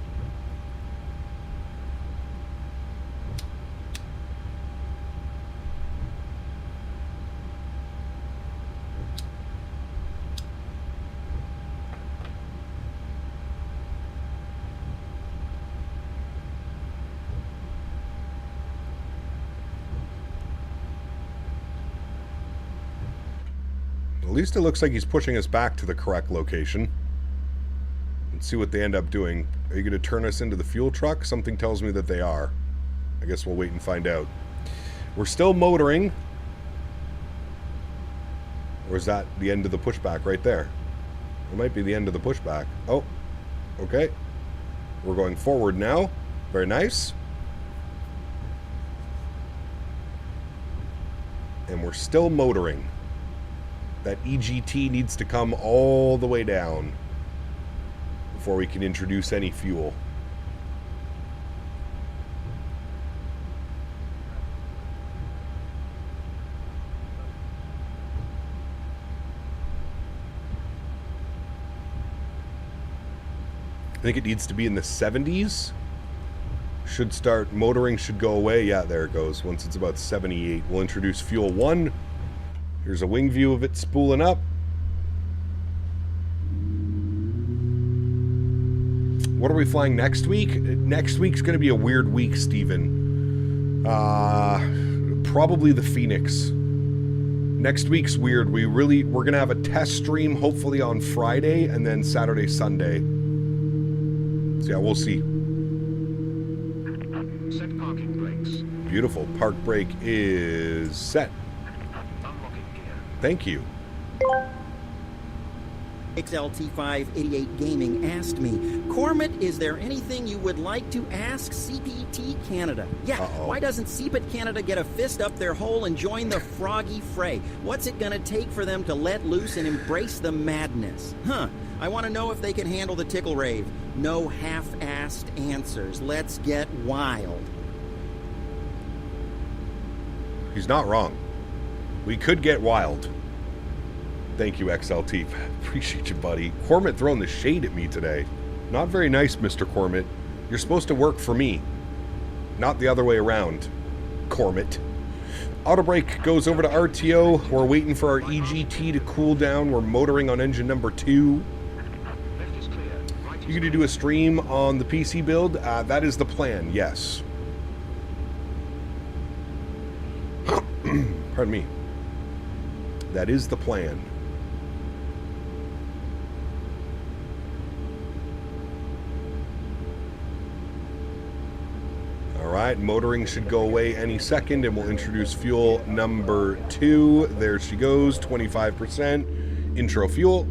At least it looks like he's pushing us back to the correct location. Let's see what they end up doing. Are you going to turn us into the fuel truck? Something tells me that they are. I guess we'll wait and find out. We're still motoring. Or is that the end of the pushback right there? It might be the end of the pushback. Oh, okay. We're going forward now. Very nice. And we're still motoring. That EGT needs to come all the way down before we can introduce any fuel. I think it needs to be in the 70s. Should start, motoring should go away. Yeah, there it goes. Once it's about 78, we'll introduce fuel 1. Here's a wing view of it spooling up. What are we flying next week? Next week's going to be a weird week, Steven. Probably the Phoenix. Next week's weird. We're going to have a test stream hopefully on Friday and then Saturday, Sunday. So yeah, we'll see. Set parking brakes. Beautiful. Park brake is set. Thank you. XLT588 Gaming asked me, Cormit, is there anything you would like to ask CPT Canada? Yeah, why doesn't CPT Canada get a fist up their hole and join the froggy fray? What's it gonna take for them to let loose and embrace the madness? Huh, I want to know if they can handle the tickle rave. No half-assed answers. Let's get wild. He's not wrong. We could get wild. Thank you, XLT. Appreciate you, buddy. Cormit throwing the shade at me today. Not very nice, Mr. Cormit. You're supposed to work for me, not the other way around, Cormit. Auto brake goes over to RTO. We're waiting for our EGT to cool down. We're motoring on engine number 2. You going to do a stream on the PC build? That is the plan, yes. Pardon me. That is the plan. Alright, motoring should go away any second, and we'll introduce fuel number 2. There she goes, 25%. Intro fuel.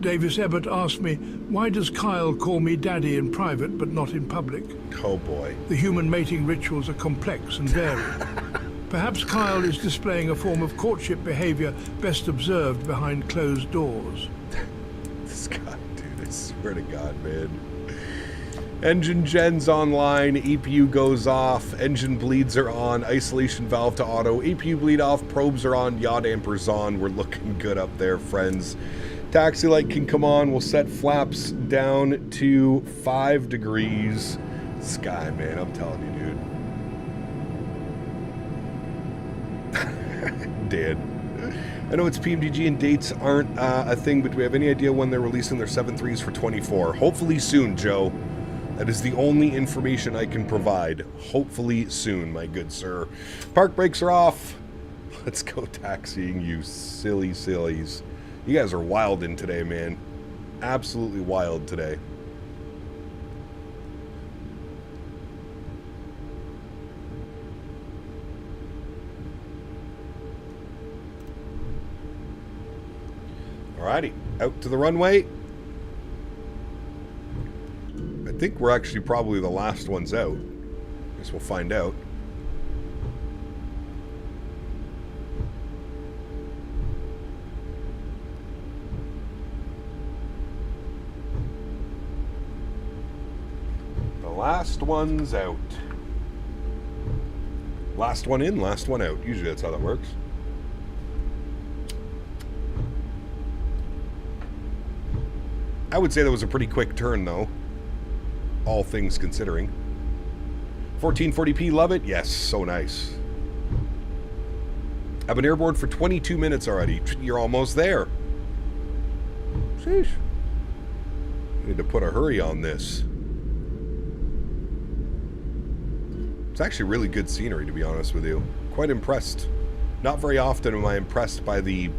Davis Ebbett asked me, why does Kyle call me daddy in private but not in public? Oh boy. The human mating rituals are complex and varied. Perhaps Kyle is displaying a form of courtship behavior best observed behind closed doors. This guy, dude, I swear to God, man. Engine gen's online, EPU goes off, engine bleeds are on, isolation valve to auto, EPU bleed off, probes are on, yaw dampers on. We're looking good up there, friends. Taxi light can come on. We'll set flaps down to 5 degrees. Sky, man, I'm telling you, dude. Dan. I know it's PMDG and dates aren't a thing, but do we have any idea when they're releasing their 7.3s for 24? Hopefully soon, Joe. That is the only information I can provide. Hopefully soon, my good sir. Park brakes are off. Let's go taxiing, you silly sillies. You guys are wild in today, man. Absolutely wild today. Alrighty, out to the runway. I think we're actually probably the last ones out. Guess we'll find out. The last one's out. Last one in, last one out. Usually that's how that works. I would say that was a pretty quick turn, though. All things considering. 1440p, love it? Yes, so nice. I've been airborne for 22 minutes already. You're almost there. Sheesh. Need to put a hurry on this. It's actually really good scenery, to be honest with you. Quite impressed. Not very often am I impressed by the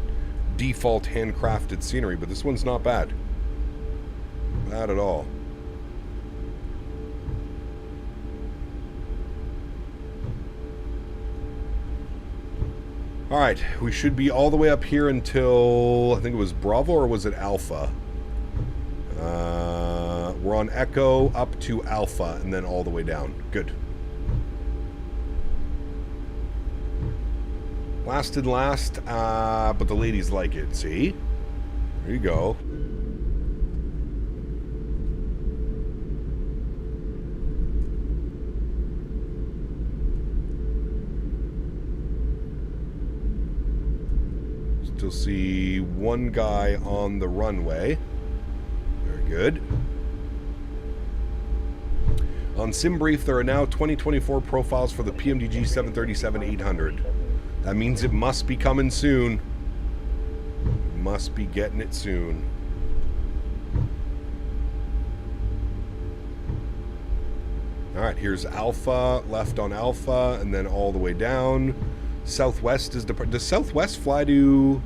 default handcrafted scenery, but this one's not bad. Not at all. Alright, we should be all the way up here until, I think it was Bravo, or was it Alpha? We're on Echo up to Alpha, and then all the way down. Good. Last and last, but the ladies like it, see? There you go. Still see one guy on the runway. Very good. On SimBrief, there are now 2024 profiles for the PMDG 737-800. That means it must be coming soon. Must be getting it soon. Alright, here's Alpha, left on Alpha, and then all the way down. Southwest is departing. Does Southwest fly to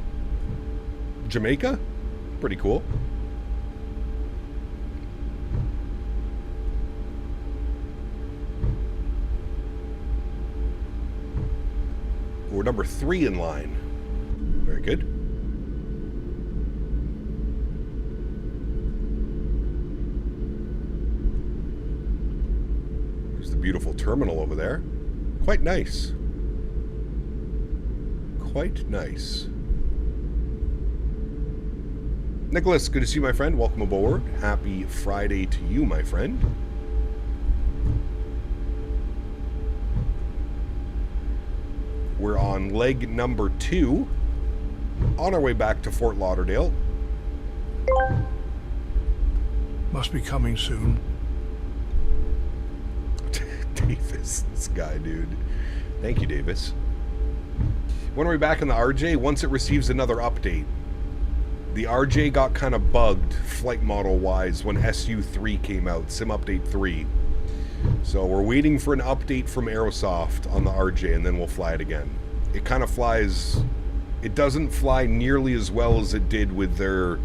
Jamaica? Pretty cool. We're number 3 in line. Very good. There's the beautiful terminal over there. Quite nice. Quite nice. Nicholas, good to see you, my friend. Welcome aboard. Happy Friday to you, my friend. We're on leg number 2, on our way back to Fort Lauderdale. Must be coming soon. Davis, this guy, dude. Thank you, Davis. When are we back in the RJ? Once it receives another update. The RJ got kind of bugged, flight model-wise, when SU3 came out, Sim Update 3. So we're waiting for an update from Aerosoft on the RJ, and then we'll fly it again. It kind of flies... It doesn't fly nearly as well as it did with their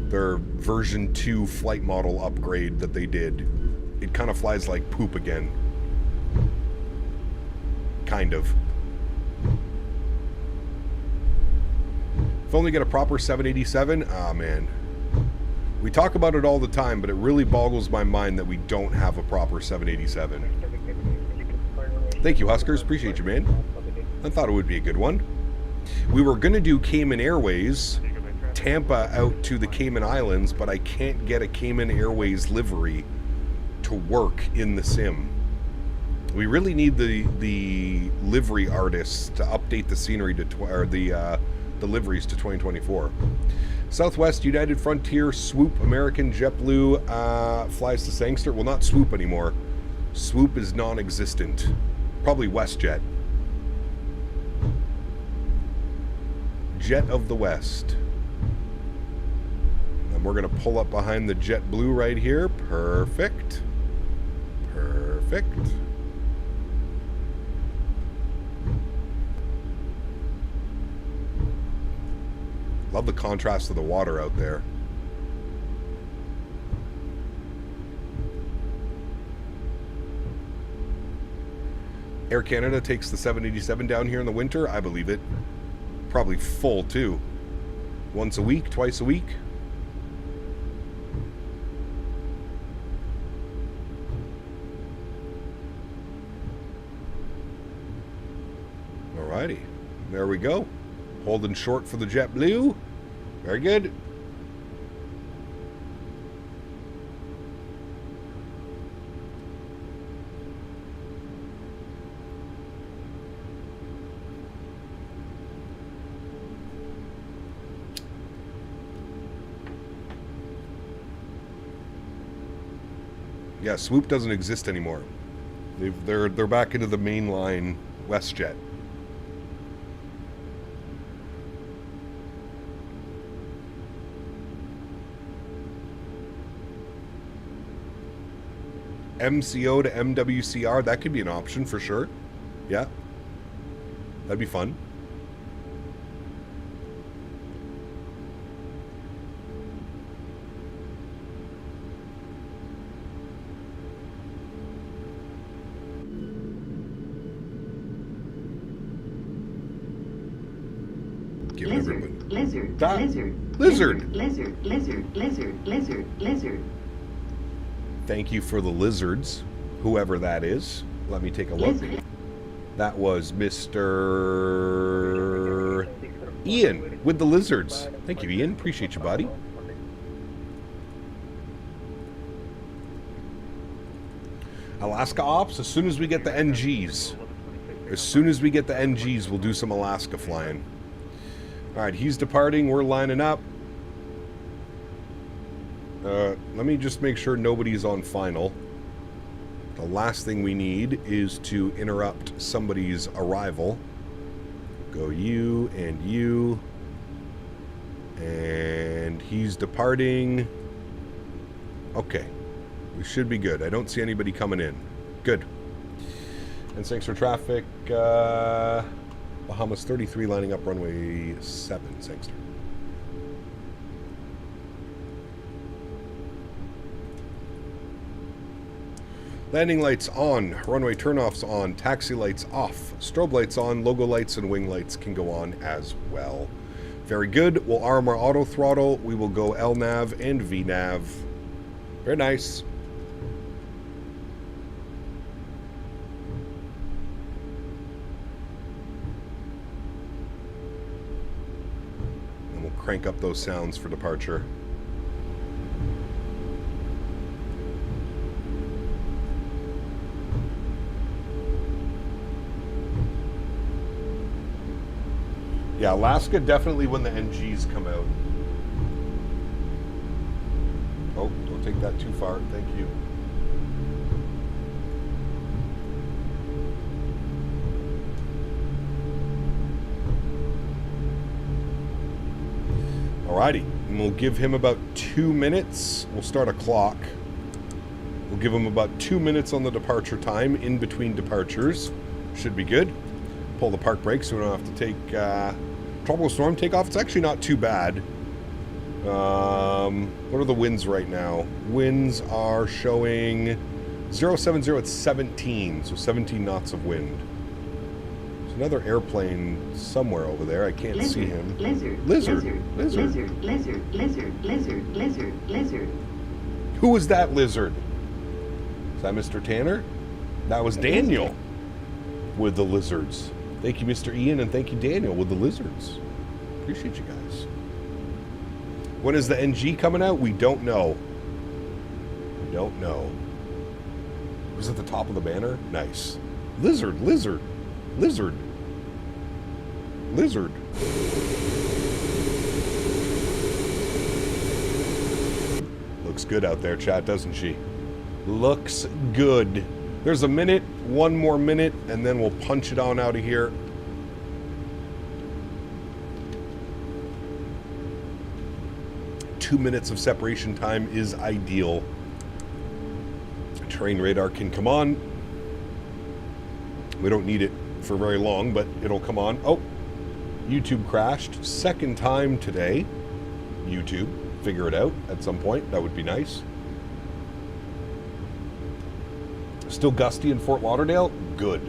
version 2 flight model upgrade that they did. It kind of flies like poop again. Kind of. If only get a proper 787, ah man. We talk about it all the time, but it really boggles my mind that we don't have a proper 787. Thank you, Huskers. Appreciate you, man. I thought it would be a good one. We were going to do Cayman Airways, Tampa out to the Cayman Islands, but I can't get a Cayman Airways livery to work in the sim. We really need the livery artists to update the scenery to the liveries to 2024. Southwest, United Frontier, Swoop, American, JetBlue flies to Sangster. Well, not Swoop anymore. Swoop is non-existent. Probably WestJet. Jet of the West. And we're going to pull up behind the JetBlue right here. Perfect. Perfect. Love the contrast of the water out there. Air Canada takes the 787 down here in the winter. I believe it. Probably full too. Once a week, twice a week. Alrighty. There we go. Holding short for the JetBlue. Very good. Yeah, Swoop doesn't exist anymore. They're back into the mainline WestJet. MCO to MWCR, that could be an option for sure. Yeah. That'd be fun. Lizard. Thank you for the lizards, whoever that is. Let me take a look. That was Mr. Ian with the lizards. Thank you, Ian. Appreciate you, buddy. Alaska Ops, as soon as we get the NGs. As soon as we get the NGs, we'll do some Alaska flying. Alright, he's departing. We're lining up. Let me just make sure nobody's on final. The last thing we need is to interrupt somebody's arrival. Go you and you. And he's departing. Okay. We should be good. I don't see anybody coming in. Good. And thanks for traffic. Bahamas 33 lining up runway 7, Sangster. Landing lights on, runway turnoffs on, taxi lights off, strobe lights on, logo lights and wing lights can go on as well. Very good. We'll arm our auto throttle. We will go LNAV and VNAV. Very nice. And we'll crank up those sounds for departure. Yeah, Alaska definitely when the NGs come out. Oh, don't take that too far. Thank you. Alrighty, and we'll give him about 2 minutes. We'll start a clock. We'll give him about 2 minutes on the departure time in between departures. Should be good. Pull the park brake so we don't have to take tropical storm takeoff. It's actually not too bad. What are the winds right now? Winds are showing 070 at 17, so 17 knots of wind. There's another airplane somewhere over there. I can't see him. Lizard. Who was that lizard? Is that Mr. Tanner? That was Daniel with the lizards. Thank you, Mr. Ian, and thank you, Daniel, with the lizards. Appreciate you guys. When is the NG coming out? We don't know. We don't know. Was it the top of the banner? Nice. Lizard. Looks good out there, chat, doesn't she? Looks good. There's a minute, one more minute, and then we'll punch it on out of here. Two minutes of separation time is ideal. Terrain radar can come on. We don't need it for very long, but it'll come on. Oh, YouTube crashed. Second time today. YouTube, figure it out at some point. That would be nice. Still gusty in Fort Lauderdale? Good.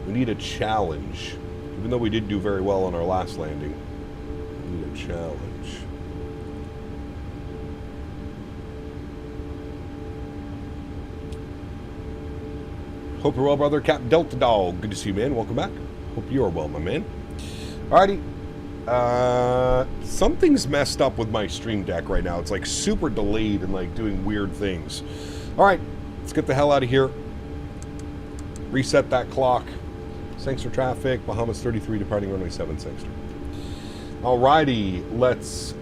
We need a challenge. Even though we did do very well on our last landing. We need a challenge. Hope you're well, brother. Captain Delta Dog. Good to see you, man. Welcome back. Hope you are well, my man. Alrighty. Something's messed up with my stream deck right now. It's like super delayed and like doing weird things. Alright. Let's get the hell out of here. Reset that clock. Thanks for traffic. Bahamas 33 departing runway 76. Alrighty. Let's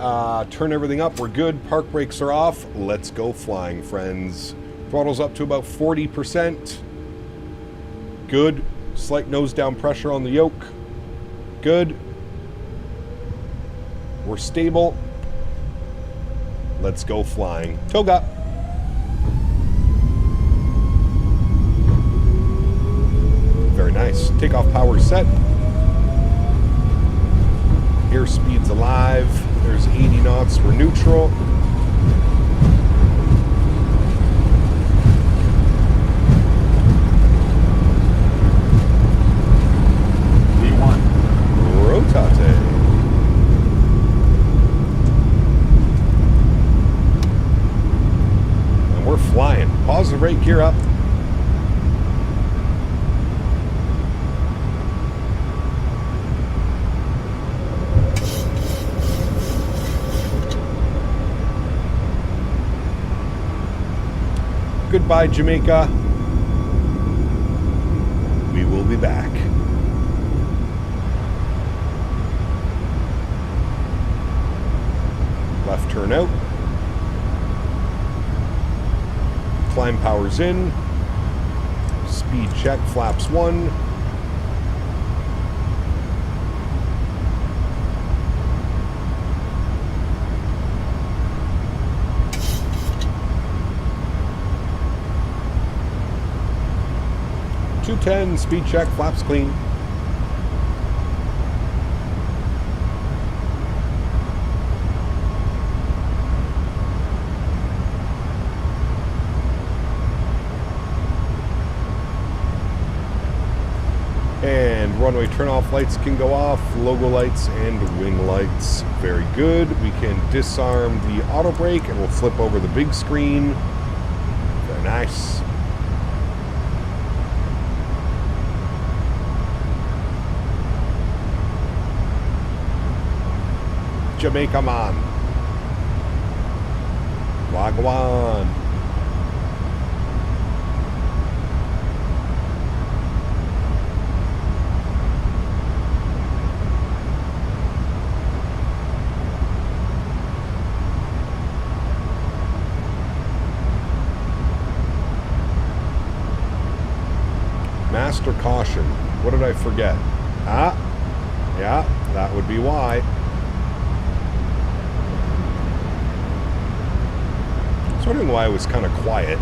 turn everything up. We're good. Park brakes are off. Let's go flying, friends. Throttle's up to about 40%. Good. Slight nose down pressure on the yoke. Good. We're stable. Let's go flying. Toga. Very nice. Takeoff power set. Airspeed's alive. There's 80 knots. We're neutral. Rotate. And we're flying. Pause the brake gear up. Goodbye, Jamaica. We will be back. Left turn out. Climb powers in. Speed check, flaps 1. .210, speed check, flaps clean. And runway turn-off lights can go off, logo lights and wing lights. Very good. We can disarm the auto brake and we'll flip over the big screen. Very nice. Jamaica man. Wagwan. Master caution. What did I forget? Ah, yeah, that would be why. I was wondering why it was kind of quiet.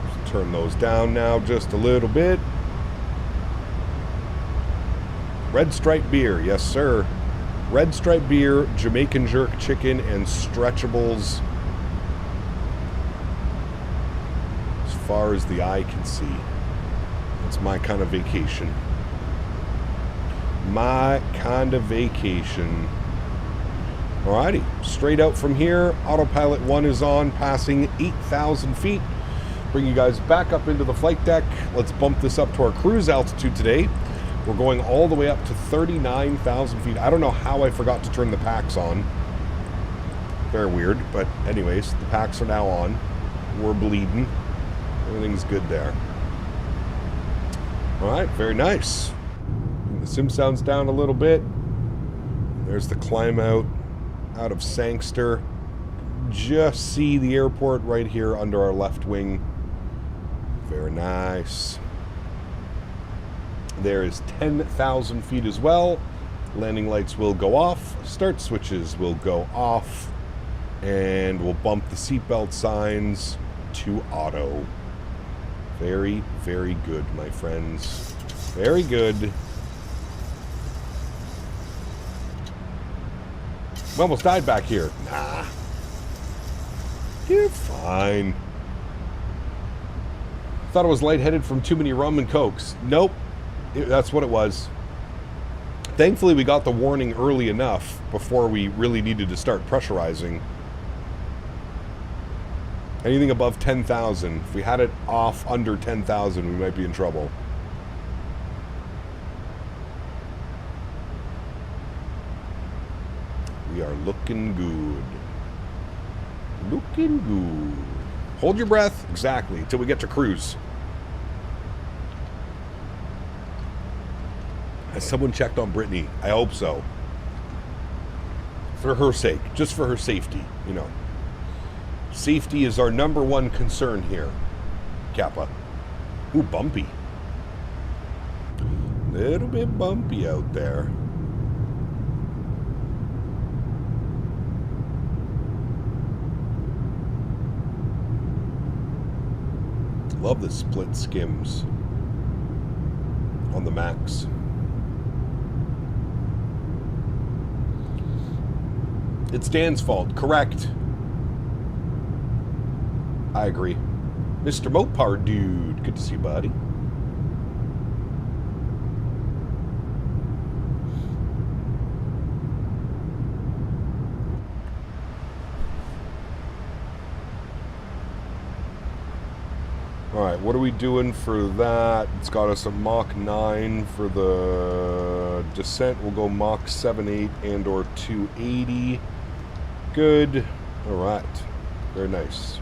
Just turn those down now just a little bit. Red Stripe beer, yes sir. Red Stripe beer, Jamaican jerk chicken, and stretchables as far as the eye can see. That's my kind of vacation. My kind of vacation. Alrighty, straight out from here, autopilot 1 is on, passing 8,000 feet. Bring you guys back up into the flight deck. Let's bump this up to our cruise altitude today. We're going all the way up to 39,000 feet. I don't know how I forgot to turn the packs on. Very weird, but anyways, the packs are now on. We're bleeding. Everything's good there. Alright, very nice. Bring the sim sounds down a little bit. There's the climb out of Sangster. Just see the airport right here under our left wing. Very nice. There is 10,000 feet as well. Landing lights will go off. Start switches will go off. And we'll bump the seatbelt signs to auto. Very, very good, my friends. Very good. We almost died back here. Nah. You're fine. Thought I was lightheaded from too many rum and cokes. Nope. That's what it was. Thankfully, we got the warning early enough before we really needed to start pressurizing. Anything above 10,000, if we had it off under 10,000, we might be in trouble. We are looking good. Looking good. Hold your breath, exactly, until we get to cruise. Has someone checked on Brittany? I hope so. For her sake, just for her safety, you know. Safety is our #1 concern here, Kappa. Ooh, bumpy. Little bit bumpy out there. Love the split skims on the Max. It's Dan's fault. Correct. I agree. Mr. Mopar dude. Good to see you, buddy. Alright, what are we doing for that? It's got us a Mach 9 for the descent. We'll go Mach 7.8 and or 280. Good. Alright. Very nice.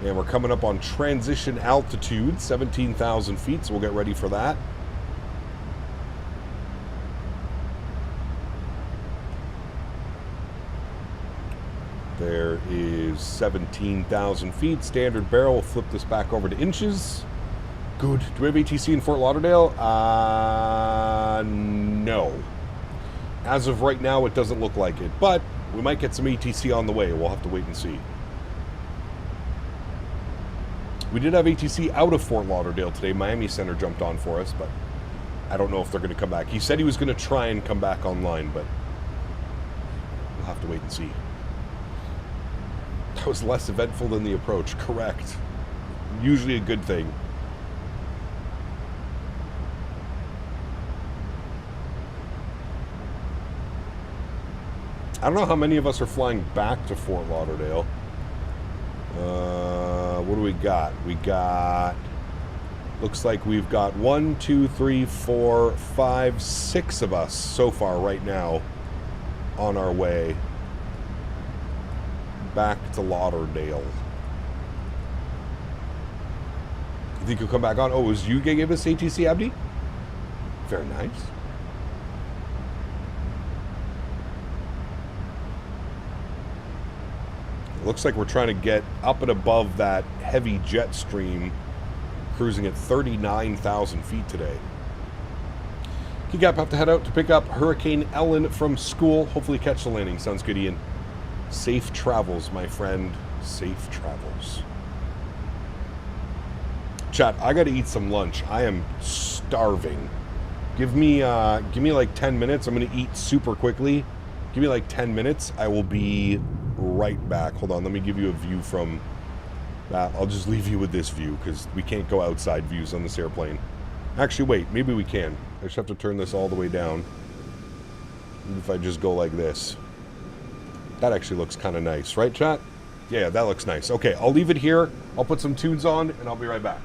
And we're coming up on transition altitude, 17,000 feet, so we'll get ready for that. There is 17,000 feet. Standard barrel. We'll flip this back over to inches. Good. Do we have ATC in Fort Lauderdale? No. As of right now, it doesn't look like it. But we might get some ATC on the way. We'll have to wait and see. We did have ATC out of Fort Lauderdale today. Miami Center jumped on for us, but I don't know if they're going to come back. He said he was going to try and come back online, but we'll have to wait and see. That was less eventful than the approach. Correct. Usually a good thing. I don't know how many of us are flying back to Fort Lauderdale. What do we got? We got... Looks like we've got 1, 2, 3, 4, 5, 6 of us so far right now on our way back to Lauderdale. You think you'll come back on? Oh, was you gonna give us ATC, Abdi? Very nice. Looks like we're trying to get up and above that heavy jet stream, cruising at 39,000 feet today. Keycap have to head out to pick up Hurricane Ellen from school. Hopefully catch the landing. Sounds good, Ian. Safe travels, my friend. Safe travels. Chat, I gotta eat some lunch. I am starving. Give me like 10 minutes. I'm gonna eat super quickly. Give me like 10 minutes. I will be right back. Hold on, let me give you a view from that. I'll just leave you with this view because we can't go outside views on this airplane. Actually, wait, maybe we can. I just have to turn this all the way down. Maybe if I just go like this. That actually looks kind of nice, right, chat? Yeah, that looks nice. Okay, I'll leave it here. I'll put some tunes on and I'll be right back.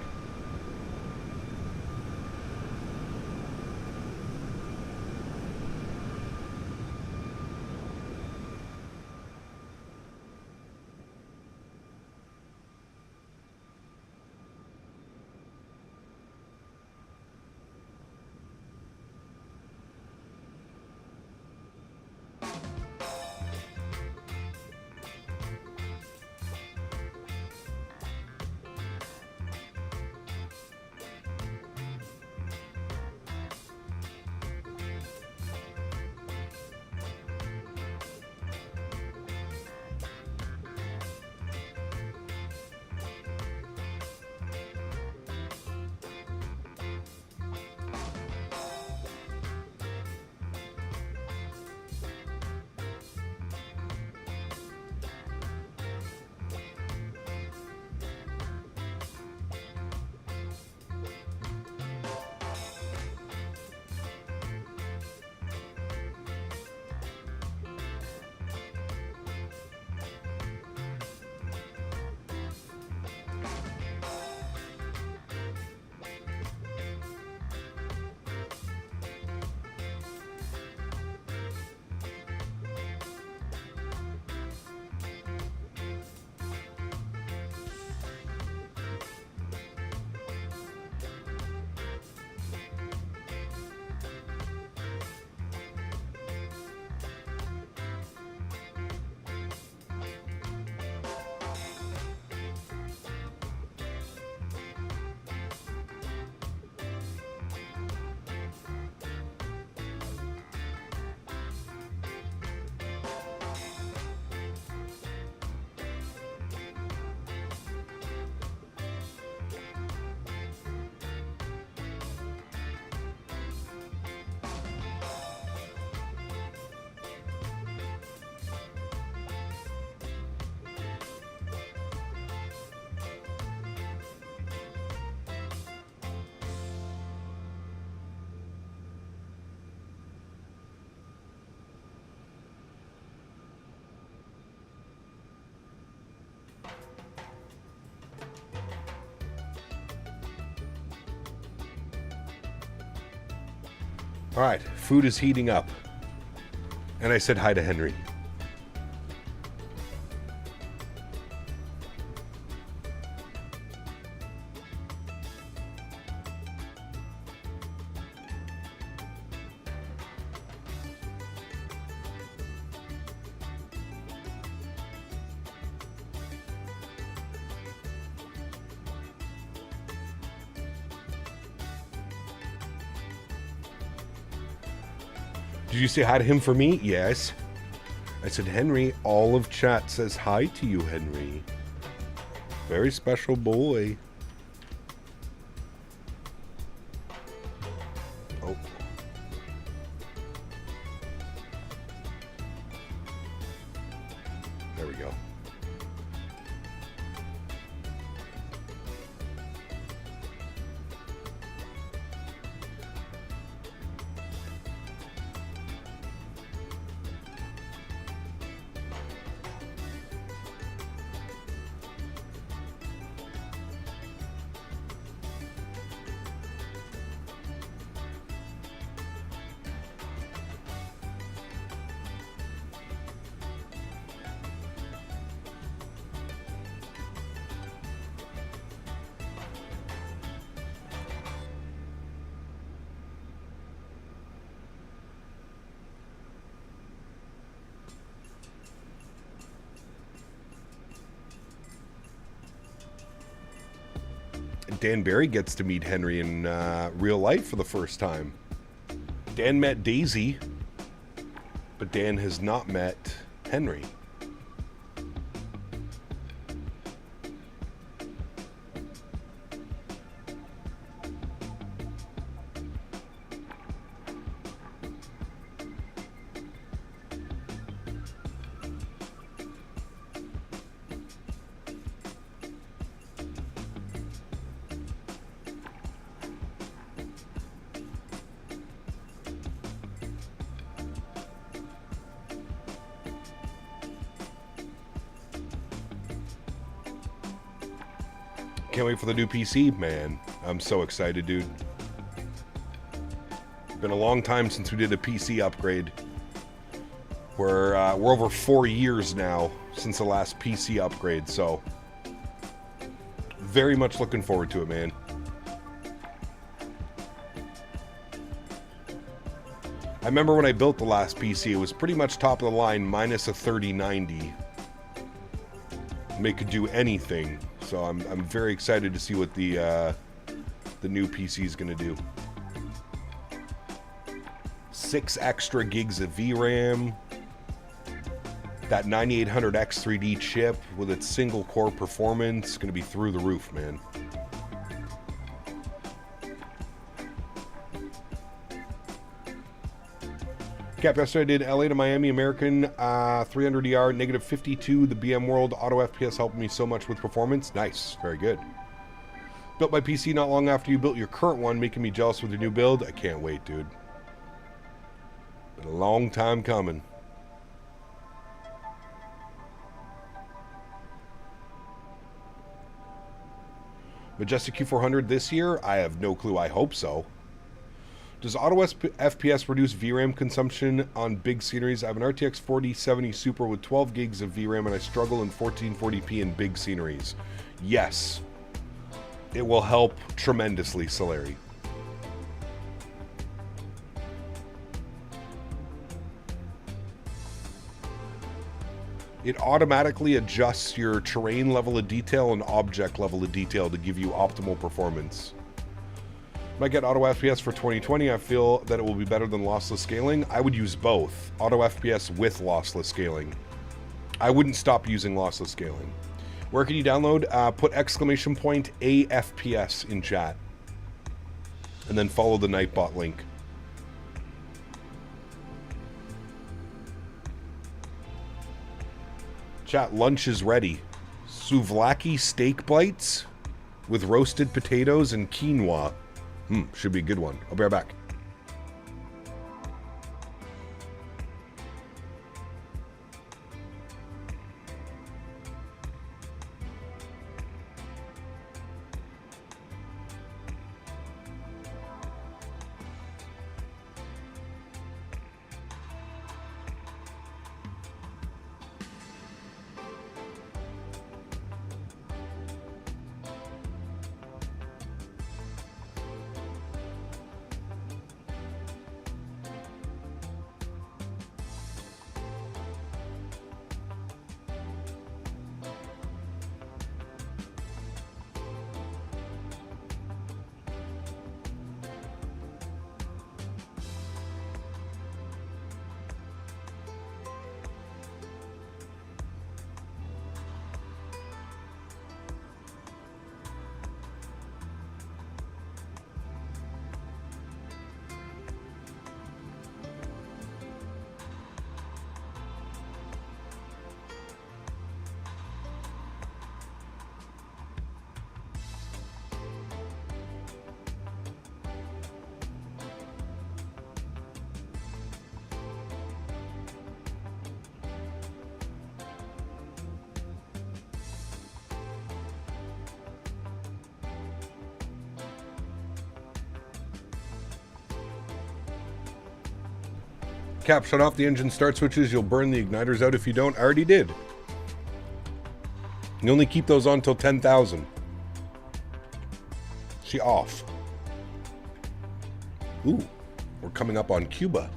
All right, food is heating up. And I said hi to Henry. Did you say hi to him for me? Yes. I said, Henry, all of chat says hi to you, Henry. Very special boy. Oh. There we go. Dan Barry gets to meet Henry in real life for the first time. Dan met Daisy, but Dan has not met Henry. Can't wait for the new PC, man. I'm so excited, dude. Been a long time since we did a PC upgrade. We're over 4 years now since the last PC upgrade, so very much looking forward to it, man. I remember when I built the last PC, it was pretty much top of the line minus a 3090. It could do anything. So I'm very excited to see what the new PC is going to do. 6 extra gigs of VRAM. That 9800X 3D chip with its single core performance going to be through the roof, man. Cap, yesterday I did LA to Miami American 300ER, negative 52. The BM World Auto FPS helped me so much with performance. Nice. Very good. Built my PC not long after you built your current one, making me jealous with your new build. I can't wait, dude. Been a long time coming. Majestic Q400 this year? I have no clue. I hope so. Does Auto FPS reduce VRAM consumption on big sceneries? I have an RTX 4070 Super with 12 gigs of VRAM and I struggle in 1440p in big sceneries. Yes. It will help tremendously, Sólríkt. It automatically adjusts your terrain level of detail and object level of detail to give you optimal performance. Might get Auto FPS for 2020. I feel that it will be better than lossless scaling. I would use both. Auto FPS with lossless scaling. I wouldn't stop using lossless scaling. Where can you download? Put exclamation point AFPS in chat. And then follow the Nightbot link. Chat, lunch is ready. Souvlaki steak bites with roasted potatoes and quinoa. Should be a good one. I'll be right back. Cap, shut off the engine start switches. You'll burn the igniters out if you don't. I already did. You only keep those on till 10,000. She off. Ooh, we're coming up on Cuba.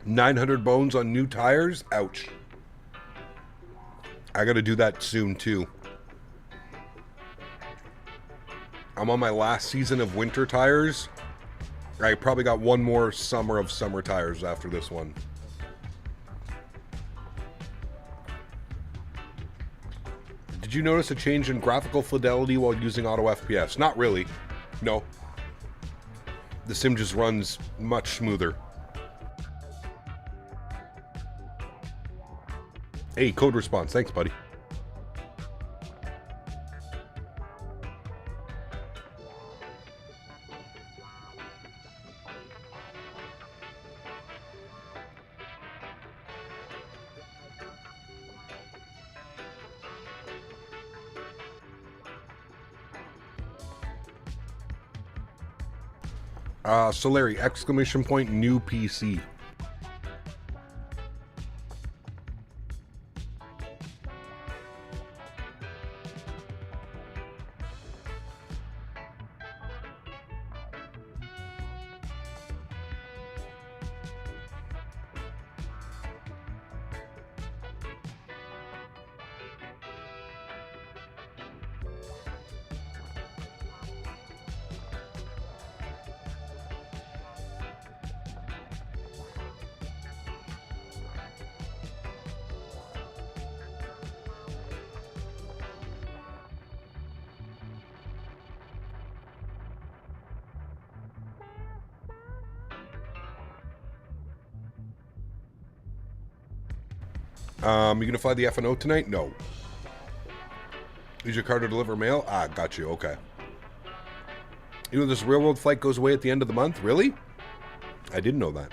$900 bones on new tires? Ouch. I gotta do that soon too. I'm on my last season of winter tires. I probably got one more summer of summer tires after this one. Did you notice a change in graphical fidelity while using auto FPS? Not really. No. The sim just runs much smoother. Hey, code response. Thanks, buddy. Sólríkt, exclamation point, new PC. You gonna fly the F&O tonight? No. Use your car to deliver mail? Ah, got you. Okay. You know this railroad flight goes away at the end of the month? Really? I didn't know that.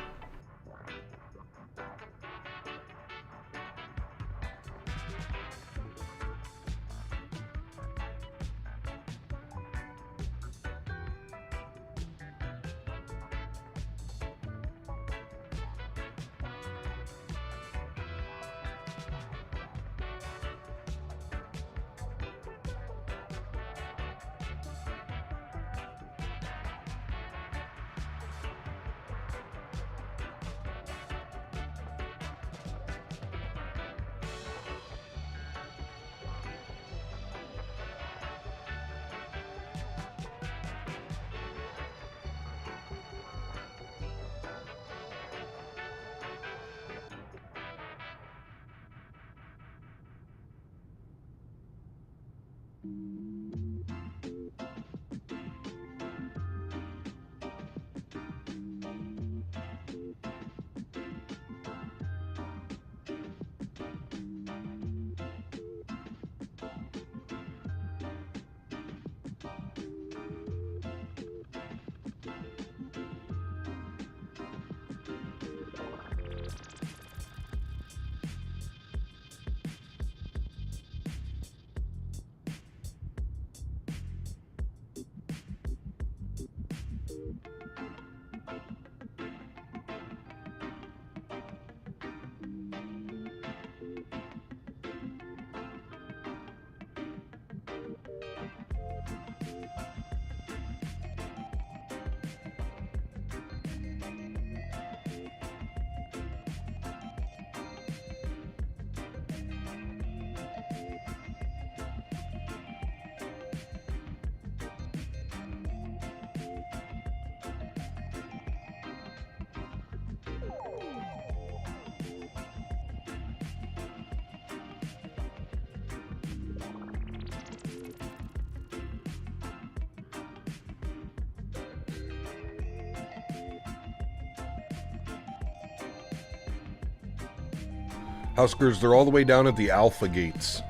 Huskers, they're all the way down at the Alpha gates.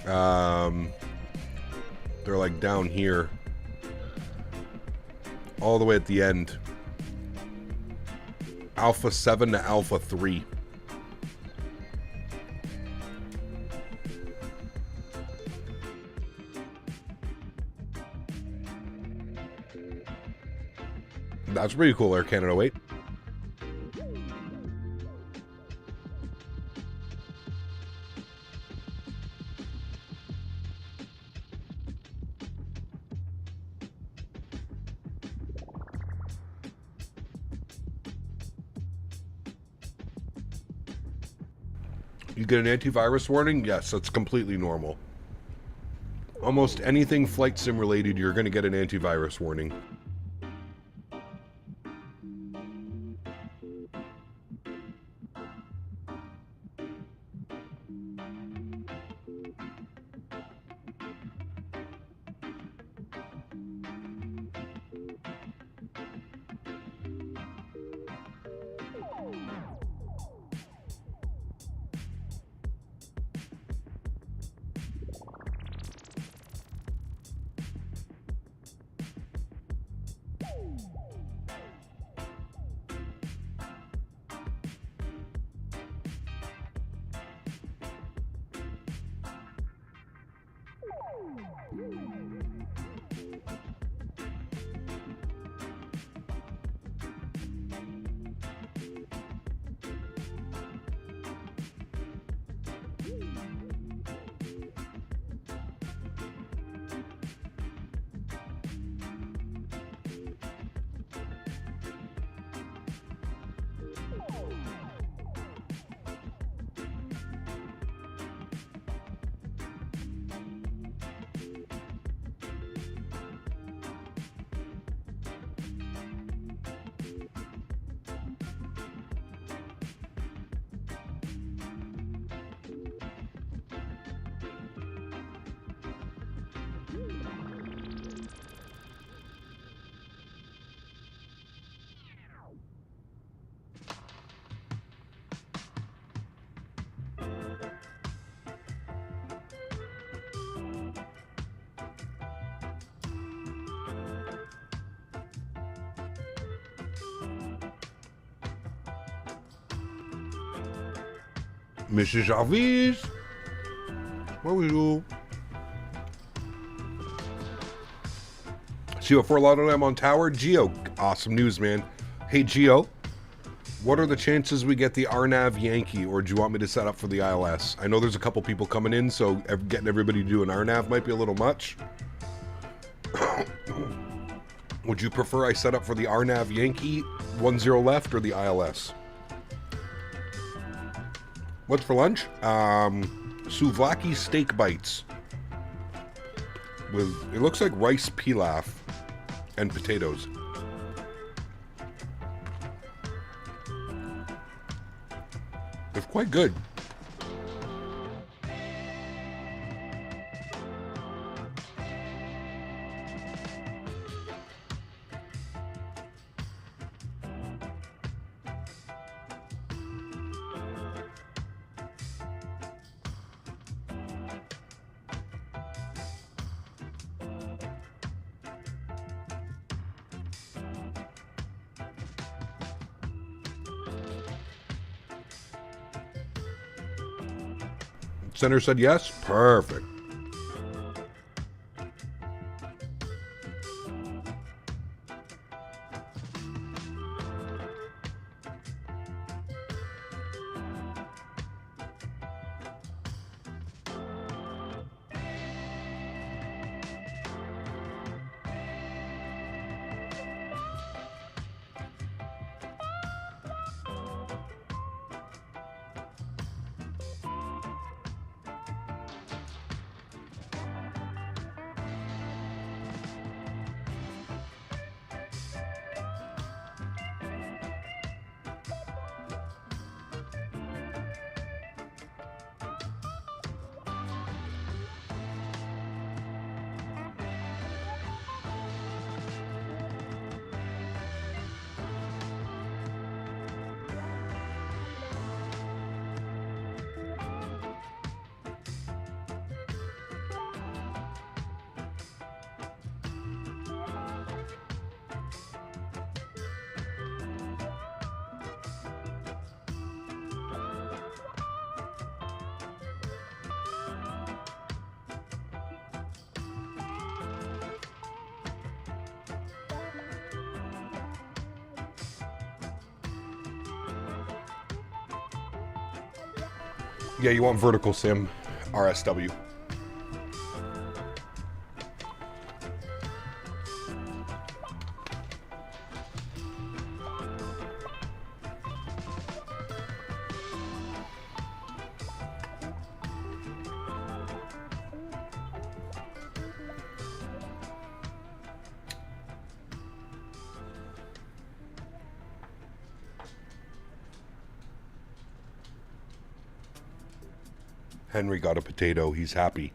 They're like down here. All the way at the end. Alpha 7 to Alpha 3. That's pretty cool, Air Canada. Wait. You get an antivirus warning? Yes, that's completely normal. Almost anything flight sim related, you're going to get an antivirus warning. Mrs. Jarvis, bonjour. See you at Fort Lauderdale on Tower. Geo, awesome news, man. Hey, Geo, what are the chances we get the RNAV Yankee, or do you want me to set up for the ILS? I know there's a couple people coming in, so getting everybody to do an RNAV might be a little much. Would you prefer I set up for the RNAV Yankee, 10 left, or the ILS? What's for lunch? Souvlaki steak bites. With, it looks like rice pilaf and potatoes. It's quite good. Center said yes. Perfect. Yeah, you want vertical sim, RSW. Henry got a potato. He's happy.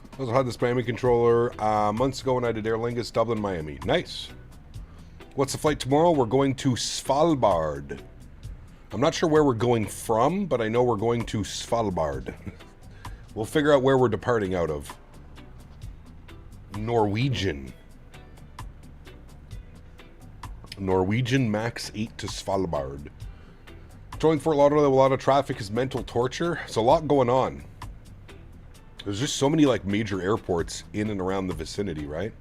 I also had the spammy controller months ago when I did Aer Lingus, Dublin, Miami. Nice. What's the flight tomorrow? We're going to Svalbard. I'm not sure where we're going from, but I know we're going to Svalbard. We'll figure out where we're departing out of. Norwegian. Norwegian MAX8 to Svalbard. Joining Fort Lauderdale, a lot of traffic is mental torture. There's a lot going on. There's just so many like major airports in and around the vicinity, right?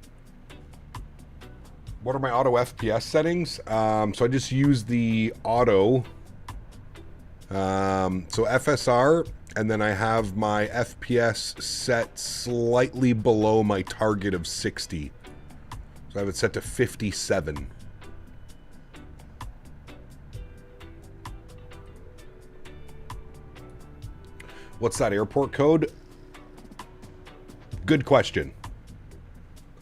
What are my auto FPS settings? So I just use the auto. So FSR, and then I have my FPS set slightly below my target of 60. So I have it set to 57. What's that airport code? Good question.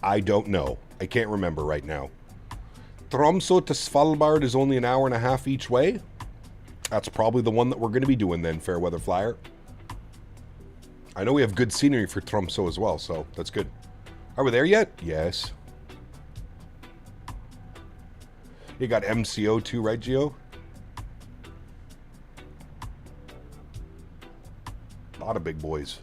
I don't know. I can't remember right now. Tromsø to Svalbard is only an hour and a half each way. That's probably the one that we're going to be doing then, Fairweather Flyer. I know we have good scenery for Tromsø as well, so that's good. Are we there yet? Yes. You got MCO too, right, Gio? A lot of big boys.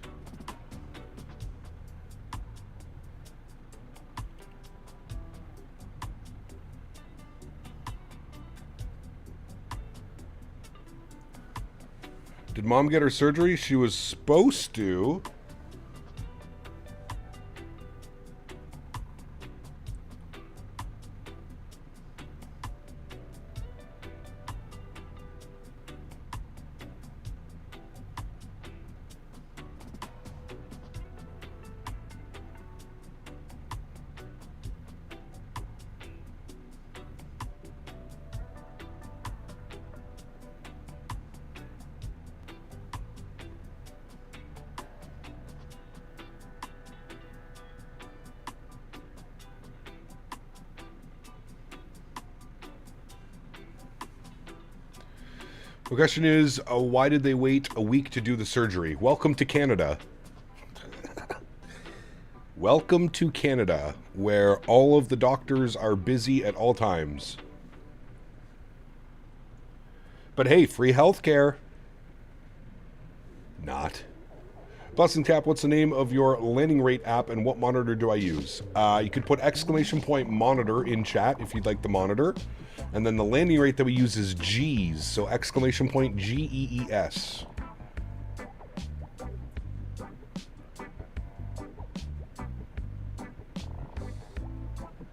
Did Mom get her surgery? She was supposed to. The question is, why did they wait a week to do the surgery? Welcome to Canada. Welcome to Canada, where all of the doctors are busy at all times. But hey, free healthcare. Not. Blessing Cap, what's the name of your landing rate app and what monitor do I use? You could put ! monitor in chat if you'd like the monitor. And then the landing rate that we use is G's, so ! GEES.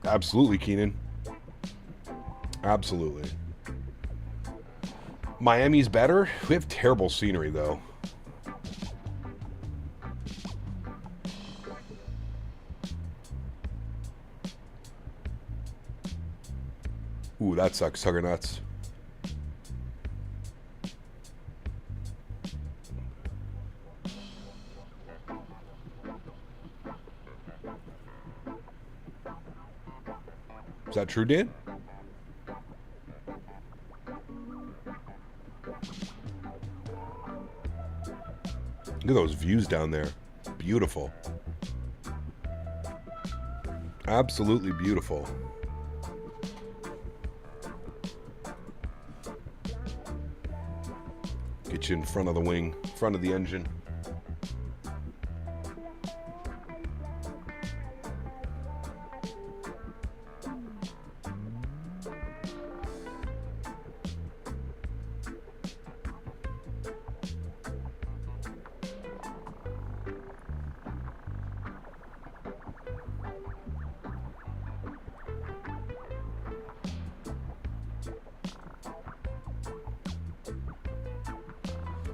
Absolutely, Keenan. Absolutely. Miami's better? We have terrible scenery, though. Ooh, that sucks, sucker nuts. Is that true, Dan? Look at those views down there. Beautiful. Absolutely beautiful. Get you in front of the wing, front of the engine.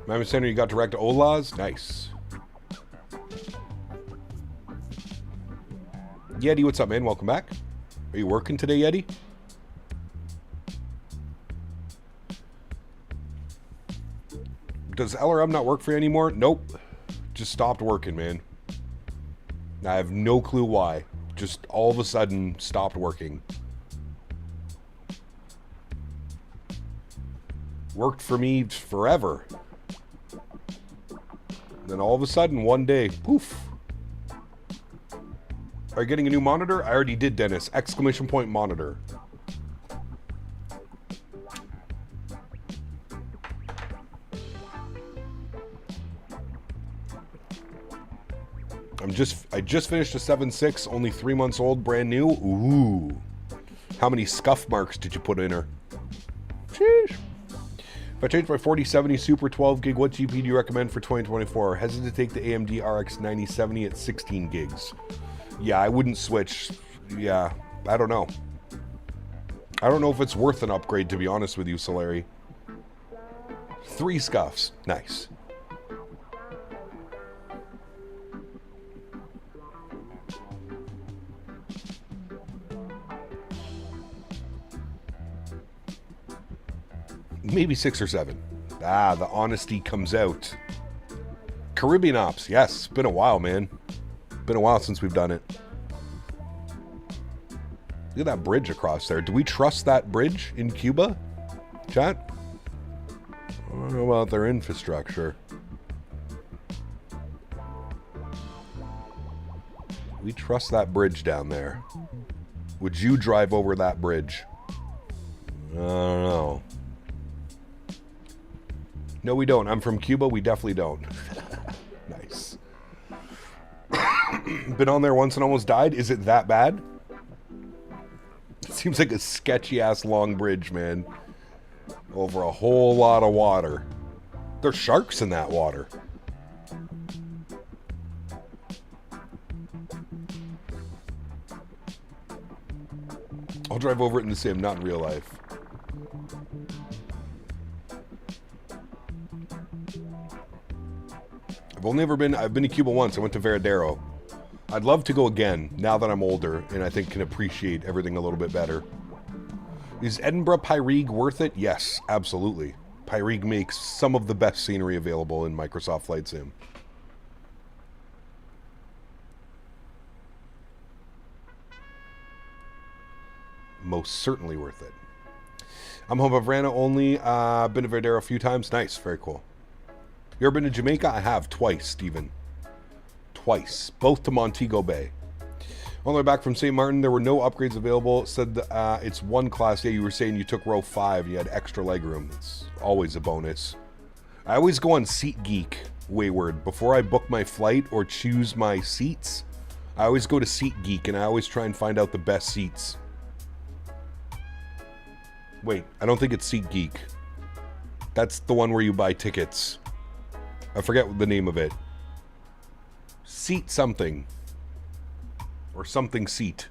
Miami Center, you got direct Olas? Nice. Yeti, what's up, man? Welcome back. Are you working today, Yeti? Does LRM not work for you anymore? Nope. Just stopped working, man. I have no clue why. Just all of a sudden stopped working. Worked for me forever. Then all of a sudden, one day, poof. Are you getting a new monitor? I already did, Dennis. Exclamation point monitor. I just finished a 7.6, only 3 months old, brand new. Ooh. How many scuff marks did you put in her? Sheesh. If I change my 4070 Super 12 gig, what GPU do you recommend for 2024? Hesitant to take the AMD RX 9070 at 16 gigs. Yeah, I wouldn't switch. Yeah, I don't know. I don't know if it's worth an upgrade, to be honest with you, Solari. 3 scuffs. Nice. Maybe 6 or 7. Ah, the honesty comes out. Caribbean Ops. Yes, been a while, man. Been a while since we've done it. Look at that bridge across there. Do we trust that bridge in Cuba? Chat? I don't know about their infrastructure. We trust that bridge down there. Would you drive over that bridge? I don't know. No, we don't. I'm from Cuba. We definitely don't. Nice. Been on there once and almost died. Is it that bad? It seems like a sketchy-ass long bridge, man. Over a whole lot of water. There's sharks in that water. I'll drive over it in the sim, not in real life. I've been to Cuba once. I went to Veradero. I'd love to go again now that I'm older and I think can appreciate everything a little bit better. Is Edinburgh Pyrig worth it? Yes, absolutely. Pyrig makes some of the best scenery available in Microsoft Flight Sim. Most certainly worth it. I'm home of Havana only. Been to Veradero a few times. Nice, very cool. You ever been to Jamaica? I have, twice, Stephen. Twice. Both to Montego Bay. On the way back from St. Martin, there were no upgrades available. Said it's one class. Yeah, you were saying you took row 5 and you had extra legroom. It's always a bonus. I always go on SeatGeek, Wayward. Before I book my flight or choose my seats, I always go to SeatGeek and I always try and find out the best seats. Wait, I don't think it's SeatGeek. That's the one where you buy tickets. I forget the name of it. Seat something. Or something seat.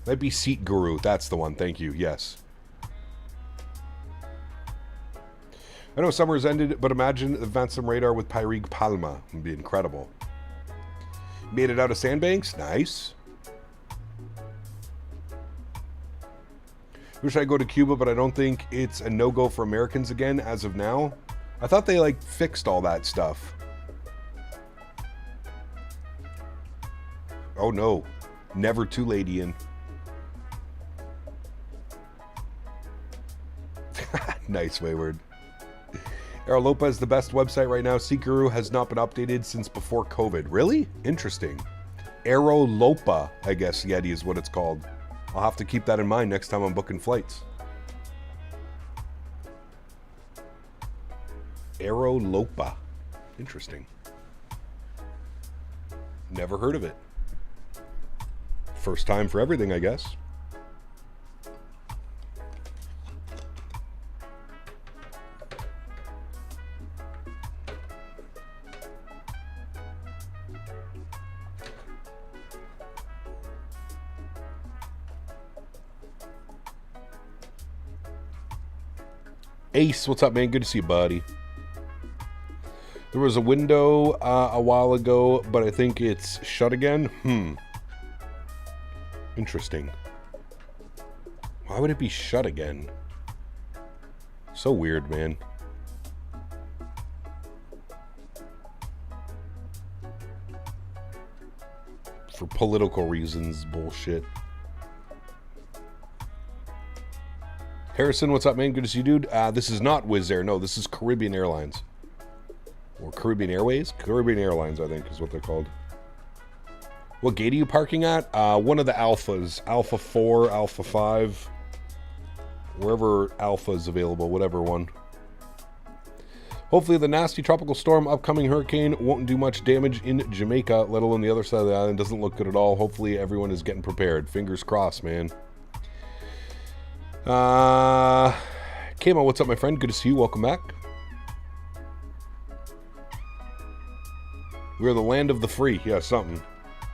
Might be Seat Guru. That's the one. Thank you. Yes. I know summer's ended, but imagine advanced some radar with Pyrig Palma. It would be incredible. Made it out of sandbanks? Nice. Wish I'd go to Cuba, but I don't think it's a no-go for Americans again as of now. I thought they, like, fixed all that stuff. Oh, no. Never too late, Ian. Nice, Wayward. Aerolopa is the best website right now. Seekuru has not been updated since before COVID. Really? Interesting. Aerolopa, I guess, Yeti is what it's called. I'll have to keep that in mind next time I'm booking flights. Aerolopa. Interesting. Never heard of it. First time for everything, I guess. Ace, what's up, man? Good to see you, buddy. There was a window a while ago, but I think it's shut again. Interesting. Why would it be shut again? So weird, man. For political reasons, bullshit. Harrison, what's up, man? Good to see you, dude. This is not Wizz Air. No, this is Caribbean Airlines. Or Caribbean Airways? Caribbean Airlines, I think, is what they're called. What gate are you parking at? One of the Alphas. Alpha 4, Alpha 5. Wherever Alpha is available, whatever one. Hopefully the nasty tropical storm, upcoming hurricane, won't do much damage in Jamaica, let alone the other side of the island. Doesn't look good at all. Hopefully everyone is getting prepared. Fingers crossed, man. Kamo, what's up, my friend? Good to see you. Welcome back. We're the land of the free. Yeah, something.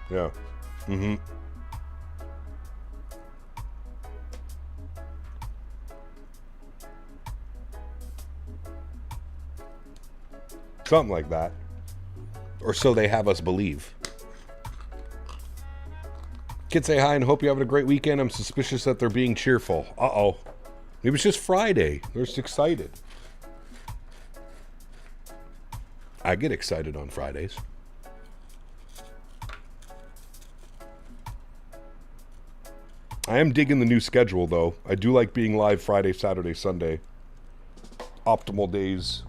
Yeah. Something like that. Or so they have us believe. Kids, say hi and hope you're having a great weekend. I'm suspicious that they're being cheerful. Uh-oh. It was just Friday. They're just excited. I get excited on Fridays. I am digging the new schedule, though. I do like being live Friday, Saturday, Sunday. Optimal days.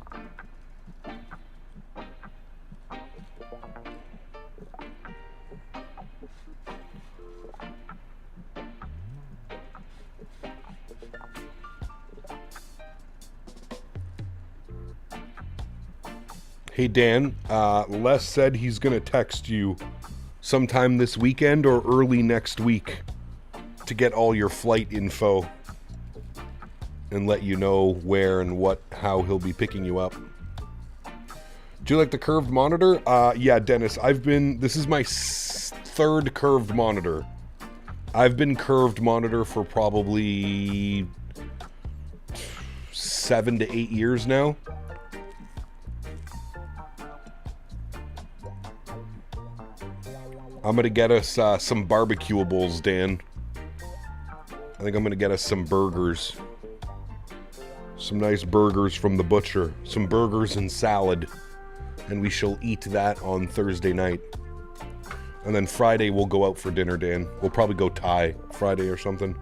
Hey Dan, Les said he's going to text you sometime this weekend or early next week to get all your flight info and let you know where and how he'll be picking you up. Do you like the curved monitor? Yeah, Dennis, this is my third curved monitor. I've been curved monitor for probably 7 to 8 years now. I'm going to get us some barbecuables, Dan. I think I'm going to get us some burgers. Some nice burgers from the butcher. Some burgers and salad. And we shall eat that on Thursday night. And then Friday we'll go out for dinner, Dan. We'll probably go Thai Friday or something.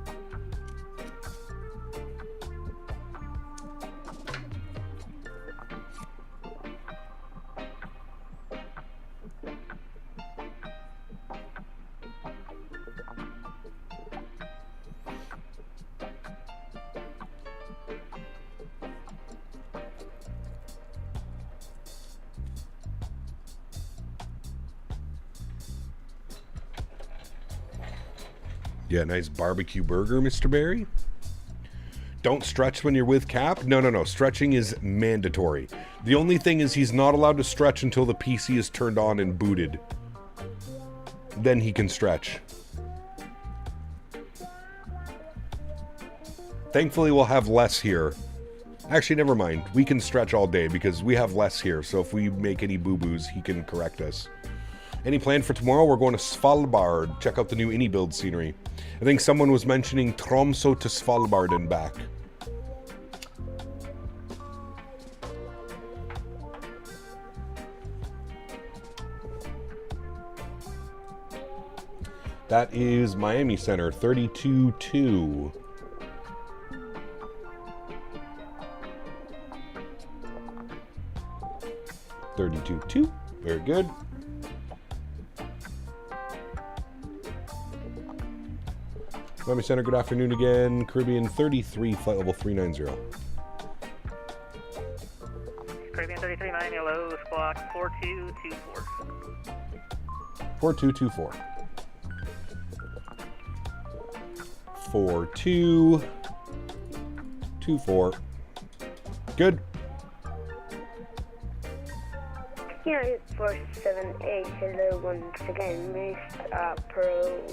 Yeah, nice barbecue burger, Mr. Barry. Don't stretch when you're with Cap. No. Stretching is mandatory. The only thing is he's not allowed to stretch until the PC is turned on and booted. Then he can stretch. Thankfully, we'll have less here. Actually, never mind. We can stretch all day because we have less here. So if we make any boo-boos, he can correct us. Any plan for tomorrow? We're going to Svalbard. Check out the new Innie build scenery. I think someone was mentioning Tromsø to Svalbard and back. That is Miami Center, 32-2. Very good. Miami Center, good afternoon again. Caribbean 33, flight level 390. Caribbean 33, Miami, hello, squawk 4224. 4224. 4224. Good. Yeah, 478, hello once again, missed approach,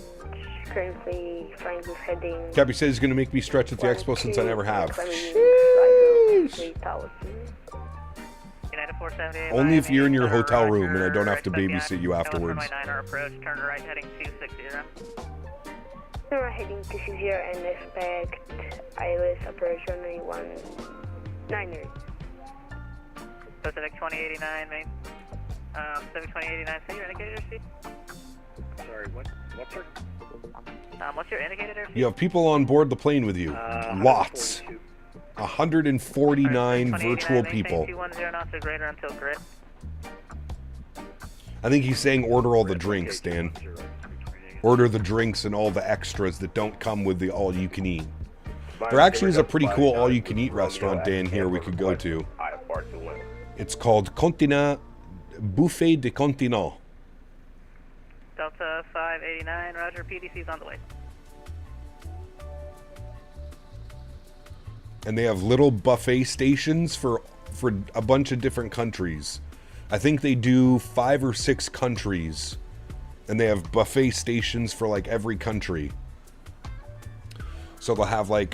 currently flying with heading... Cappy says he's going to make me stretch at the expo since I never have. 3,000. United 478. Only if you're in your hotel room and I don't have to babysit you afterwards. Approach, turn right heading 260. Turn right heading 260 and expect ILS approach runway 19. Pacific 2089, main. Pacific 2089, say your indicator airspeed. Sorry, what, sir? What's your indicator airspeed? You have people on board the plane with you. Lots. 149 virtual people. 210 knots or greater until grid. I think he's saying order all the drinks, Dan. Order the drinks and all the extras that don't come with the all-you-can-eat. There actually is a pretty cool all-you-can-eat restaurant, Dan, here we could go to. It's called Continent Buffet de Continent. Delta 589, roger, PDC's on the way. And they have little buffet stations for a bunch of different countries. I think they do 5 or 6 countries. And they have buffet stations for like every country. So they'll have like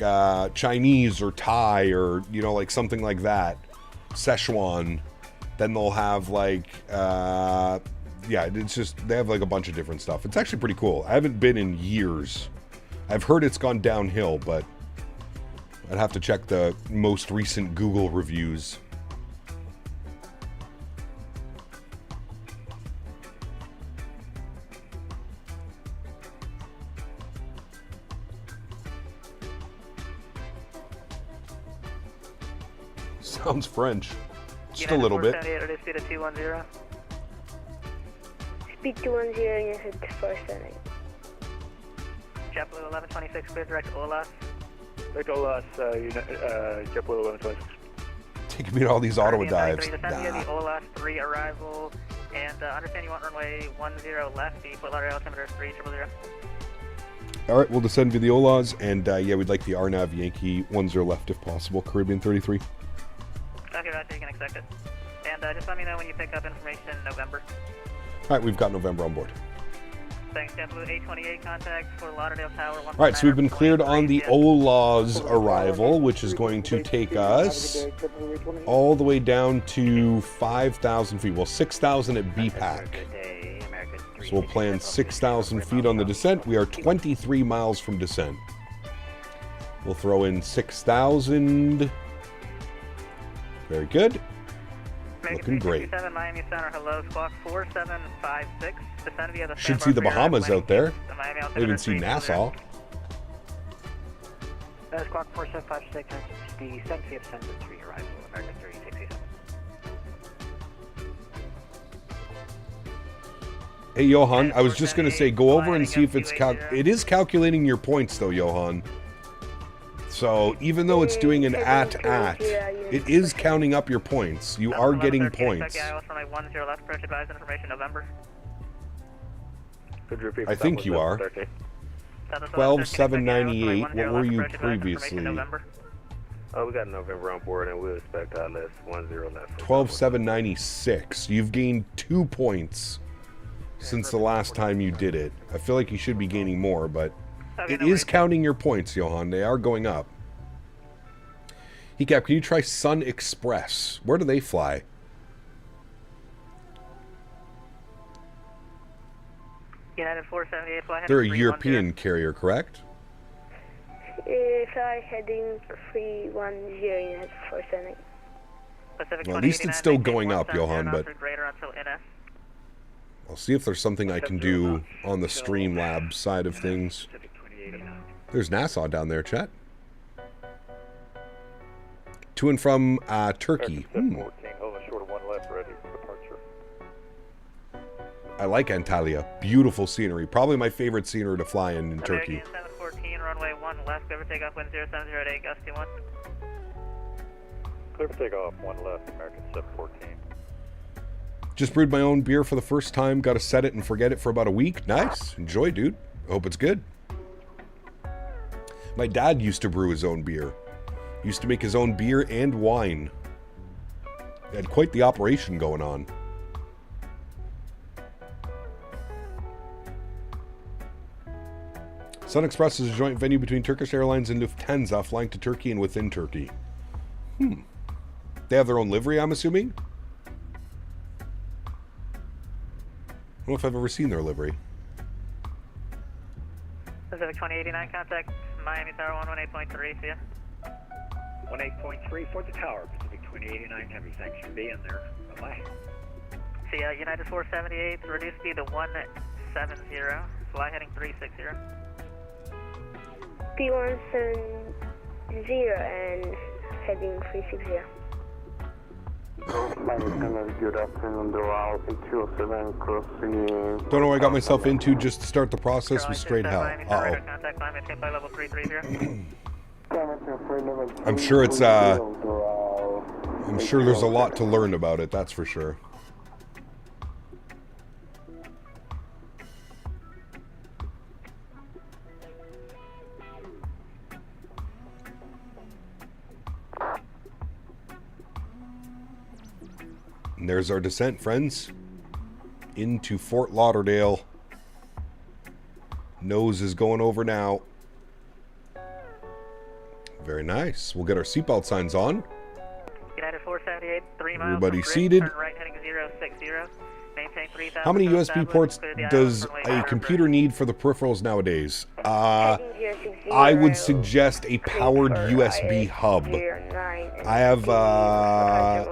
Chinese or Thai or, you know, like something like that. Szechuan. Then they'll have like, yeah, it's just, they have like a bunch of different stuff. It's actually pretty cool. I haven't been in years. I've heard it's gone downhill, but I'd have to check the most recent Google reviews. Sounds French. Just a little bit. Speed of 210. Speed 210, you hit 478. JetBlue 1126, clear direct Olas. Direct Olas, JetBlue 1126. Take me to all these auto dives. The Olas 3 arrival, and understand you want runway 10 left, the Fort Lauderdale altimeter 3000. Alright, we'll descend via the Olas, and yeah, we'd like the RNAV Yankee 10 left if possible, Caribbean 33. Okay, roger, you can expect it. And just let me know when you pick up information in November. Alright, we've got November on board. Thanks, JetBlue 828 contact for Lauderdale Tower. Alright, so we've been cleared on the Olas arrival, which is going to take us all the way down to 5,000 feet. Well, 6,000 at BPAC. So we'll plan 6,000 feet on the descent. We are 23 miles from descent. We'll throw in 6,000. Very good. Looking great. Miami Center, hello, squawk 4756. Descend via the Should see the Bahamas out there. They even see Nassau. Squawk 4756, the 70th Center 3 arrival, American 3067. Hey, Johan, I was just going to say, go over and see if it's it is calculating your points, though, Johan. So, even though it's doing an it is counting up your points. You are getting points. I think you are. 12,798. What were you previously? Oh, we got November on board, and we'll expect less 10 left. 12,796. You've gained 2 points since the last time you did it. I feel like you should be gaining more, but it is counting your points, Johan. They are going up. Hecap, can you try Sun Express? Where do they fly? United 478 fly. They're a European carrier, correct? Fly heading 310, United 478. Well, at least it's still going up, Johan, but I'll see if there's something I can do on the Streamlabs side of things. There's Nassau down there, chat. To and from Turkey. I like Antalya. Beautiful scenery. Probably my favorite scenery to fly in Turkey. 714, runway 1 left, clear for takeoff, wind 0708, gust 21. Clear for takeoff, 1 left, American 714. Just brewed my own beer for the first time. Got to set it and forget it for about a week. Nice. Enjoy, dude. I hope it's good. My dad used to brew his own beer. Used to make his own beer and wine. He had quite the operation going on. Sun Express is a joint venue between Turkish Airlines and Lufthansa, flying to Turkey and within Turkey. They have their own livery, I'm assuming? I don't know if I've ever seen their livery. Pacific 2089, contact Miami Tower 118.3, see ya. 18.3 for the tower, Pacific 2089 Heavy. Thanks for being there. Bye-bye. See ya, United 478, reduce speed to 170, fly heading 360. P170 and heading 360. Good afternoon, Doral 207 crossing. Don't know what I got myself into just to start the process with straight hell. Uh-oh. I'm sure it's, I'm sure there's a lot to learn about it, that's for sure. And there's our descent, friends, into Fort Lauderdale. Nose is going over now. Very nice. We'll get our seatbelt signs on. United 478, 3 miles. Everybody seated. Turn right heading 060. Maintain 3,000. How many USB ports does a computer need for the peripherals nowadays? I would suggest a powered USB hub. I have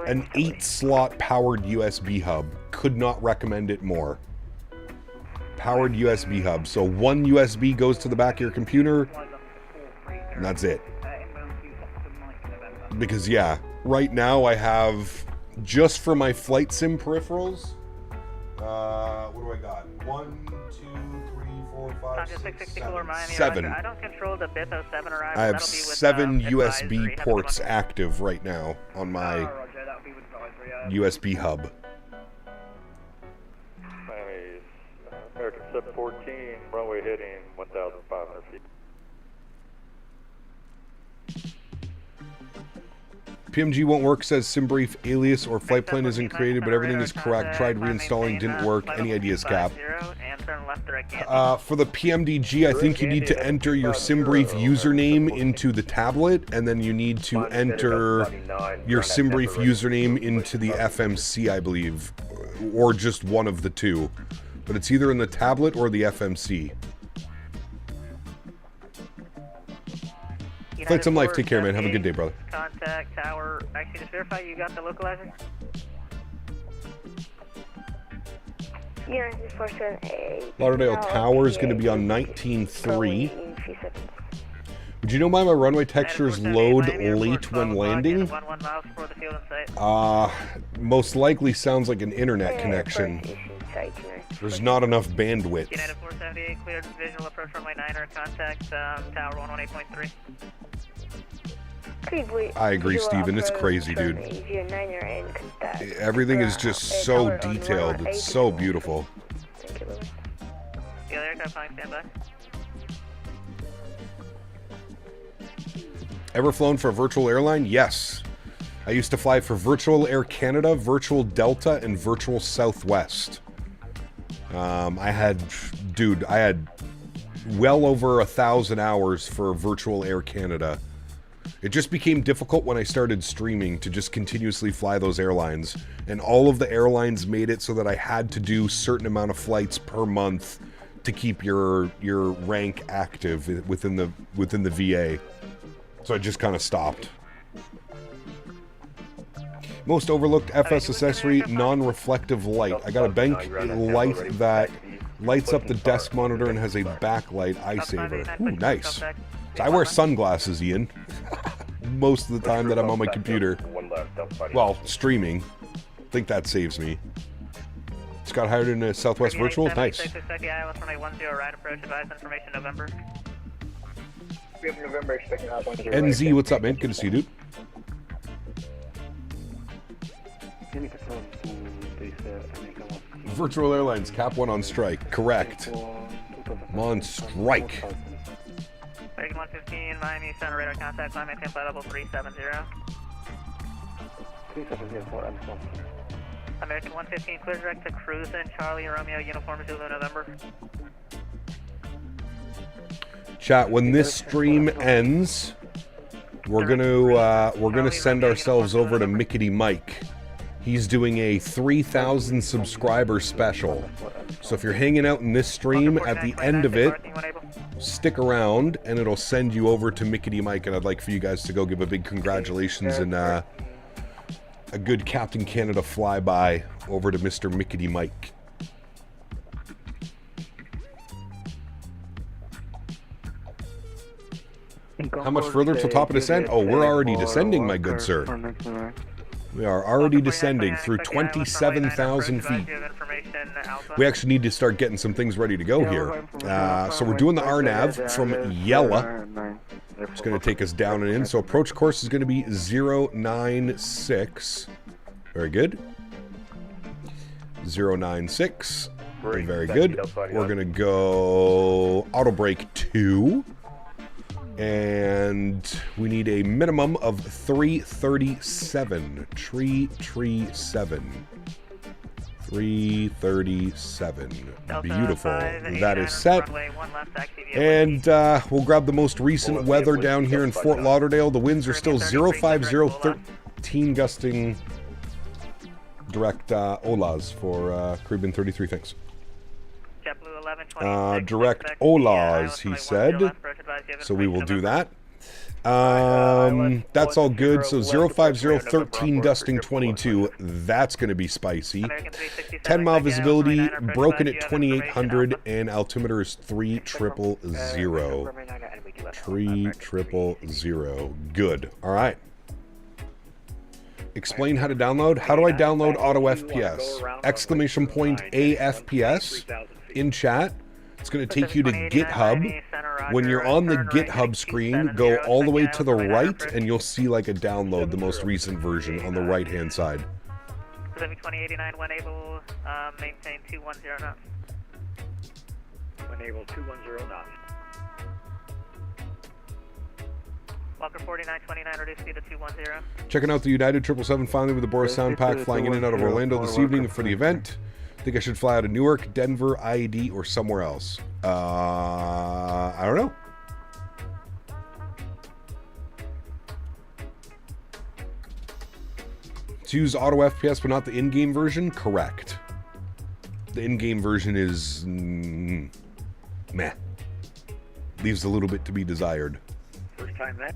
an 8-slot powered USB hub. Could not recommend it more. Powered USB hub. So one USB goes to the back of your computer, and that's it. Because yeah, right now I have, just for my flight sim peripherals, what do I got? 1, 2, 3, 4, 5, 6, 7. I don't control the BITO 7 arrival. I have 7 USB ports active right now on my USB hub. American Sub 14, runway heading 1,500 feet. PMG won't work, says SimBrief. Alias or flight plan isn't created, but everything is correct. Tried reinstalling, didn't work. Any ideas, Cap? For the PMDG, I think you need to enter your SimBrief username into the tablet, and then you need to enter your SimBrief username into the FMC, I believe. Or just one of the two. But it's either in the tablet or the FMC. Flight Some Life, take care, man. Have a good day, brother. Contact tower. Actually, just verify you got the localizer. United 478. Lauderdale Tower is going to be on 19.3. Would you know why my runway textures load late when landing? Most likely sounds like an internet connection. There's not enough bandwidth. United 478, cleared visual approach runway 9er. Contact tower 118.3. I agree, Steven. It's crazy, dude. Everything is just so detailed. It's so beautiful. The other aircraft flying, stand by. Ever flown for a virtual airline? Yes. I used to fly for Virtual Air Canada, Virtual Delta, and Virtual Southwest. I had well over 1,000 hours for Virtual Air Canada. It just became difficult when I started streaming to just continuously fly those airlines. And all of the airlines made it so that I had to do a certain amount of flights per month to keep your rank active within the VA. So I just kind of stopped. Most overlooked FS accessory, non-reflective light. I got a bank light that lights up the desk monitor and has a backlight eye saver. Ooh, nice. So I wear sunglasses, Ian. Most of the time that I'm on my computer. Well, streaming. I think that saves me. Just got hired in a Southwest Virtual. Nice. NZ, what's up, man? Good to see you, dude. Virtual Airlines, Cap 1 on strike. Correct. I'm on strike. American 115, Miami Center radar contact, climb maintain flight level 370. 370, American 115, clear direct to Cruisin', Charlie Romeo, Uniform Zulu, November. Chat, when this stream ends, we're gonna send ourselves over to Mickety Mike. He's doing a 3,000 subscriber special. So if you're hanging out in this stream, at the end of it, stick around and it'll send you over to Mickety Mike. And I'd like for you guys to go give a big congratulations and a good Captain Canada flyby over to Mr. Mickety Mike. How much further till top of descent? Oh, we're already descending, my good sir. We are already descending through 27,000 feet. We actually need to start getting some things ready to go here. So we're doing the RNAV from Yella. It's going to take us down and in. So approach course is going to be 096. Very good. 096. Very good. We're going to go auto brake 2. And we need a minimum of 337. 337. 337. Beautiful. That is set. And we'll grab the most recent weather down here in Fort Lauderdale. The winds are still 05013 gusting. Direct OLAs for Caribbean 33. Thanks. Direct OLAs, he said. So we will do that. That's all good. So 05013 dusting 22. That's going to be spicy. 10 mile visibility, broken at 2800, and altimeter is 3000. 3000. Good. All right. Explain how to download. How do I download Auto FPS? Exclamation point AFPS in chat. It's going to take you to GitHub. When you're on the GitHub screen, go all the way to the right, and you'll see like a download, the most recent version on the right-hand side. 2089, when able, maintain 210 knots. When able, 210 knots. Walker 4929, reduce speed to 210. Checking out the United 777 finally with the Boris Sound Pack, flying in and out of Orlando this evening for the event. Think I should fly out of Newark, Denver, IED, or somewhere else? I don't know. To use Auto FPS but not the in-game version? Correct. The in-game version is... meh. Leaves a little bit to be desired. First time that.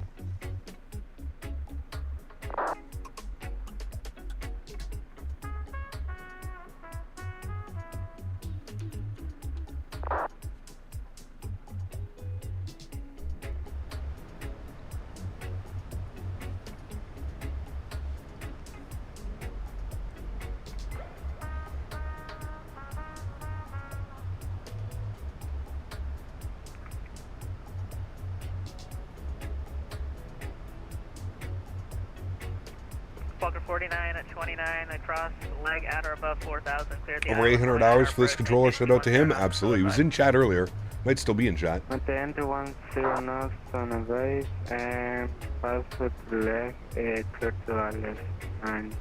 Walker 49 at 29, across, leg at or above 4,000, clear the Over 800 hours for this controller. Shout out to him. Absolutely. He was in chat earlier. Might still be in chat. Maintain 210 knots on a base and pass with leg clear to wireless 9.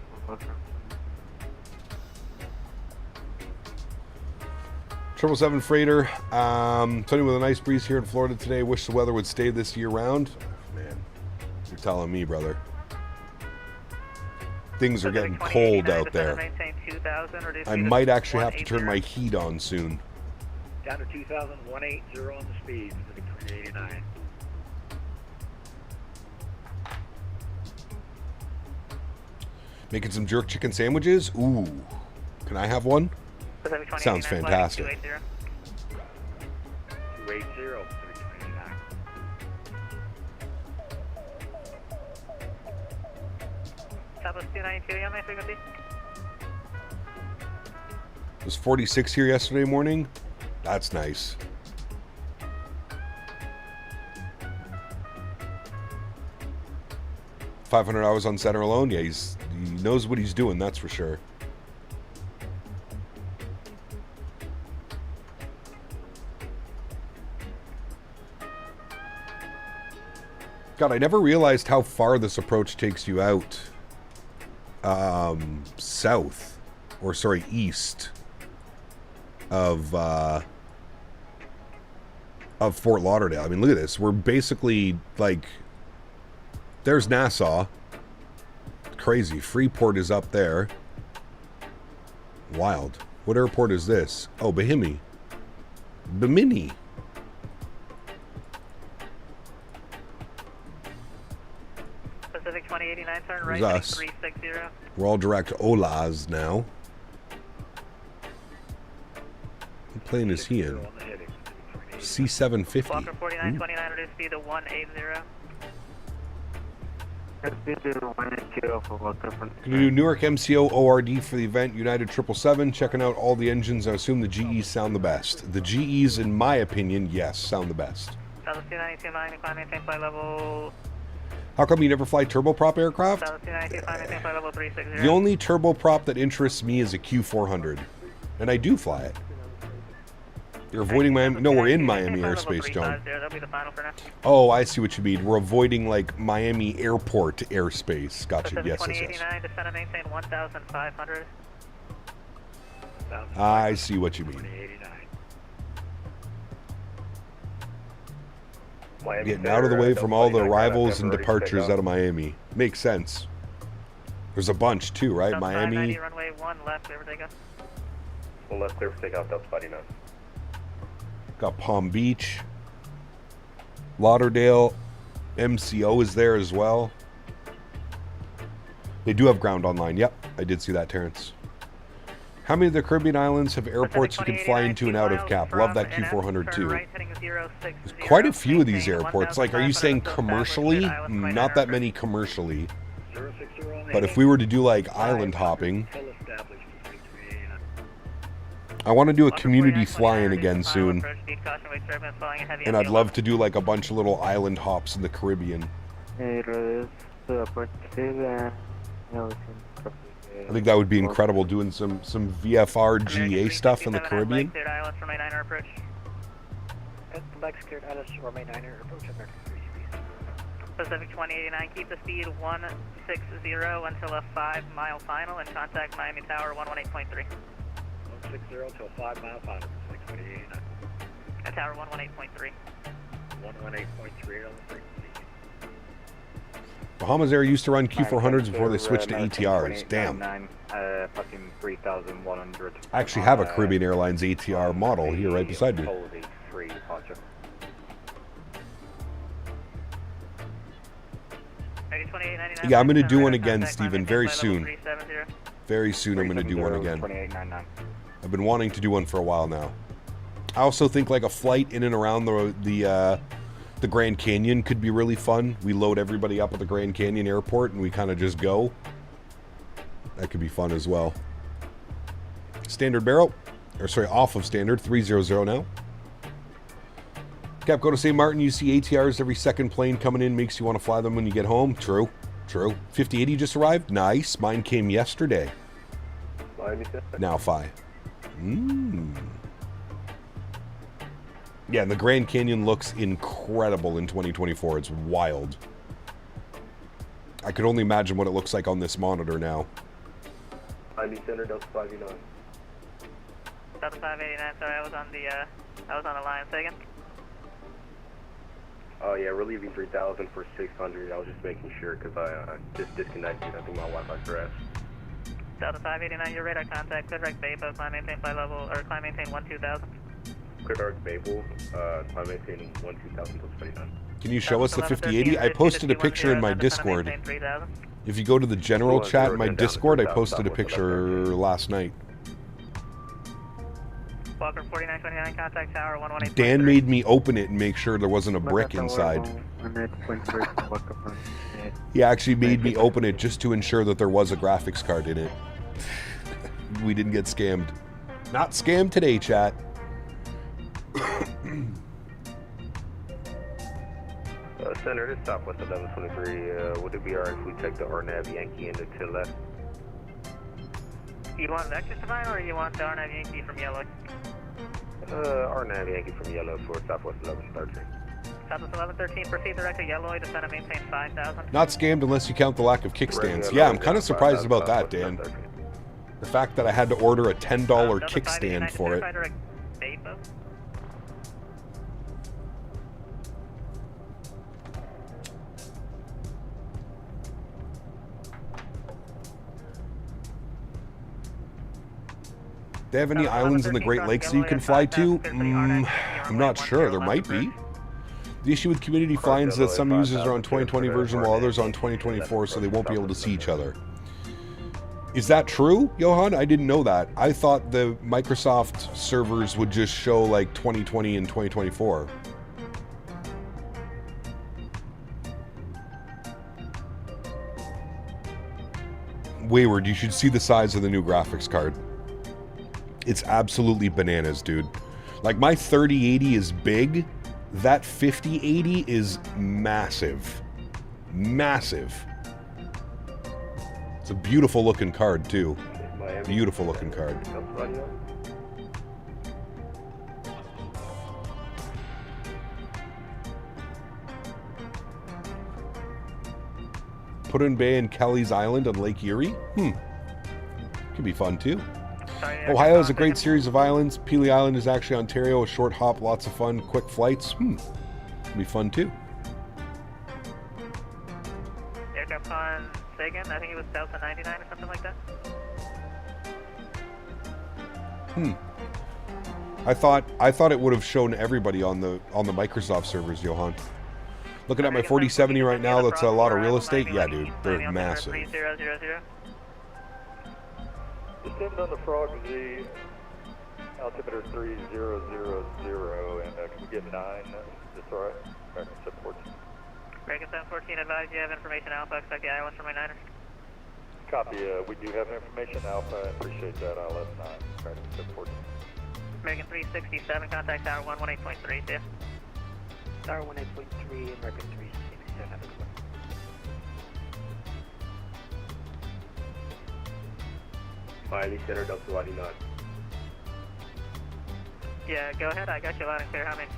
777 freighter. Tony, with a nice breeze here in Florida today. Wish the weather would stay this year round. Man, you're telling me, brother. Things are getting cold out there. I might actually have to turn my heat on soon. Down to 2,000, 180 on the speed for the 389. Making some jerk chicken sandwiches? Ooh. Can I have one? Sounds fantastic. 280 for the 389. Southwest 292, on my frequency. It was 46 here yesterday morning. That's nice. $500 hours on center alone. Yeah, he knows what he's doing. That's for sure. God, I never realized how far this approach takes you out. South, or sorry, east of Fort Lauderdale. I mean, look at this. We're basically like There's Nassau. Crazy. Freeport is up there. Wild. What airport is this? Oh, Bimini. Bimini. Pacific 2089, turn right, There's us. 360. We're all direct Olaz now. What plane is he in? C-750. Walker 4929, reduce speed to 180. Gonna do Newark MCO ORD for the event. United 777. Checking out all the engines. I assume the GEs sound the best. The GEs, in my opinion, yes, sound the best. South 292, climb maintain flight level. How come you never fly turboprop aircraft? South 292, climb maintain flight level 360. The only turboprop that interests me is a Q400, and I do fly it. You're avoiding Miami. No, we're in Miami airspace, John. Oh, I see what you mean. We're avoiding like Miami airport airspace. Gotcha. Yes, yes, yes. Descend and maintain 1,500. I see what you mean. Getting out of the way from all the arrivals and departures out of Miami. Makes sense. There's a bunch too, right? Miami. Runway 1 left, clear for takeoff. Well, left clear for takeoff, Delta 59. Got Palm Beach. Lauderdale. MCO is there as well. They do have ground online. Yep, I did see that, Terrence. How many of the Caribbean islands have airports you can fly into and out of, Cap? Love that Q400 too. There's quite a few of these airports. Like, are you saying commercially? Not that many commercially. But if we were to do like island hopping, I want to do a community fly-in again soon. And I'd love to do like a bunch of little island hops in the Caribbean. I think that would be incredible, doing some VFR GA stuff in the Caribbean. Pacific 2089, keep the speed 160 until a 5-mile final and contact Miami Tower 118.3. 160 until 5-mile final, Pacific 2089. And Tower 118.3. 118.3 on the frequency. Bahamas Air used to run Q400s before they switched to ATRs. Damn. Fucking 3,100. I actually have a Caribbean Airlines ATR model here right beside me. Yeah, I'm going to do one again, Steven, very soon. Very soon I'm going to do one again. I've been wanting to do one for a while now. I also think like a flight in and around the Grand Canyon could be really fun. We load everybody up at the Grand Canyon airport and we kind of just go. That could be fun as well. Standard barrel, or sorry, off of standard, 300 now. Cap, go to St. Martin, you see ATRs every second plane coming in, makes you want to fly them when you get home. True, true. 5080 just arrived? Nice, mine came yesterday. Now 5. Yeah, and the Grand Canyon looks incredible in 2024. It's wild. I could only imagine what it looks like on this monitor now. Miami Center, Delta 589. Delta 589, sorry, I was on the line. Say again? Oh yeah, we're leaving 3,000 for 600. I was just making sure because I just disconnected. I think my Wi-Fi crashed. Delta 589, your radar contact, clear direct Baybo, climb maintain flight level, or climb maintain 12000. Clear direct Babel, climb maintain 12000 to 29. Can you show us the 5080? I posted a picture in my Discord. If you go to the general chat in my Discord, I posted a picture last night. Walker 4929, contact tower 118. Dan made me open it and make sure there wasn't a brick inside. He actually made me open it just to ensure that there was a graphics card in it. We didn't get scammed. Not scammed today, chat. Center, this Southwest 1123. Would it be alright if we take the RNAV Yankee into 10 left? You want Vector Divine or you want the RNAV Yankee from Yellow? RNAV Yankee from Yellow for Southwest 1113. Southwest 1113, proceed direct to Yellow, descend and maintain 5,000. Not scammed unless you count the lack of kickstands. Yeah, I'm kind of surprised about that, Dan. The fact that I had to order a $10 kickstand for it. They have any islands in the Great Lakes that you can fly to? I'm not sure. There might be. The issue with community flying is that some users are on 2020 version while others are on 2024, so they won't be able to see each other. Is that true, Johan? I didn't know that. I thought the Microsoft servers would just show like 2020 and 2024. Wayward, you should see the size of the new graphics card. It's absolutely bananas, dude. Like, my 3080 is big. That 5080 is massive. Massive. It's a beautiful looking card, too. Beautiful looking card. Put-in Bay and Kelly's Island on Lake Erie? Could be fun, too. Ohio is a great series of islands. Peely Island is actually Ontario, a short hop, lots of fun, quick flights. Could be fun too. Aircraft on Sagan, I think it was Delta 99 or something like that. I thought it would have shown everybody on the Microsoft servers, Johan. Looking at my 4070 right now, that's a lot of real estate. Yeah, dude, they're massive. Descend on the Frog Z, altimeter 3000, and can we get 9? That's all right. American 714. American 714, advise you have information Alpha, expect the Iowa from my Niners. Copy, we do have information Alpha, I appreciate that, ILS 9, American 714. American 367, contact tower 118.3, see ya. Tower 18.3, American 367, have a good one. Miley Center, Delta 29. Yeah, go ahead, I got you loud and clear, how many?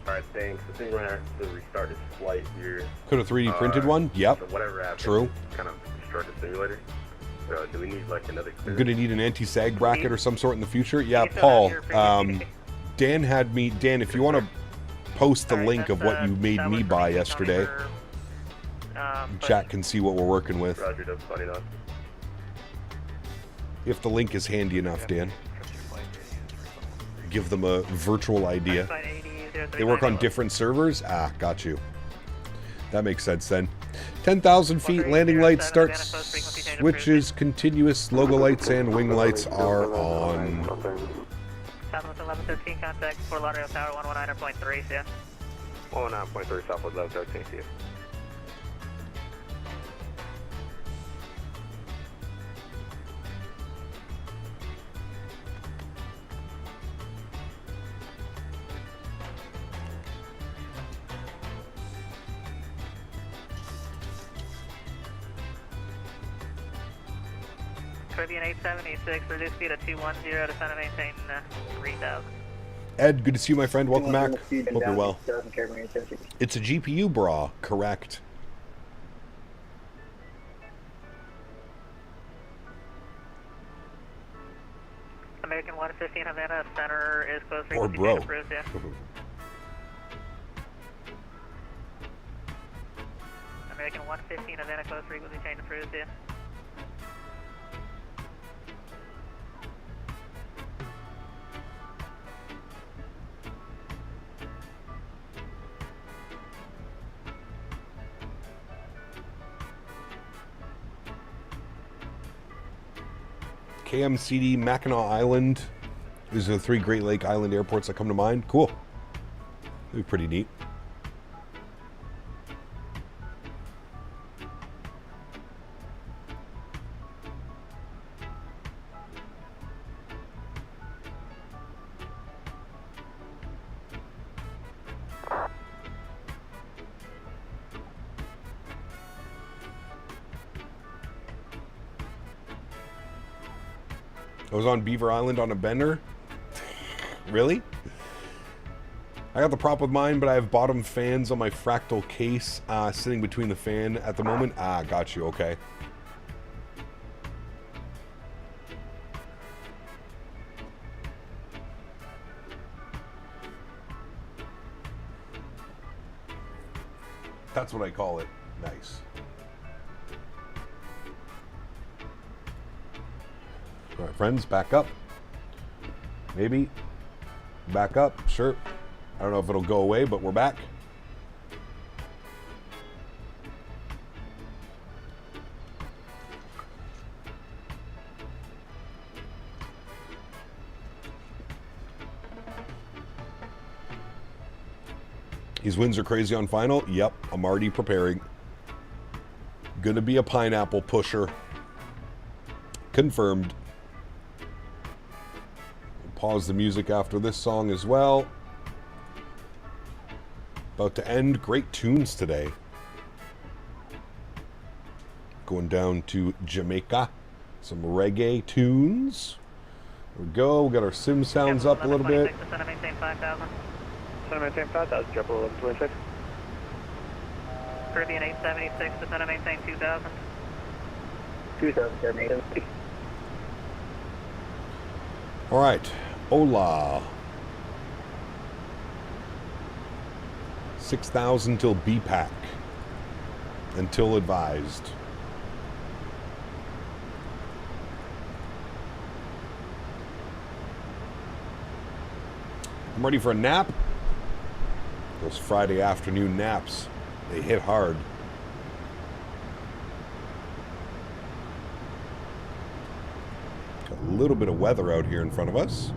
Alright, thanks. I think we're going to have to restart this flight here. Could have 3D printed one? Yep. So whatever happened, true. Kind of destroyed the simulator. So do we need like another clear? I'm going to need an anti-sag bracket or some sort in the future. Yeah, Paul. Dan had me... Dan, if you want to post the link of what you made me buy yesterday... Chat can see what we're working with. Roger, Delta 29. If the link is handy enough, Dan. Give them a virtual idea. They work on different servers? Ah, got you. That makes sense then. 10,000 feet, landing lights, start switches, continuous logo lights and wing lights are on. Southwest 1113, contact Fort Lauderdale Tower 119.3, see ya. 119.3, Southwest 1113, see ya. Caribbean 876, reduce speed at 210, descend and maintain 3000. Ed, good to see you, my friend. Welcome back. Hope you're well. It's a GPU bra, correct. American 115 Havana, center is close. Or bro. Approved, yeah. American 115 Havana, close frequency change approved, yeah. KMCD Mackinac Island. These are the 3 Great Lake Island airports that come to mind. Cool. That'd be pretty neat. I was on Beaver Island on a bender. Really? I got the prop with mine, but I have bottom fans on my fractal case sitting between the fan at the moment. Ah, got you. Okay. That's what I call it. Nice. friends. Back up. Maybe. Back up. Sure. I don't know if it'll go away, but we're back. These winds are crazy on final. Yep, I'm already preparing. Gonna be a pineapple pusher. Confirmed. Pause the music after this song as well. About to end. Great tunes today. Going down to Jamaica. Some reggae tunes. There we go. We got our sim sounds up a little bit. Maintain 5,000. Maintain 5,000, triple 1126. Caribbean 876, descend and maintain 2,000. 2,000, Caribbean. All right. Hola. 6,000 till BPAC. Until advised. I'm ready for a nap. Those Friday afternoon naps, they hit hard. Got a little bit of weather out here in front of us.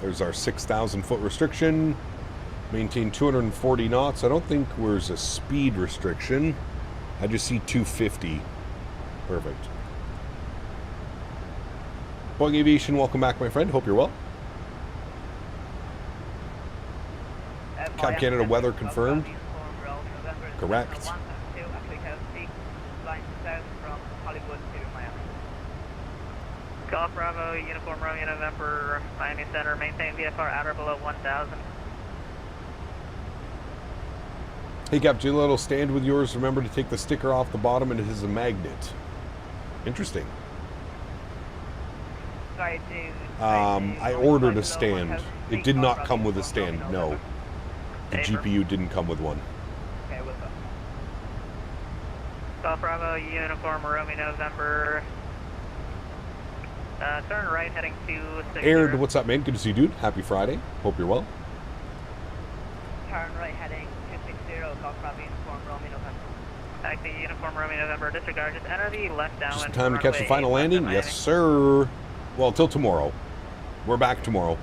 There's our 6,000 foot restriction. Maintain 240 knots. I don't think there's a speed restriction. I just see 250. Perfect. Boeing Aviation, welcome back, my friend. Hope you're well. Cap Canada weather confirmed. Correct. Golf Bravo, Uniform Romeo November, Miami Center, maintain VFR at or below 1,000. Hey Cap, do you little stand with yours? Remember to take the sticker off the bottom and it is a magnet. Interesting. I ordered a stand. It did not come with a stand, no. The GPU didn't come with one. Okay, what's up? Golf Bravo, Uniform Romeo November. Turn right heading to 60. Aaron, what's up, man? Good to see you, dude. Happy Friday. Hope you're well. Turn right heading 260, Golf Bravo, Uniform Romeo November. Back to Uniform Romeo November. Disregard, just enter the left downwind. Just time to catch the final landing? Yes, sir. Well, till tomorrow. We're back tomorrow.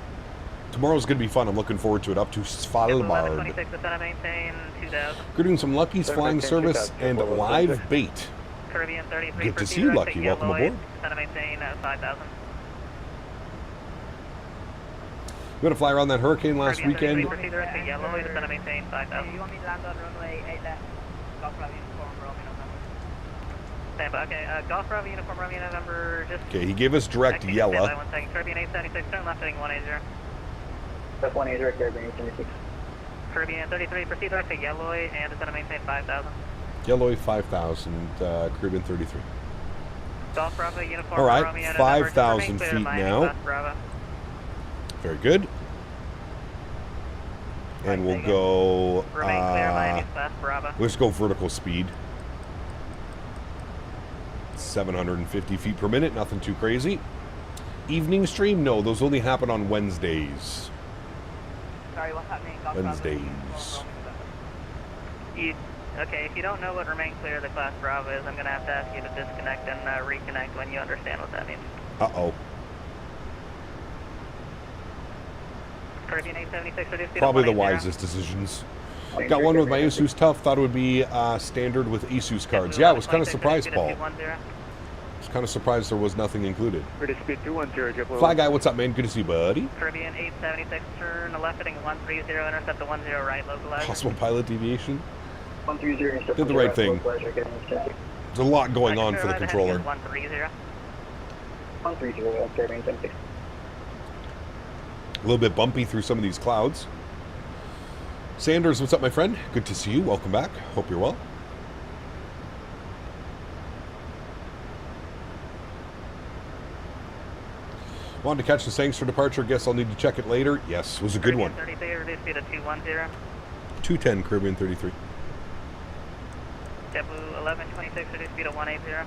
Tomorrow's going to be fun. I'm looking forward to it. Up to Svalbard. We're doing some Lucky's flying service and live bait. Caribbean 33. Good to see you, Lucky. Welcome aboard. Maintain 5,000. We had to fly around that hurricane last weekend. You want me to land on runway 8 left? Golf Bravo Uniform Romeo November. Stand by. Okay, Golf Bravo Uniform Romeo November. Just. Okay, he gave us direct yellow. Stand by 1 second. Caribbean 876. Turn left heading 180. That's 180, Caribbean 876. Caribbean 33. Proceed direct to yellow and descend and maintain 5,000. Yellow 5,000. Caribbean 33. Golf Bravo Uniform. All right, 5,000 feet now. Very good. And we'll go. Let's go vertical speed. 750 feet per minute. Nothing too crazy. Evening stream? No, those only happen on Wednesdays. Sorry, what's happening? Wednesdays. Okay, if you don't know what remain clear of the class Bravo is, I'm going to have to ask you to disconnect and reconnect when you understand what that means. Uh-oh. Caribbean 876, probably the wisest decisions. Got one with my Asus Tough. Thought it would be standard with Asus cards. Yeah, I was kind of surprised, Paul. I was kind of surprised there was nothing included. Fly Guy, what's up, man? Good to see you, buddy. Caribbean 876, turn left heading 130, intercept the 10 right, localizer. Possible pilot deviation. 130, did the right thing. There's a lot going on for the controller. 130. 130, Caribbean 76. A little bit bumpy through some of these clouds. Sanders, what's up, my friend? Good to see you. Welcome back. Hope you're well. Wanted to catch the Sanks for departure. Guess I'll need to check it later. Yes, was a good one. 33, reduce speed to 210. 210, Caribbean 33. JetBlue 1126, reduce speed of 180.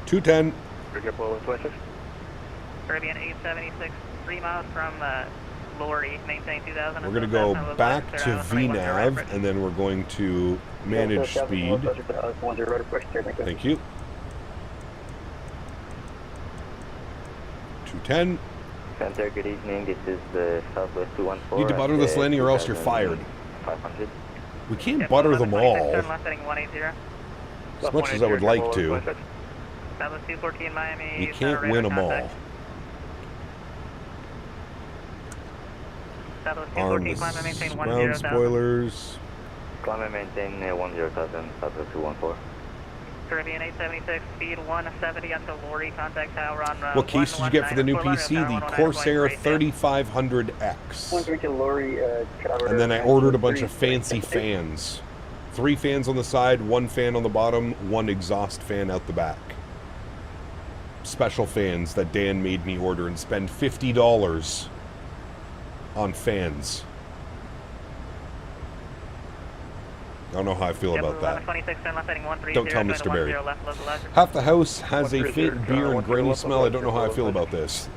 210. JetBlue 126. Caribbean 876, 3 miles from Lorry, maintain 2000. We're going to go back to VNAV, and then we're going to manage speed. Thank you. 210. Center, good evening. This is the Southwest 214. Need to butter this landing or else you're fired. 500. We can't butter them all. As much as I would like to. We can't win them all. Arms, ground spoilers. Climb and maintain 10,000, Southwest 214. Caribbean 876, speed 170 until Lorry, contact tower on What case did you get for the new PC? The Corsair 3500X. And then I ordered a bunch of fancy fans. 3 fans on the side, 1 fan on the bottom, 1 exhaust fan out the back. Special fans that Dan made me order and spend $50 on fans. I don't know how I feel about that. Don't tell Mr. Barry. Half the house has a faint beer and grainy smell. I don't know how I feel about this.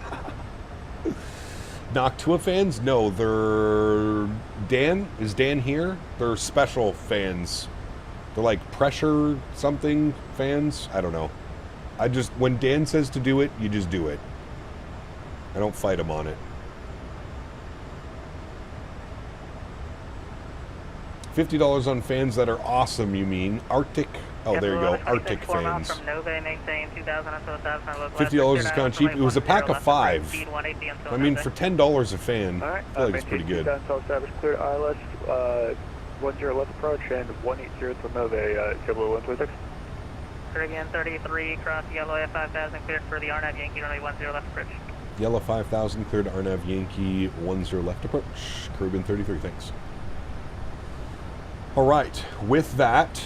Noctua fans? No, they're... Dan? Is Dan here? They're special fans. They're like pressure something fans. I don't know. I just... When Dan says to do it, you just do it. I don't fight him on it. $50 on fans that are awesome, you mean? Arctic... Oh, there you go. Arctic fans. $50 is kind of cheap. It was a pack of 5. I mean, for $10 a fan, I feel like it's pretty good. Clear ILS, 10 left approach and 180 to Nove, JetBlue 126. Caribbean 33, cross yellow 5000, cleared for the RNAV Yankee, runway 10 left approach. Yellow 5000, cleared RNAV Yankee, 10 left approach. Caribbean 33, thanks. All right, with that,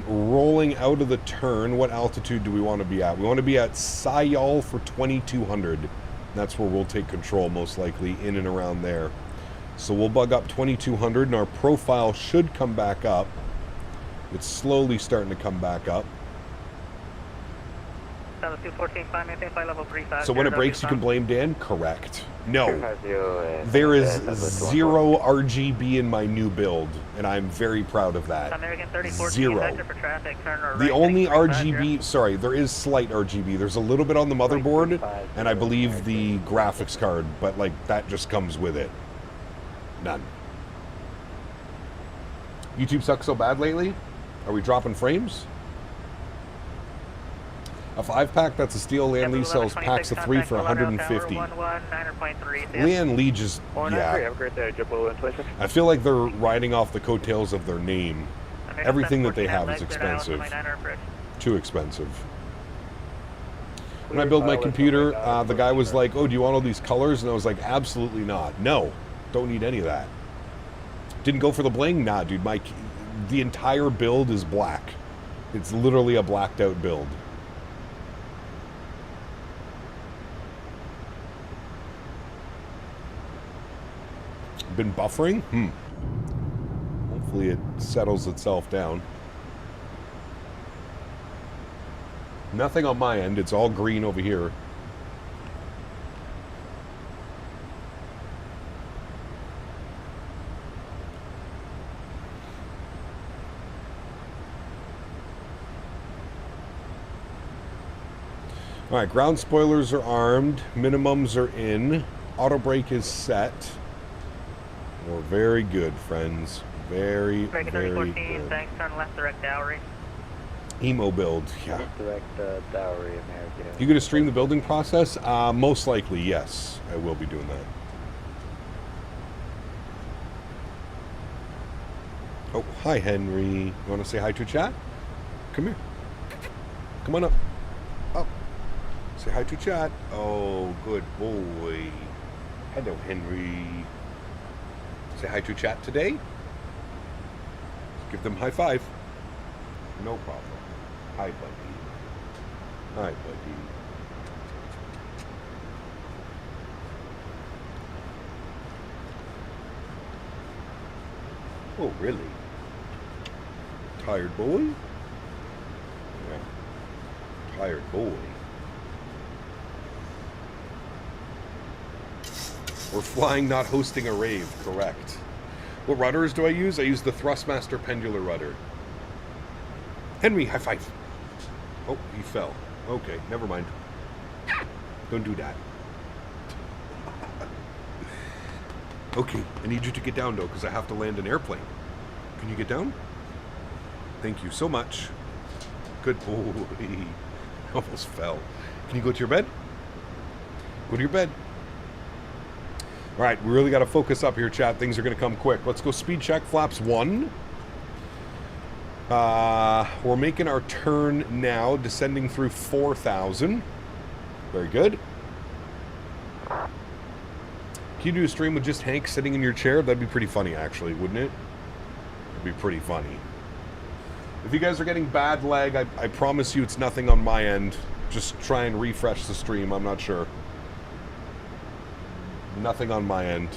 rolling out of the turn, what altitude do we want to be at? We want to be at Sayal for 2200. That's where we'll take control, most likely, in and around there. So we'll bug up 2200, and our profile should come back up. It's slowly starting to come back up. So when it breaks, you can blame Dan? Correct. No. There is 0 RGB in my new build, and I'm very proud of that. 0. The only RGB, sorry, there is slight RGB. There's a little bit on the motherboard, and I believe the graphics card, but like that just comes with it. None. YouTube sucks so bad lately? Are we dropping frames? A 5-pack that's a steel. Leanne Lee sells packs of 3 for $150. Leanne Lee just, yeah. I feel like they're riding off the coattails of their name. Everything that they have is expensive. Too expensive. When I built my computer, the guy was like, oh, do you want all these colors? And I was like, absolutely not. No, don't need any of that. Didn't go for the bling? Nah, dude, the entire build is black. It's literally a blacked out build. Been buffering? Hopefully it settles itself down. Nothing on my end. It's all green over here. All right, ground spoilers are armed. Minimums are in. Auto brake is set. We're very good, friends. Very, very good. Thanks, turn left, direct dowry. Emo build, yeah. Direct dowry, American. You going to stream the building process? Most likely, yes. I will be doing that. Oh, hi, Henry. You want to say hi to chat? Come here. Come on up. Up. Say hi to chat. Oh, good boy. Hello, Henry. Say hi to chat today. Give them high five. No problem. Hi, buddy. Hi, buddy. Oh, really? Tired boy? Yeah. Tired boy. We're flying, not hosting a rave, correct. What rudders do I use? I use the Thrustmaster Pendular rudder. Henry, high five. Oh, he fell. Okay, never mind. Don't do that. Okay, I need you to get down, though, because I have to land an airplane. Can you get down? Thank you so much. Good boy. Almost fell. Can you go to your bed? Go to your bed. All right, we really got to focus up here, chat. Things are going to come quick. Let's go speed check. Flaps 1. We're making our turn now, descending through 4,000. Very good. Can you do a stream with just Hank sitting in your chair? That'd be pretty funny, actually, wouldn't it? It'd be pretty funny. If you guys are getting bad lag, I promise you it's nothing on my end. Just try and refresh the stream. I'm not sure. Nothing on my end.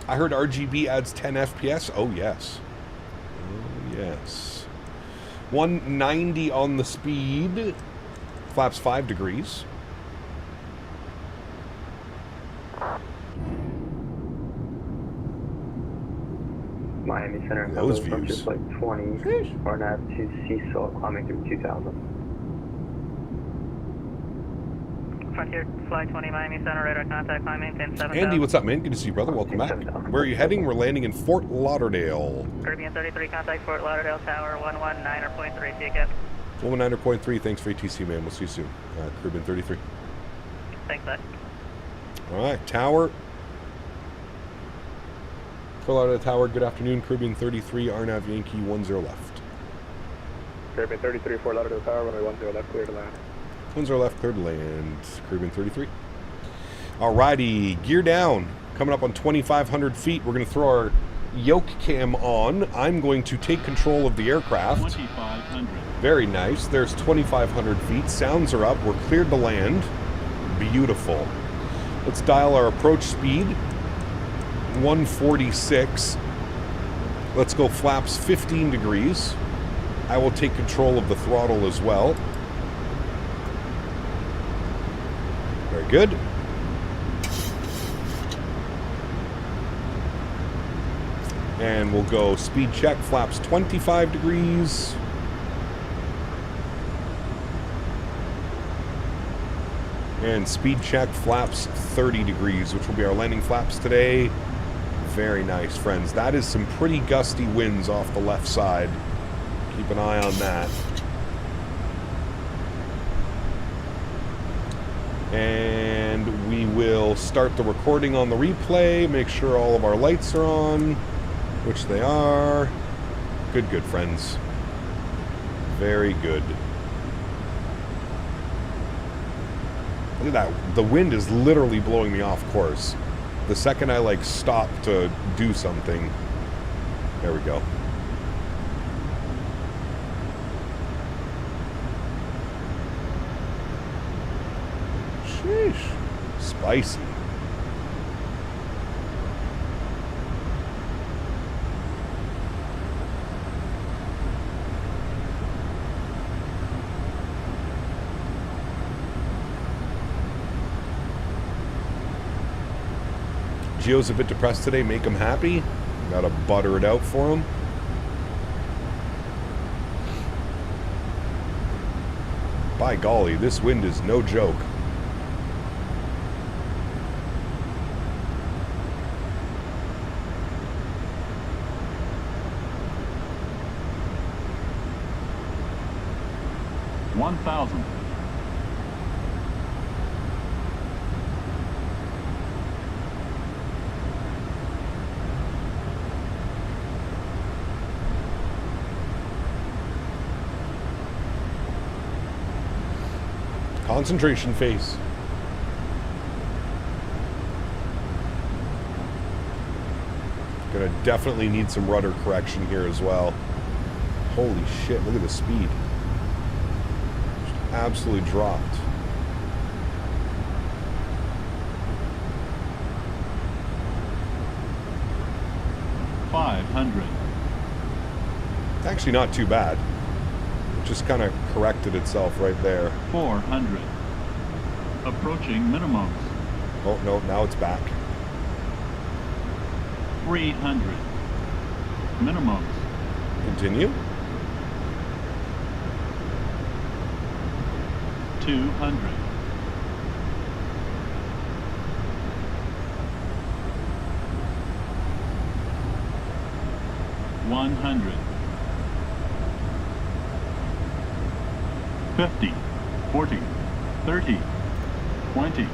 I heard RGB adds 10 FPS. Oh, yes. Oh, yes. 190 on the speed. Flaps 5 degrees. Miami Center, those from views. just like 20, or not to Cecil, climbing through 2000. Frontier, fly 20, Miami Center, radar contact, climb, maintain 7,000. Andy, what's up, man? Good to see you, brother. Welcome back. Where are you heading? We're landing in Fort Lauderdale. Caribbean 33, contact Fort Lauderdale Tower, 119.3, see you again. 119.3, thanks for ATC, man. We'll see you soon. Caribbean 33. Thanks, bud. All right, Tower. Fort Lauderdale Tower, good afternoon. Caribbean 33, RNAV Yankee 10 left. Caribbean 33, Fort Lauderdale Tower, runway 10 left, clear to land. 10 left, clear to land. Caribbean 33. Alrighty, gear down. Coming up on 2,500 feet. We're going to throw our yoke cam on. I'm going to take control of the aircraft. 2,500. Very nice. There's 2,500 feet. Sounds are up. We're cleared to land. Beautiful. Let's dial our approach speed. 146. Let's go flaps 15 degrees. I will take control of the throttle as well. Very good. And we'll go speed check, flaps 25 degrees. And speed check, flaps 30 degrees, which will be our landing flaps today. Very nice, friends. That is some pretty gusty winds off the left side. Keep an eye on that. And we will start the recording on the replay. Make sure all of our lights are on, which they are. Good, good, friends. Very good. Look at that. The wind is literally blowing me off course. The second I stop to do something. There we go. Sheesh. Spicy. Gio's a bit depressed today. Make him happy. Gotta butter it out for him. By golly, this wind is no joke. $1,000. Concentration phase. Gonna definitely need some rudder correction here as well. Holy shit, look at the speed. Just absolutely dropped. $500. Actually, not too bad. It just kind of corrected itself right there. 400. Approaching minimums. Oh, no, now it's back. 300. Minimums. Continue. 200. 100. 50. 40. 30. 20.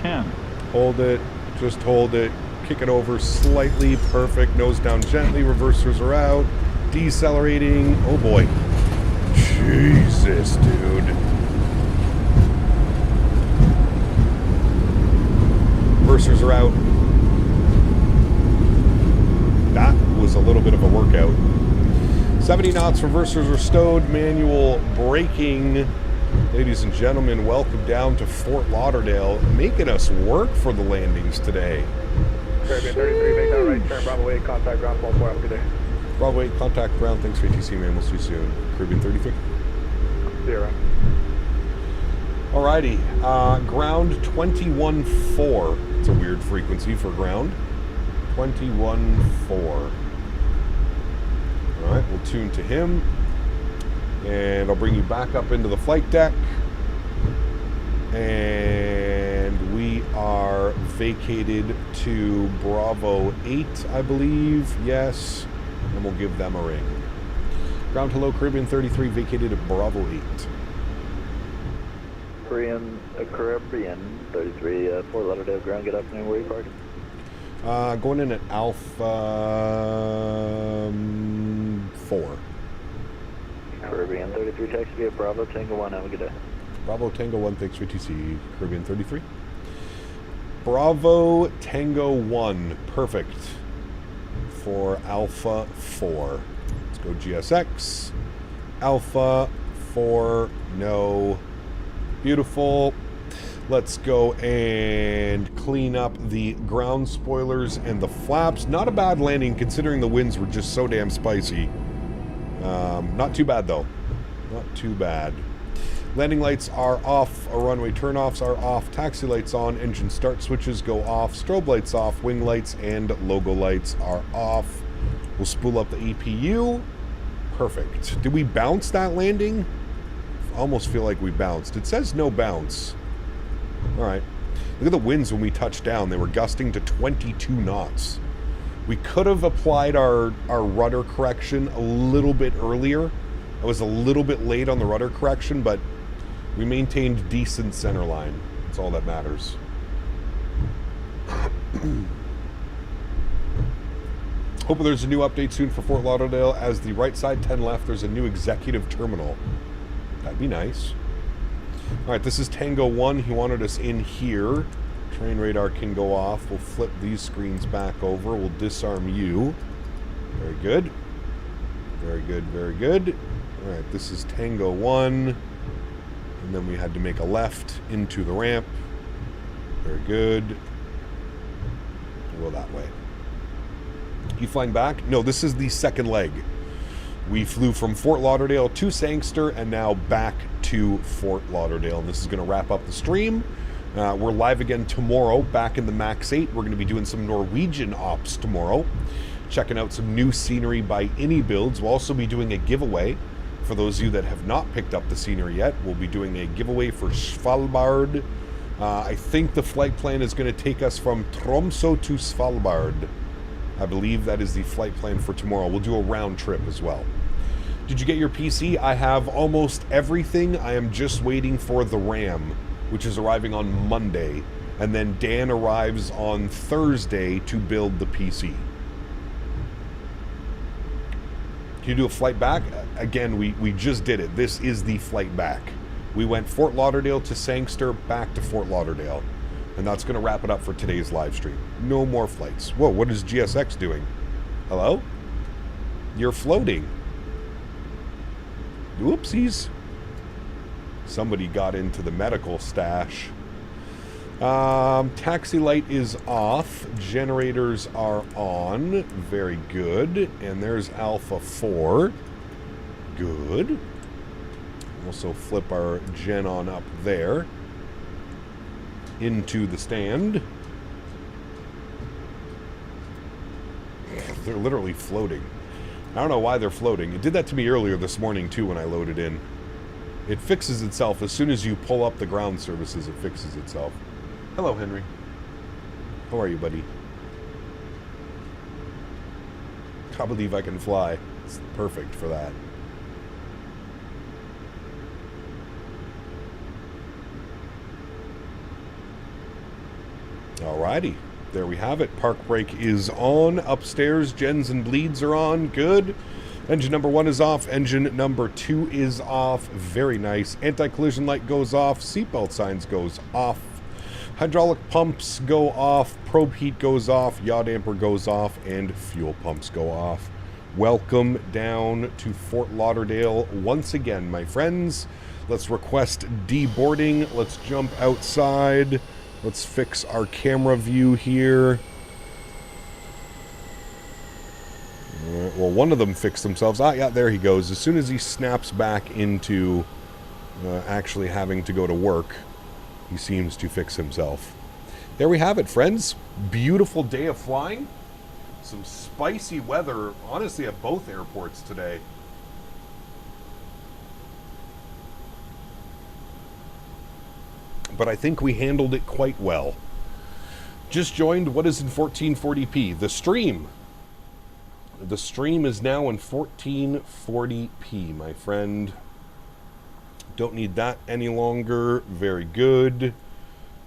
10. Hold it. Just hold it. Kick it over slightly. Perfect. Nose down gently. Reversers are out. Decelerating. Oh boy. Jesus, dude. Reversers are out. That was a little bit of a workout. 70 knots. Reversers are stowed. Manual braking. Ladies and gentlemen, welcome down to Fort Lauderdale, making us work for the landings today. Caribbean 33, make that right turn, Bravo 8, contact ground, 4-4, have a good day. Bravo 8, contact ground, thanks for ATC, man, we'll see you soon. Caribbean 33. 0. Alrighty, ground 21.4. It's a weird frequency for ground. 21.4. Alright, we'll tune to him. And I'll bring you back up into the flight deck. And we are vacated to Bravo 8, I believe. Yes. And we'll give them a ring. Ground hello, Caribbean 33, vacated at Bravo 8. Caribbean 33, Fort Lauderdale ground, get up and where are you parking? Going in at Alpha 4. Caribbean 33, taxi via Bravo Tango 1, have a good day. Bravo Tango 1, thanks for TC. Caribbean 33. Bravo Tango 1, perfect. For Alpha 4. Let's go GSX. Alpha 4, no. Beautiful. Let's go and clean up the ground spoilers and the flaps. Not a bad landing considering the winds were just so damn spicy. Not too bad though. Not too bad. Landing lights are off. Our runway turnoffs are off. Taxi lights on. Engine start switches go off. Strobe lights off. Wing lights and logo lights are off. We'll spool up the EPU. Perfect. Did we bounce that landing? Almost feel like we bounced. It says no bounce. Alright. Look at the winds when we touched down. They were gusting to 22 knots. We could have applied our rudder correction a little bit earlier. I was a little bit late on the rudder correction, but we maintained decent center line. That's all that matters. Hope there's a new update soon for Fort Lauderdale. As the right side 10 left, there's a new executive terminal. That'd be nice. Alright, this is Tango 1. He wanted us in here. Train radar can go off. We'll flip these screens back over. We'll disarm you. Very good. Very good, very good. Alright, this is Tango 1. And then we had to make a left into the ramp. Very good. We'll go that way. You flying back? No, this is the second leg. We flew from Fort Lauderdale to Sangster and now back to Fort Lauderdale. And this is going to wrap up the stream. We're live again tomorrow, back in the MAX8. We're going to be doing some Norwegian ops tomorrow. Checking out some new scenery by Any Builds. We'll also be doing a giveaway. For those of you that have not picked up the scenery yet, we'll be doing a giveaway for Svalbard. I think the flight plan is going to take us from Tromsø to Svalbard. I believe that is the flight plan for tomorrow. We'll do a round trip as well. Did you get your PC? I have almost everything. I am just waiting for the RAM, which is arriving on Monday. And then Dan arrives on Thursday to build the PC. Can you do a flight back? Again, we just did it. This is the flight back. We went Fort Lauderdale to Sangster, back to Fort Lauderdale. And that's going to wrap it up for today's live stream. No more flights. Whoa, what is GSX doing? Hello? You're floating. Whoopsies. Somebody got into the medical stash. Taxi light is off. Generators are on. Very good. And there's Alpha 4. Good. Also flip our gen on up there. Into the stand. They're literally floating. I don't know why they're floating. It did that to me earlier this morning too when I loaded in. It fixes itself as soon as you pull up the ground services. It fixes itself. Hello, Henry. How are you, buddy? I believe I can fly. It's perfect for that. Alrighty. There we have it. Park brake is on. Upstairs, gens and bleeds are on. Good. Engine number 1 is off. Engine number 2 is off. Very nice. Anti-collision light goes off. Seatbelt signs goes off. Hydraulic pumps go off. Probe heat goes off. Yaw damper goes off. And fuel pumps go off. Welcome down to Fort Lauderdale once again, my friends. Let's request deboarding. Let's jump outside. Let's fix our camera view here. Well, one of them fixed themselves. Ah, yeah, there he goes. As soon as he snaps back into actually having to go to work, he seems to fix himself. There we have it, friends. Beautiful day of flying. Some spicy weather, honestly, at both airports today. But I think we handled it quite well. Just joined. What is in 1440p? The stream. The stream is now in 1440p, my friend. Don't need that any longer. Very good.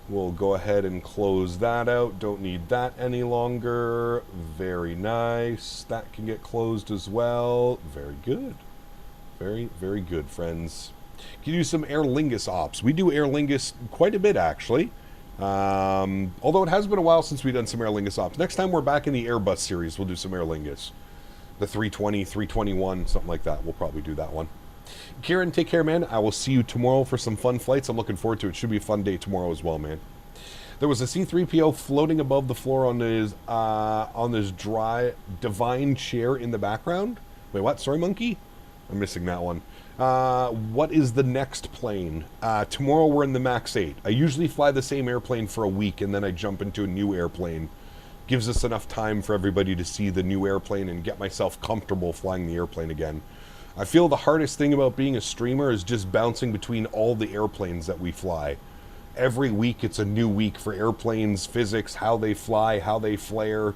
We'll go ahead and close that out. Don't need that any longer. Very nice. That can get closed as well. Very good. Very, very good, friends. Can do some Aer Lingus ops. We do Aer Lingus quite a bit, actually. Although it has been a while since we've done some Aer Lingus ops. Next time we're back in the Airbus series, we'll do some Aer Lingus. The 320, 321, something like that. We'll probably do that one. Kieran, take care, man. I will see you tomorrow for some fun flights. I'm looking forward to it. Should be a fun day tomorrow as well, man. There was a C-3PO floating above the floor on this dry divine chair in the background. Wait, what? Sorry, monkey? I'm missing that one. What is the next plane? Tomorrow we're in the MAX8. I usually fly the same airplane for a week and then I jump into a new airplane. Gives us enough time for everybody to see the new airplane and get myself comfortable flying the airplane again. I feel the hardest thing about being a streamer is just bouncing between all the airplanes that we fly. Every week it's a new week for airplanes, physics, how they fly, how they flare.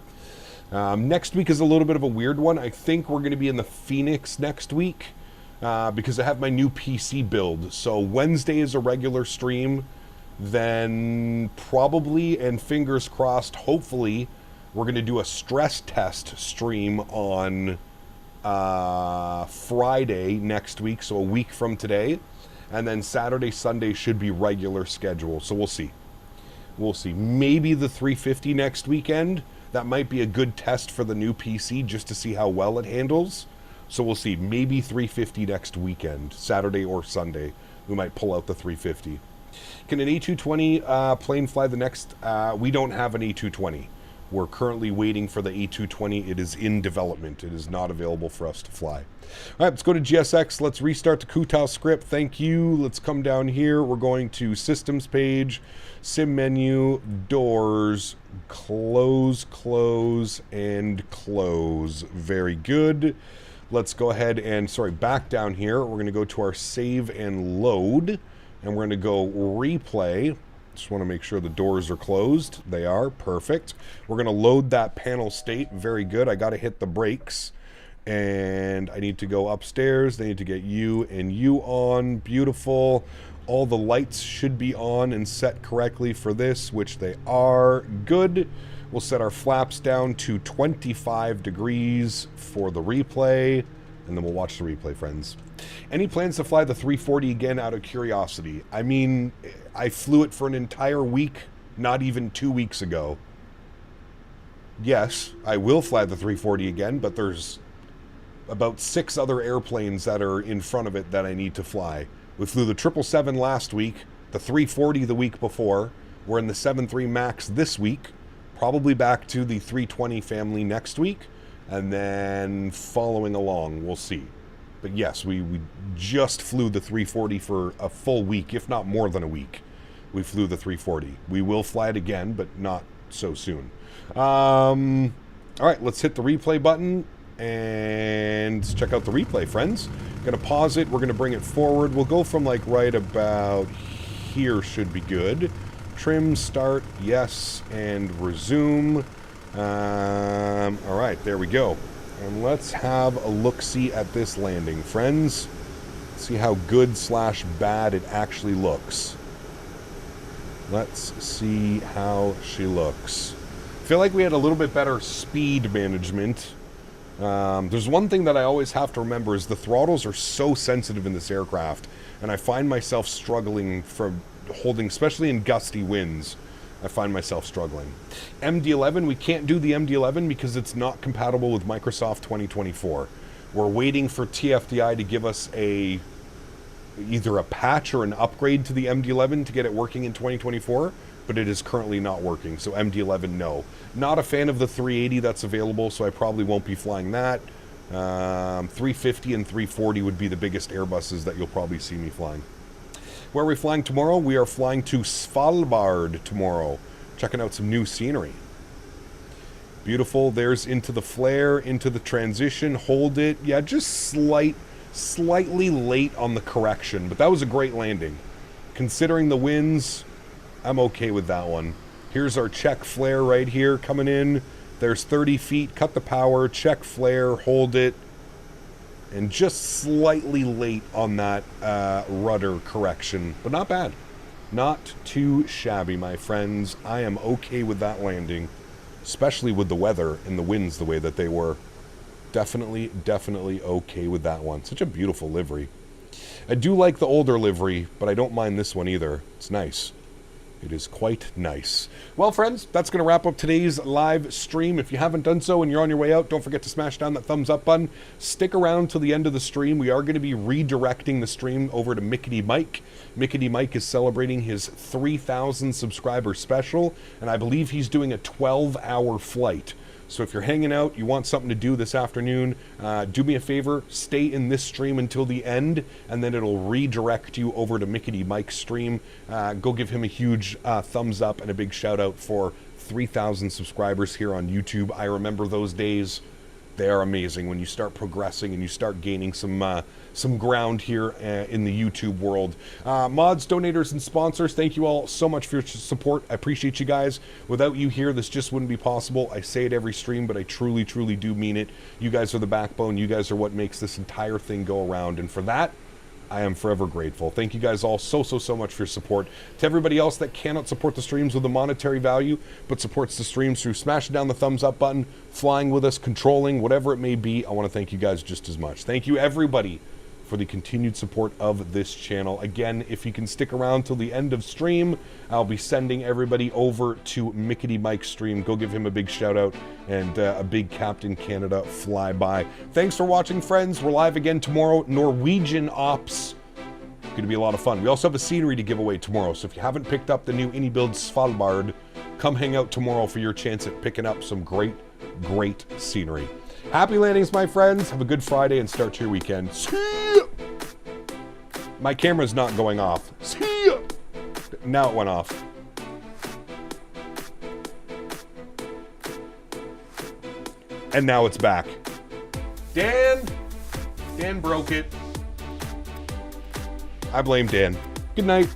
Next week is a little bit of a weird one. I think we're going to be in the Phoenix next week. Because I have my new PC build. So Wednesday is a regular stream. Then probably, and fingers crossed, hopefully, we're going to do a stress test stream on Friday next week. So a week from today. And then Saturday, Sunday should be regular schedule. So we'll see. We'll see. Maybe the 350 next weekend. That might be a good test for the new PC just to see how well it handles. So we'll see. Maybe 350 next weekend, Saturday or Sunday. We might pull out the 350. Can an A220 plane fly the next? We don't have an A220. We're currently waiting for the A220. It is in development. It is not available for us to fly. All right, let's go to GSX. Let's restart the Kutao script. Thank you. Let's come down here. We're going to Systems page, Sim menu, Doors, Close, Close, and Close. Very good. Let's go ahead and, back down here. We're going to go to our save and load, and we're going to go replay. Just want to make sure the doors are closed. They are. Perfect. We're going to load that panel state. Very good. I got to hit the brakes, and I need to go upstairs. They need to get you and you on. Beautiful. All the lights should be on and set correctly for this, which they are. Good. We'll set our flaps down to 25 degrees for the replay, and then we'll watch the replay, friends. Any plans to fly the 340 again out of curiosity? I mean, I flew it for an entire week, not even 2 weeks ago. Yes, I will fly the 340 again, but there's about 6 other airplanes that are in front of it that I need to fly. We flew the 777 last week, the 340 the week before, We're in the 7.3 MAX this week, probably back to the 320 family next week, and then following along, we'll see. But yes, we just flew the 340 for a full week, if not more than a week. We flew the 340. We will fly it again, but not so soon. All right, let's hit the replay button and check out the replay, friends. Gonna pause it. We're gonna bring it forward. We'll go from like right about here should be good. Trim, start, yes, and resume. All right, there we go. And let's have a look-see at this landing, friends. See how good/bad it actually looks. Let's see how she looks. I feel like we had a little bit better speed management. There's one thing that I always have to remember is the throttles are so sensitive in this aircraft, and I find myself struggling from holding, especially in gusty winds. I find myself struggling. MD-11, we can't do the MD-11 because it's not compatible with Microsoft 2024. We're waiting for TFDI to give us either a patch or an upgrade to the MD-11 to get it working in 2024, but it is currently not working, so MD-11, no. Not a fan of the 380 that's available, so I probably won't be flying that. 350 and 340 would be the biggest Airbuses that you'll probably see me flying. Where are we flying tomorrow? We are flying to Svalbard tomorrow, checking out some new scenery. Beautiful. There's into the flare, into the transition. Hold it. Yeah, just slightly late on the correction, but that was a great landing. Considering the winds, I'm okay with that one. Here's our check flare right here coming in. There's 30 feet. Cut the power, check flare, hold it. And just slightly late on that rudder correction, but not bad. Not too shabby, my friends. I am okay with that landing, especially with the weather and the winds the way that they were. Definitely okay with that one. Such a beautiful livery. I do like the older livery, but I don't mind this one either. It's nice. It is quite nice. Well, friends, that's going to wrap up today's live stream. If you haven't done so and you're on your way out, don't forget to smash down that thumbs up button. Stick around till the end of the stream. We are going to be redirecting the stream over to Mickety Mike. Mickety Mike is celebrating his 3,000 subscriber special, and I believe he's doing a 12-hour flight. So if you're hanging out, you want something to do this afternoon, do me a favor, stay in this stream until the end, and then it'll redirect you over to Mickety Mike's stream. Go give him a huge thumbs up and a big shout out for 3,000 subscribers here on YouTube. I remember those days. They are amazing when you start progressing and you start gaining some ground here in the YouTube world. Mods, donators, and sponsors, thank you all so much for your support. I appreciate you guys. Without you here, this just wouldn't be possible. I say it every stream, but I truly do mean it. You guys are the backbone. You guys are what makes this entire thing go around, and for that, I am forever grateful. Thank you guys all so much for your support. To everybody else that cannot support the streams with a monetary value, but supports the streams through smashing down the thumbs up button, flying with us, controlling, whatever it may be, I want to thank you guys just as much. Thank you, everybody, for the continued support of this channel. Again, if you can stick around till the end of stream, I'll be sending everybody over to Mickety Mike's stream. Go give him a big shout out and a big Captain Canada flyby. Thanks for watching, friends. We're live again tomorrow. Norwegian Ops. Going to be a lot of fun. We also have a scenery to give away tomorrow, so if you haven't picked up the new Build Svalbard, come hang out tomorrow for your chance at picking up some great scenery. Happy landings, my friends. Have a good Friday and start your weekend. See ya! My camera's not going off. See ya! Now it went off. And now it's back. Dan broke it. I blame Dan. Good night.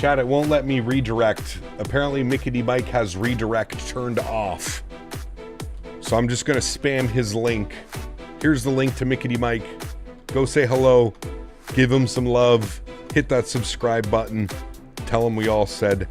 Chat, it won't let me redirect. Apparently, Mickey Mike has redirect turned off. So I'm just going to spam his link. Here's the link to Mickey Mike. Go say hello. Give him some love. Hit that subscribe button. Tell him we all said